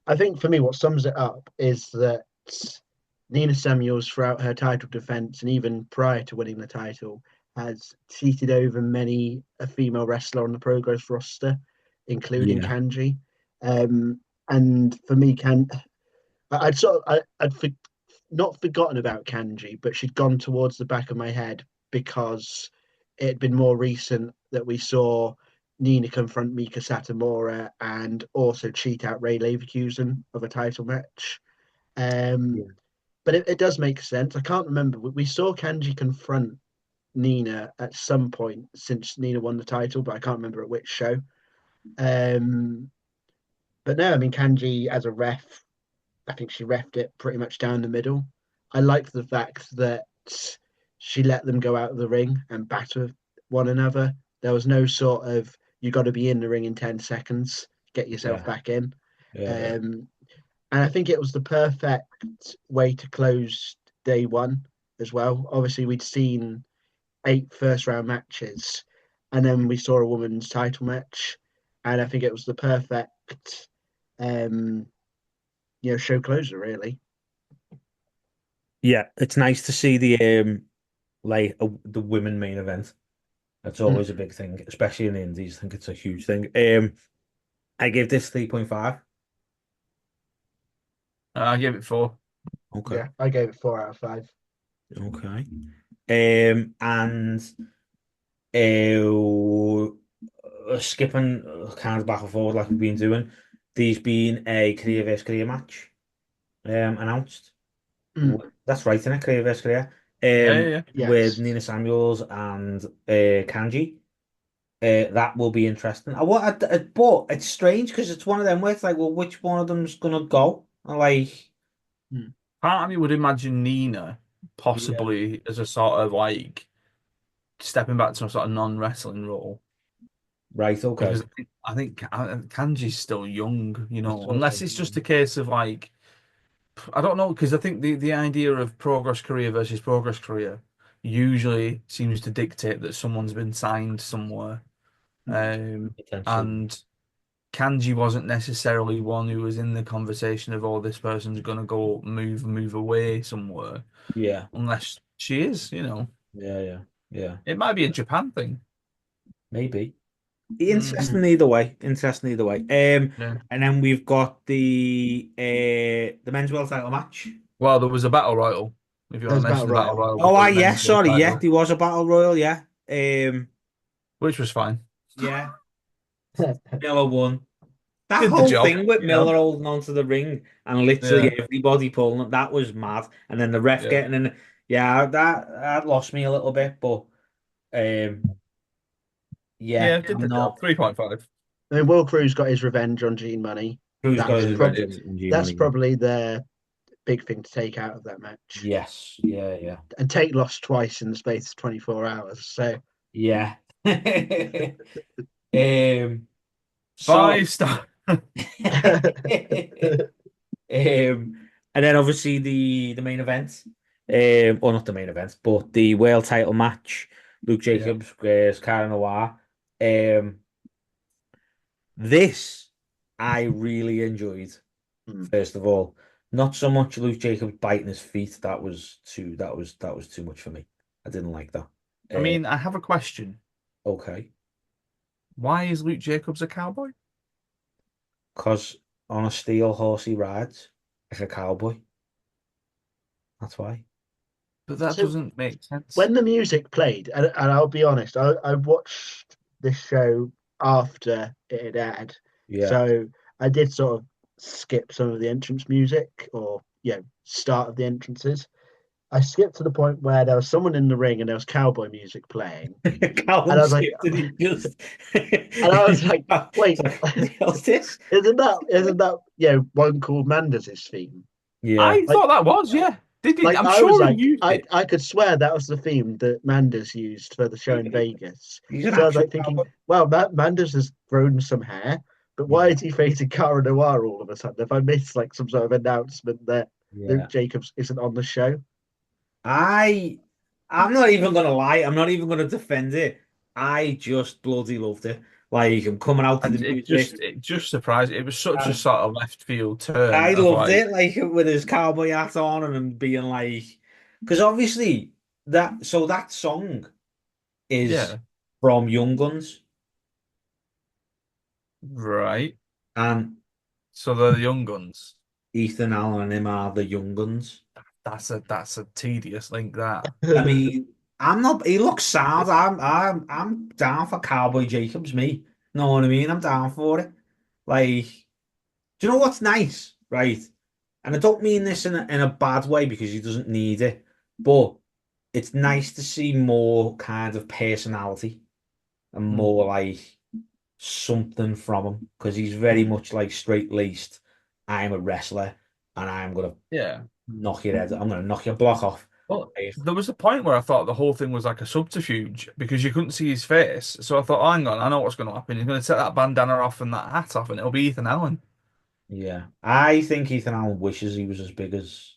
Speaker 3: I think for me, what sums it up is that Nina Samuels, throughout her title defense and even prior to winning the title, has cheated over many a female wrestler on the Progress roster, including
Speaker 1: yeah,
Speaker 3: Kanji. And for me, I'd sort of I'd not forgotten about Kanji, but she'd gone towards the back of my head because it had been more recent that we saw Nina confront Mika Satomura and also cheat out Ray Leverkusen of a title match. Um,
Speaker 1: yeah.
Speaker 3: but it does make sense. I can't remember. We saw Kanji confront Nina at some point since Nina won the title, but I can't remember at which show. Um, but no, I mean Kanji as a ref, I think she refed it pretty much down the middle. I liked the fact that she let them go out of the ring and batter one another. There was no sort of you got to be in the ring in 10 seconds, get yourself
Speaker 1: Yeah,
Speaker 3: back in.
Speaker 1: yeah,
Speaker 3: Um, and I think it was the perfect way to close day one as well. Obviously, we'd seen 8 first round matches, and then we saw a women's title match, and I think it was the perfect um, show closer really.
Speaker 1: yeah. It's nice to see the women main event. That's
Speaker 3: Mm.
Speaker 1: always a big thing, especially in the Indies. I think it's a huge thing. I give this 3.5.
Speaker 2: I gave it 4.
Speaker 1: Okay,
Speaker 3: Yeah, I gave it 4 out of 5.
Speaker 1: okay. And skipping kind of back and forward like we've been doing. There's been a career versus career match announced.
Speaker 3: Mm.
Speaker 1: That's right, isn't it? Career versus career.
Speaker 2: Yeah, yeah, yeah.
Speaker 1: With
Speaker 3: Yes.
Speaker 1: Nina Samuels and Kanji. That will be interesting. But it's strange because it's one of them where it's like, well, which one of them's gonna go? And like,
Speaker 3: Mm.
Speaker 2: Part of me would imagine Nina
Speaker 1: yeah,
Speaker 2: possibly as a sort of like stepping back to a sort of non-wrestling role
Speaker 1: right, okay.
Speaker 2: because I think Kanji's still young,
Speaker 1: It's all
Speaker 2: unless
Speaker 1: right.
Speaker 2: it's just a case of like I don't know because I think the idea of progress career versus progress career usually seems to dictate that someone's been signed somewhere, um,
Speaker 1: Potentially.
Speaker 2: and Kanji wasn't necessarily one who was in the conversation of, oh, this person's gonna go move away somewhere,
Speaker 1: Yeah,
Speaker 2: unless she is.
Speaker 1: yeah, yeah, yeah.
Speaker 2: It might be a Japan thing.
Speaker 1: Maybe.
Speaker 2: Mm,
Speaker 1: Interesting either way. Interesting either way.
Speaker 2: yeah.
Speaker 1: And then we've got the men's world title match.
Speaker 2: Well, there was a battle royal, if you want to
Speaker 3: There's Battle
Speaker 2: mention the battle
Speaker 3: Royal.
Speaker 2: royal
Speaker 1: Oh,
Speaker 2: before the
Speaker 1: yeah,
Speaker 2: men's world
Speaker 1: sorry, yeah,
Speaker 2: title,
Speaker 1: there was a battle royal, yeah.
Speaker 2: which was fine.
Speaker 1: Yeah, Miller won. That
Speaker 2: Did the
Speaker 1: whole
Speaker 2: job,
Speaker 1: thing with Miller holding onto the ring and literally
Speaker 2: Yeah,
Speaker 1: everybody pulling it, that was mad. And then the ref
Speaker 2: yeah.
Speaker 1: getting in, yeah, that lost me a little bit, but um, yeah,
Speaker 2: Yeah, did
Speaker 1: I'm
Speaker 2: the job.
Speaker 1: not.
Speaker 2: 3.5.
Speaker 3: I mean, Will Cruz got his revenge on Gene Money.
Speaker 1: Who's got
Speaker 3: That's
Speaker 1: his
Speaker 2: Yeah, he
Speaker 3: prob
Speaker 1: revenge
Speaker 2: did.
Speaker 1: on G
Speaker 3: that's
Speaker 1: Money?
Speaker 3: probably the big thing to take out of that match.
Speaker 1: Yes, yeah, yeah,
Speaker 3: And Tate lost twice in the space of 24 hours. So
Speaker 1: yeah. Um, so
Speaker 2: 5 star.
Speaker 1: and then obviously the main event, or not the main event, but the world title match, Luke
Speaker 2: Yeah.
Speaker 1: Jacobs versus Cara Noir. Um, this I really enjoyed.
Speaker 3: mm.
Speaker 1: First of all, not so much Luke Jacobs biting his feet. That was too much for me. I didn't like that.
Speaker 2: I
Speaker 1: Uh,
Speaker 2: mean, I have a question.
Speaker 1: okay,
Speaker 2: Why is Luke Jacobs a cowboy?
Speaker 1: because on a steel horse he rides like a cowboy. That's why.
Speaker 2: But that
Speaker 3: So
Speaker 2: doesn't make sense.
Speaker 3: when the music played, and I'll be honest, I watched this show after it had aired.
Speaker 1: Yeah.
Speaker 3: So I did sort of skip some of the entrance music or start of the entrances. I skipped to the point where there was someone in the ring and there was cowboy music playing. And
Speaker 1: Callum
Speaker 3: I was like,
Speaker 1: skipped and he just.
Speaker 3: and I was like,
Speaker 1: It's
Speaker 3: wait,
Speaker 1: like, what the hell's this?
Speaker 3: isn't that one called Manders' theme?
Speaker 1: Yeah.
Speaker 2: I
Speaker 3: Like
Speaker 2: thought that was, yeah. Did he?
Speaker 3: like
Speaker 2: I'm
Speaker 3: I was
Speaker 2: sure he
Speaker 3: like,
Speaker 2: used it.
Speaker 3: I could swear that was the theme that Manders used for the show in Vegas.
Speaker 1: He's an
Speaker 3: So I was
Speaker 1: actual
Speaker 3: like thinking,
Speaker 1: cowboy.
Speaker 3: well, Manders has grown some hair, but why
Speaker 1: Yeah.
Speaker 3: is he facing Cara Noir all of a sudden? If I missed like some sort of announcement that Luke
Speaker 1: Yeah.
Speaker 3: Jacobs isn't on the show.
Speaker 1: I I'm not even gonna lie, I'm not even gonna defend it. I just bloody loved it. Like I'm coming out to the
Speaker 2: And
Speaker 1: music.
Speaker 2: it just surprised. It was such a
Speaker 1: And
Speaker 2: sort of left field turn
Speaker 1: I
Speaker 2: of
Speaker 1: loved
Speaker 2: like,
Speaker 1: it, like with his cowboy hat on and him being like, because obviously that song is
Speaker 2: yeah,
Speaker 1: from Young Guns,
Speaker 2: right.
Speaker 1: and
Speaker 2: So they're the young guns.
Speaker 1: Ethan Allen and him are the Young Guns.
Speaker 2: That's a tedious link. That
Speaker 1: I mean, I'm not. He looks sound. I'm down for Cowboy Jacobs. Me, know what I mean? I'm down for it. Like, do you know what's nice, right? And I don't mean this in a bad way because he doesn't need it, but it's nice to see more kind of personality and more like something from him because he's very much like straight laced. I'm a wrestler and I'm gonna
Speaker 2: yeah.
Speaker 1: knock your head. I'm gonna knock your block off.
Speaker 2: Well,
Speaker 1: Like,
Speaker 2: there was a point where I thought the whole thing was like a subterfuge because you couldn't see his face. So I thought, oh, hang on, I know what's going to happen. He's going to take that bandana off and that hat off, and it'll be Ethan Allen.
Speaker 1: yeah, I think Ethan Allen wishes he was as big as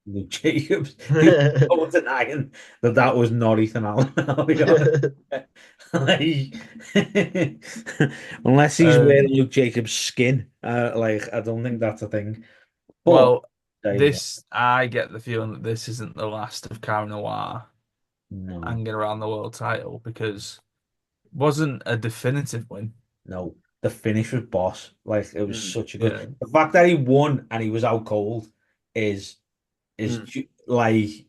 Speaker 1: Luke Jacobs. He's no denying that was not Ethan Allen. I'll be honest. Like, unless he's wearing
Speaker 2: Um,
Speaker 1: Luke Jacobs' skin, like I don't think that's a thing. But
Speaker 2: well,
Speaker 1: there you go.
Speaker 2: this I get the feeling that this isn't the last of Cara Noir
Speaker 1: No,
Speaker 2: hanging around the world title because it wasn't a definitive win.
Speaker 1: no. The finish was boss. Like it was
Speaker 3: Mm,
Speaker 1: such a good.
Speaker 2: Yeah,
Speaker 1: The fact that he won and he was out cold is
Speaker 3: mm.
Speaker 1: like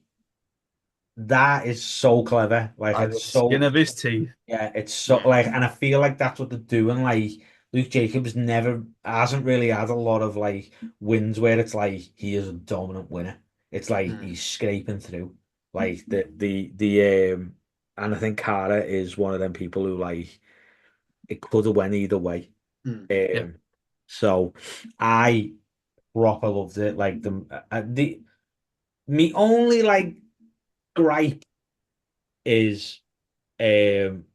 Speaker 1: that is so clever. Like
Speaker 2: by the
Speaker 1: it's
Speaker 2: skin
Speaker 1: so
Speaker 2: of his teeth.
Speaker 1: yeah, it's so like, and I feel like that's what they're doing. Like Luke Jacobs never hasn't really had a lot of like wins where it's like he is a dominant winner. It's like
Speaker 3: Mm,
Speaker 1: he's scraping through. Like the and I think Cara is one of them people who like it could have went either way.
Speaker 3: mm.
Speaker 2: Yeah,
Speaker 1: Um, so I proper loved it. Like the me only like gripe is um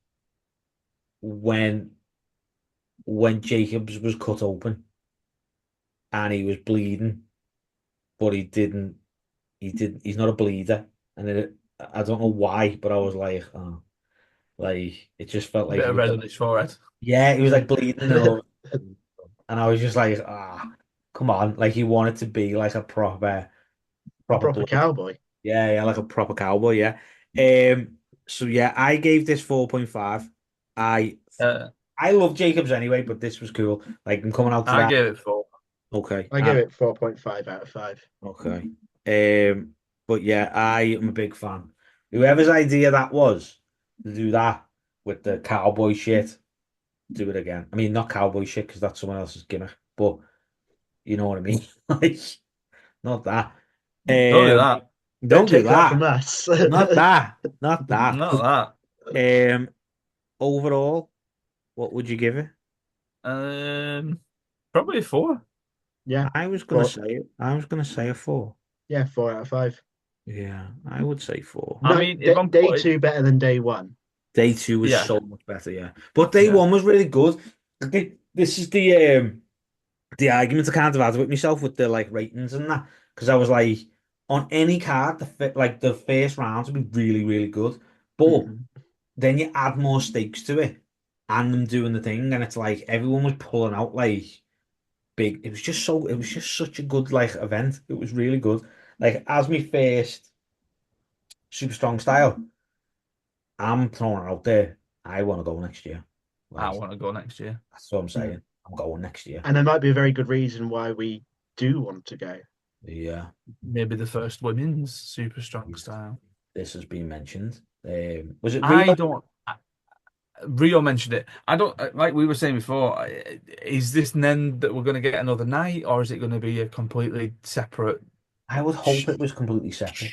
Speaker 1: when Jacobs was cut open and he was bleeding, but he's not a bleeder. And I don't know why, but I was like, oh, like it just felt
Speaker 2: a
Speaker 1: like
Speaker 2: bit
Speaker 1: he
Speaker 2: of
Speaker 1: was
Speaker 2: red
Speaker 1: like,
Speaker 2: on his forehead.
Speaker 1: yeah, he was like bleeding and I was just like, come on, like he wanted to be like a
Speaker 3: A
Speaker 1: proper
Speaker 3: proper
Speaker 1: blood.
Speaker 3: cowboy.
Speaker 1: Yeah, yeah, like a proper cowboy, yeah. So yeah, I gave this 4.5. I
Speaker 2: Uh,
Speaker 1: I love Jacobs anyway, but this was cool. Like I'm coming out to
Speaker 2: I
Speaker 1: that.
Speaker 2: gave it 4.
Speaker 1: Okay.
Speaker 3: I give it 4.5 out of 5.
Speaker 1: Okay. But yeah, I am a big fan. Whoever's idea that was to do that with the cowboy shit, do it again. I mean, not cowboy shit because that's someone else's gimmick, but you know what I mean. Like, not that.
Speaker 2: Don't do
Speaker 1: Um,
Speaker 2: that.
Speaker 3: Don't
Speaker 1: don't do
Speaker 3: take that from
Speaker 1: that.
Speaker 3: us.
Speaker 1: Not that. Not that.
Speaker 2: Not
Speaker 1: Um, overall, what would you give it?
Speaker 2: that. Probably a 4.
Speaker 3: Yeah,
Speaker 1: I was gonna
Speaker 3: four.
Speaker 1: say I was gonna say a 4.
Speaker 3: Yeah, 4 out of 5.
Speaker 1: Yeah, I would say 4.
Speaker 2: I
Speaker 3: No,
Speaker 2: mean, if I'm
Speaker 3: day
Speaker 2: putting,
Speaker 3: two better than day one.
Speaker 1: Day two was
Speaker 2: yeah,
Speaker 1: so much better, yeah. But day
Speaker 2: yeah,
Speaker 1: one was really good. This is the argument I kind of had with myself with the like ratings and that because I was like on any card like the first round would be really really good, but
Speaker 3: Mhm.
Speaker 1: then you add more stakes to it and them doing the thing and it's like everyone was pulling out like big. It was just such a good like event. It was really good. Like as me first super strong style. I'm throwing it out there. I want to go next year.
Speaker 2: I
Speaker 1: Like
Speaker 2: want to go next year.
Speaker 1: that's what I'm
Speaker 3: Mm.
Speaker 1: saying. I'm going next year.
Speaker 3: And there might be a very good reason why we do want to go.
Speaker 1: Yeah,
Speaker 2: Maybe the first women's super strong style.
Speaker 1: this has been mentioned. Was it
Speaker 2: I
Speaker 1: Rio?
Speaker 2: don't. Rio mentioned it. I don't like we were saying before. Is this then that we're going to get another night, or is it going to be a completely separate
Speaker 1: I would hope
Speaker 2: sh
Speaker 1: it was completely separate.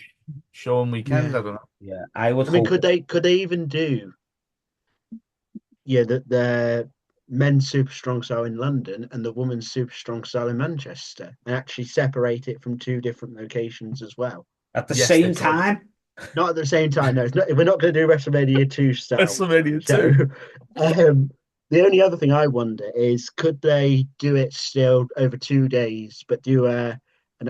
Speaker 2: show and weekend?
Speaker 3: Yeah.
Speaker 2: I don't know.
Speaker 1: Yeah, I would
Speaker 3: I mean,
Speaker 1: hope.
Speaker 3: could they even do the men's super strong style in London and the women's super strong style in Manchester and actually separate it from two different locations as well?
Speaker 1: At the
Speaker 2: Yes, they
Speaker 1: same
Speaker 2: could.
Speaker 1: time,
Speaker 3: Not at the same time. No, it's not, we're not going to do WrestleMania 2 style.
Speaker 2: WrestleMania
Speaker 3: So,
Speaker 2: 2.
Speaker 3: the only other thing I wonder is could they do it still over 2 days, but do an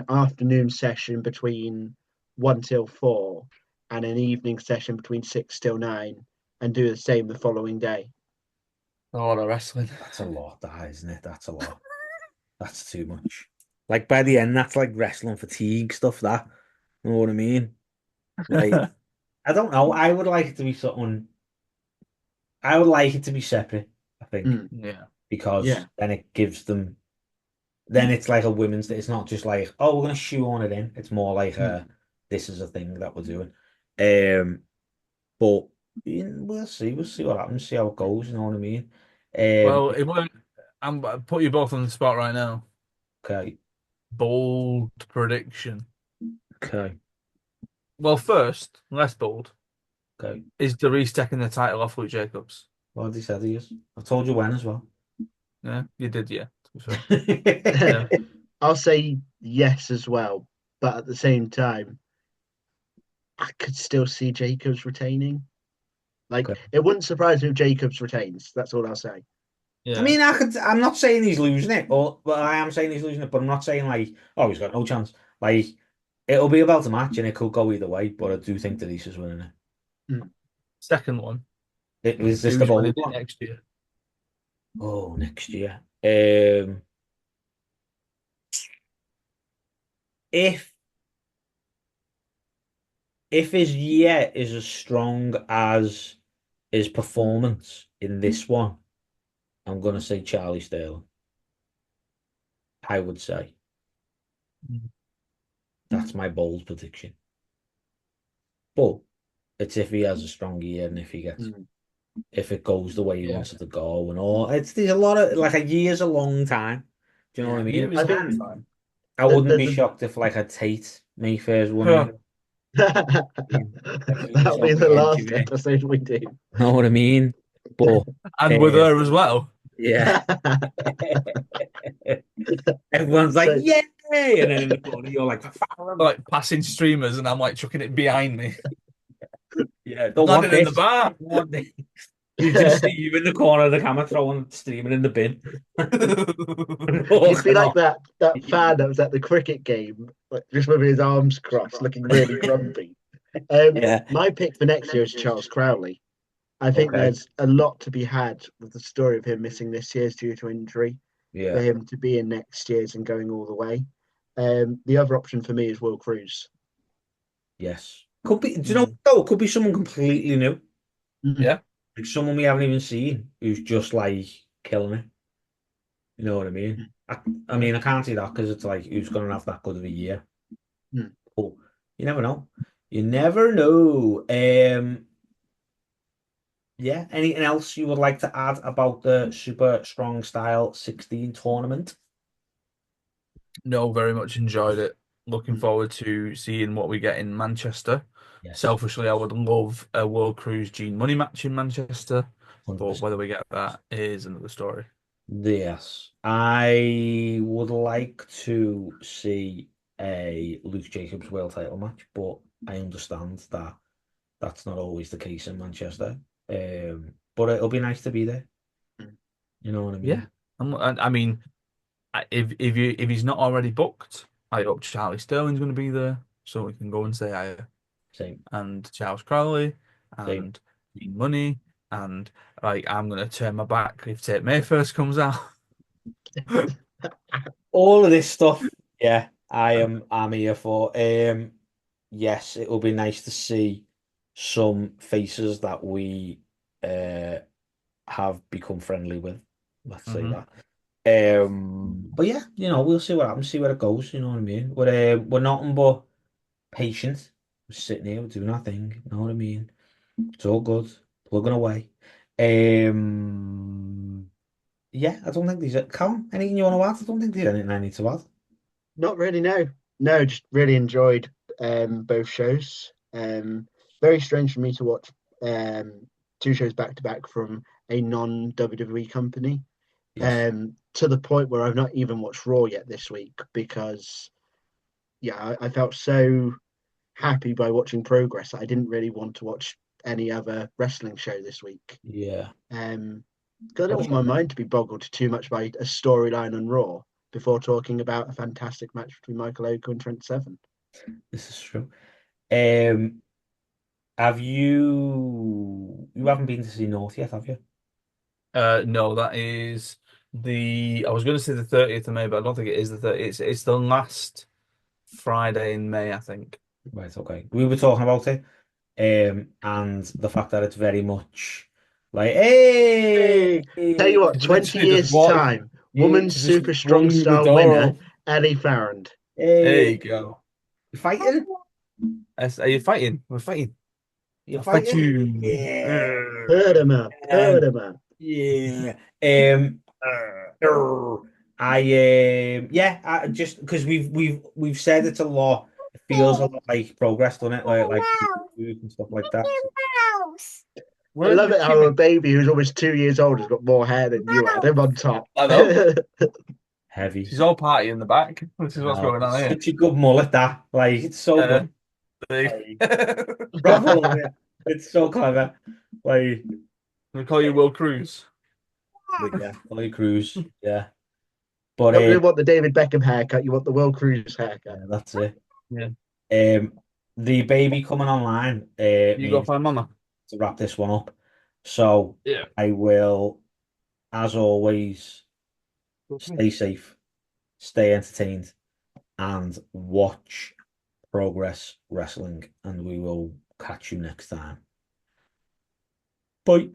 Speaker 3: afternoon session between 1 till 4 and an evening session between 6 till 9 and do the same the following day?
Speaker 2: Oh, the wrestling.
Speaker 1: that's a lot, that isn't it? That's a lot. That's too much. Like by the end, that's like wrestling fatigue stuff. That, you know what I mean? Like, I don't know. I would like it to be something. I would like it to be separate. I think
Speaker 3: Mm,
Speaker 2: Yeah.
Speaker 1: because
Speaker 3: yeah.
Speaker 1: then it gives them. Then it's like a women's. It's not just like, oh, we're gonna shoehorn it in. It's more like
Speaker 3: Mm.
Speaker 1: a this is a thing that we're doing. Um, but we'll see. We'll see what happens. See how it goes. You know what I mean?
Speaker 2: Well, it won't. I'll put you both on the spot right now.
Speaker 1: Okay.
Speaker 2: Bold prediction.
Speaker 1: Okay.
Speaker 2: Well, first, less bold,
Speaker 1: Okay.
Speaker 2: is Darius taking the title off Luke Jacobs.
Speaker 1: Well, he said he is. I told you when as well.
Speaker 2: Yeah, you did, yeah. To be fair. Yeah.
Speaker 3: I'll say yes as well, but at the same time, I could still see Jacobs retaining. Like,
Speaker 1: Okay.
Speaker 3: it wouldn't surprise me if Jacobs retains. That's all I'll say.
Speaker 1: I
Speaker 2: Yeah.
Speaker 1: mean, I'm not saying he's losing it, or but I am saying he's losing it. But I'm not saying like, oh, he's got no chance. Like, it'll be about a match, and it could go either way. But I do think Denise is winning it.
Speaker 3: Mm.
Speaker 2: Second one,
Speaker 1: It was this the
Speaker 2: who's
Speaker 1: bold
Speaker 2: winning it
Speaker 1: one?
Speaker 2: next year?
Speaker 1: Oh, next year. If his year is as strong as his performance in this one, I'm gonna say Charlie Sterling. I would say that's my bold prediction. But it's if he has a strong year and
Speaker 3: Mm.
Speaker 1: if it goes the way he
Speaker 2: Yeah.
Speaker 1: wants it to go and all. There's a lot of like a year's a long time. Do you know what I
Speaker 3: Yeah.
Speaker 2: Yeah,
Speaker 1: mean?
Speaker 2: it was
Speaker 3: I
Speaker 2: a long
Speaker 3: think
Speaker 2: time.
Speaker 1: I
Speaker 3: that
Speaker 1: wouldn't
Speaker 3: the,
Speaker 1: be
Speaker 3: the
Speaker 1: shocked if like a Tate Mayfair's winning
Speaker 2: Huh.
Speaker 1: it. If he was
Speaker 3: that'll be
Speaker 1: on
Speaker 3: the
Speaker 1: the edge
Speaker 3: last
Speaker 1: of it.
Speaker 3: episode we do.
Speaker 1: Know what I mean? But
Speaker 2: And with
Speaker 1: uh,
Speaker 2: her as well.
Speaker 1: yeah. Everyone's like,
Speaker 3: So
Speaker 1: yay! And then in the corner, you're like,
Speaker 2: Like passing streamers, and I'm like chucking it behind me.
Speaker 1: yeah, don't want
Speaker 2: Landing in the
Speaker 1: this.
Speaker 2: bar.
Speaker 1: Don't want this. You just see you in the corner of the camera throwing streaming in the bin.
Speaker 3: you'd be
Speaker 1: Walking
Speaker 3: like
Speaker 1: off.
Speaker 3: that fan that was at the cricket game, like just with his arms crossed, looking really grumpy.
Speaker 1: Yeah.
Speaker 3: My pick for next year is Charles Crowley. I think
Speaker 1: Okay.
Speaker 3: there's a lot to be had with the story of him missing this year's due to injury, for
Speaker 1: Yeah.
Speaker 3: him to be in next year's and going all the way. The other option for me is Will Cruz.
Speaker 1: Yes. Could be. Do you know what
Speaker 2: Mm.
Speaker 1: though? It could be someone completely new,
Speaker 3: Mm,
Speaker 2: Yeah.
Speaker 1: like someone we haven't even seen, who's just like killing it. You know what I mean?
Speaker 3: mm,
Speaker 1: I mean, I can't see that because it's like who's going to have that good of a year.
Speaker 3: mm.
Speaker 1: But you never know. You never know. Yeah. Anything else you would like to add about the Super Strong Style 16 tournament?
Speaker 2: No, very much enjoyed it. Looking
Speaker 3: Mm.
Speaker 2: forward to seeing what we get in Manchester.
Speaker 1: Yes.
Speaker 2: Selfishly, I would love a World Cruise Gene Money match in Manchester, but
Speaker 1: 100%.
Speaker 2: whether we get that is another story.
Speaker 1: Yes. I would like to see a Luke Jacobs world title match, but I understand that that's not always the case in Manchester. But it'll be nice to be there.
Speaker 3: Mm.
Speaker 1: You know what I
Speaker 2: Yeah,
Speaker 1: mean?
Speaker 2: I mean, if he's not already booked, I hope Charlie Sterling's going to be there so we can go and say hi.
Speaker 1: Same,
Speaker 2: And Charles Crowley
Speaker 1: same.
Speaker 2: and Gene Money and like I'm going to turn my back if Tate May first comes out.
Speaker 1: All of this stuff, yeah, I'm here for. Yes, it will be nice to see some faces that we uh have become friendly with. Let's say
Speaker 2: hmm
Speaker 1: that. But yeah, we'll see what happens, see where it goes. You know what I mean? We're nothing but patient. We're sitting here, we're doing our thing. You know what I mean? It's all good, plugging away. Yeah, I don't think these are. Callum, anything you want to add? I don't think there's anything I need to add.
Speaker 3: Not really, no. No, just really enjoyed both shows. Very strange for me to watch two shows back to back from a non-WWE company.
Speaker 1: Yes.
Speaker 3: To the point where I've not even watched Raw yet this week because yeah, I felt so happy by watching Progress that I didn't really want to watch any other wrestling show this week.
Speaker 1: Yeah.
Speaker 3: 'Cause I don't
Speaker 1: That's
Speaker 3: want my
Speaker 1: fair enough.
Speaker 3: mind to be boggled too much by a storyline on Raw before talking about a fantastic match between Michael Oku and Trent Seven.
Speaker 1: This is true. Um, have you haven't been to see North yet, have you?
Speaker 2: No, that is I was going to say the 30th of May, but I don't think it is the 30th. It's the last Friday in May, I think.
Speaker 1: Right, okay. We were talking about it, and the fact that it's very much like, hey,
Speaker 3: Hey, tell you what,
Speaker 2: You've
Speaker 3: 20
Speaker 2: literally just
Speaker 3: years
Speaker 2: walked,
Speaker 3: time,
Speaker 1: hey,
Speaker 3: women's
Speaker 2: just
Speaker 3: super strong
Speaker 2: flung the
Speaker 3: style
Speaker 2: door
Speaker 3: winner,
Speaker 2: off.
Speaker 3: Ellie Farrand.
Speaker 2: There
Speaker 1: hey,
Speaker 2: you go.
Speaker 1: you fighting?
Speaker 2: Are you fighting? We're fighting.
Speaker 1: You
Speaker 2: I'll fight
Speaker 1: fighting?
Speaker 2: you.
Speaker 1: Yeah.
Speaker 3: Heard him up, heard
Speaker 1: Um,
Speaker 3: him up.
Speaker 1: yeah. I yeah, just because we've said it a lot. It feels a lot like progress, doesn't it? Like food and stuff like that.
Speaker 3: I
Speaker 2: Where's
Speaker 3: love
Speaker 2: the
Speaker 3: it how a
Speaker 2: Kimmy?
Speaker 3: baby who's almost 2 years old has got more hair than you had. Him on top.
Speaker 2: I know.
Speaker 1: Heavy.
Speaker 2: She's all party in the back. This is what's
Speaker 1: No,
Speaker 2: going on
Speaker 1: it's
Speaker 2: here.
Speaker 1: such a good mullet that. Like it's so
Speaker 2: Uh,
Speaker 1: good. Like,
Speaker 2: they
Speaker 1: I love it. It's so clever. Like,
Speaker 2: call you Will Cruz.
Speaker 1: but yeah, Ollie Cruz. Yeah, but
Speaker 3: Not really want the David Beckham haircut. You want the Will Cruz haircut.
Speaker 1: yeah, that's it.
Speaker 2: Yeah.
Speaker 1: The baby coming online
Speaker 2: You go
Speaker 1: means
Speaker 2: find Mama.
Speaker 1: to wrap this one up. So
Speaker 2: Yeah.
Speaker 1: I will, as always, stay safe, stay entertained, and watch Progress Wrestling. And we will catch you next time. Bye.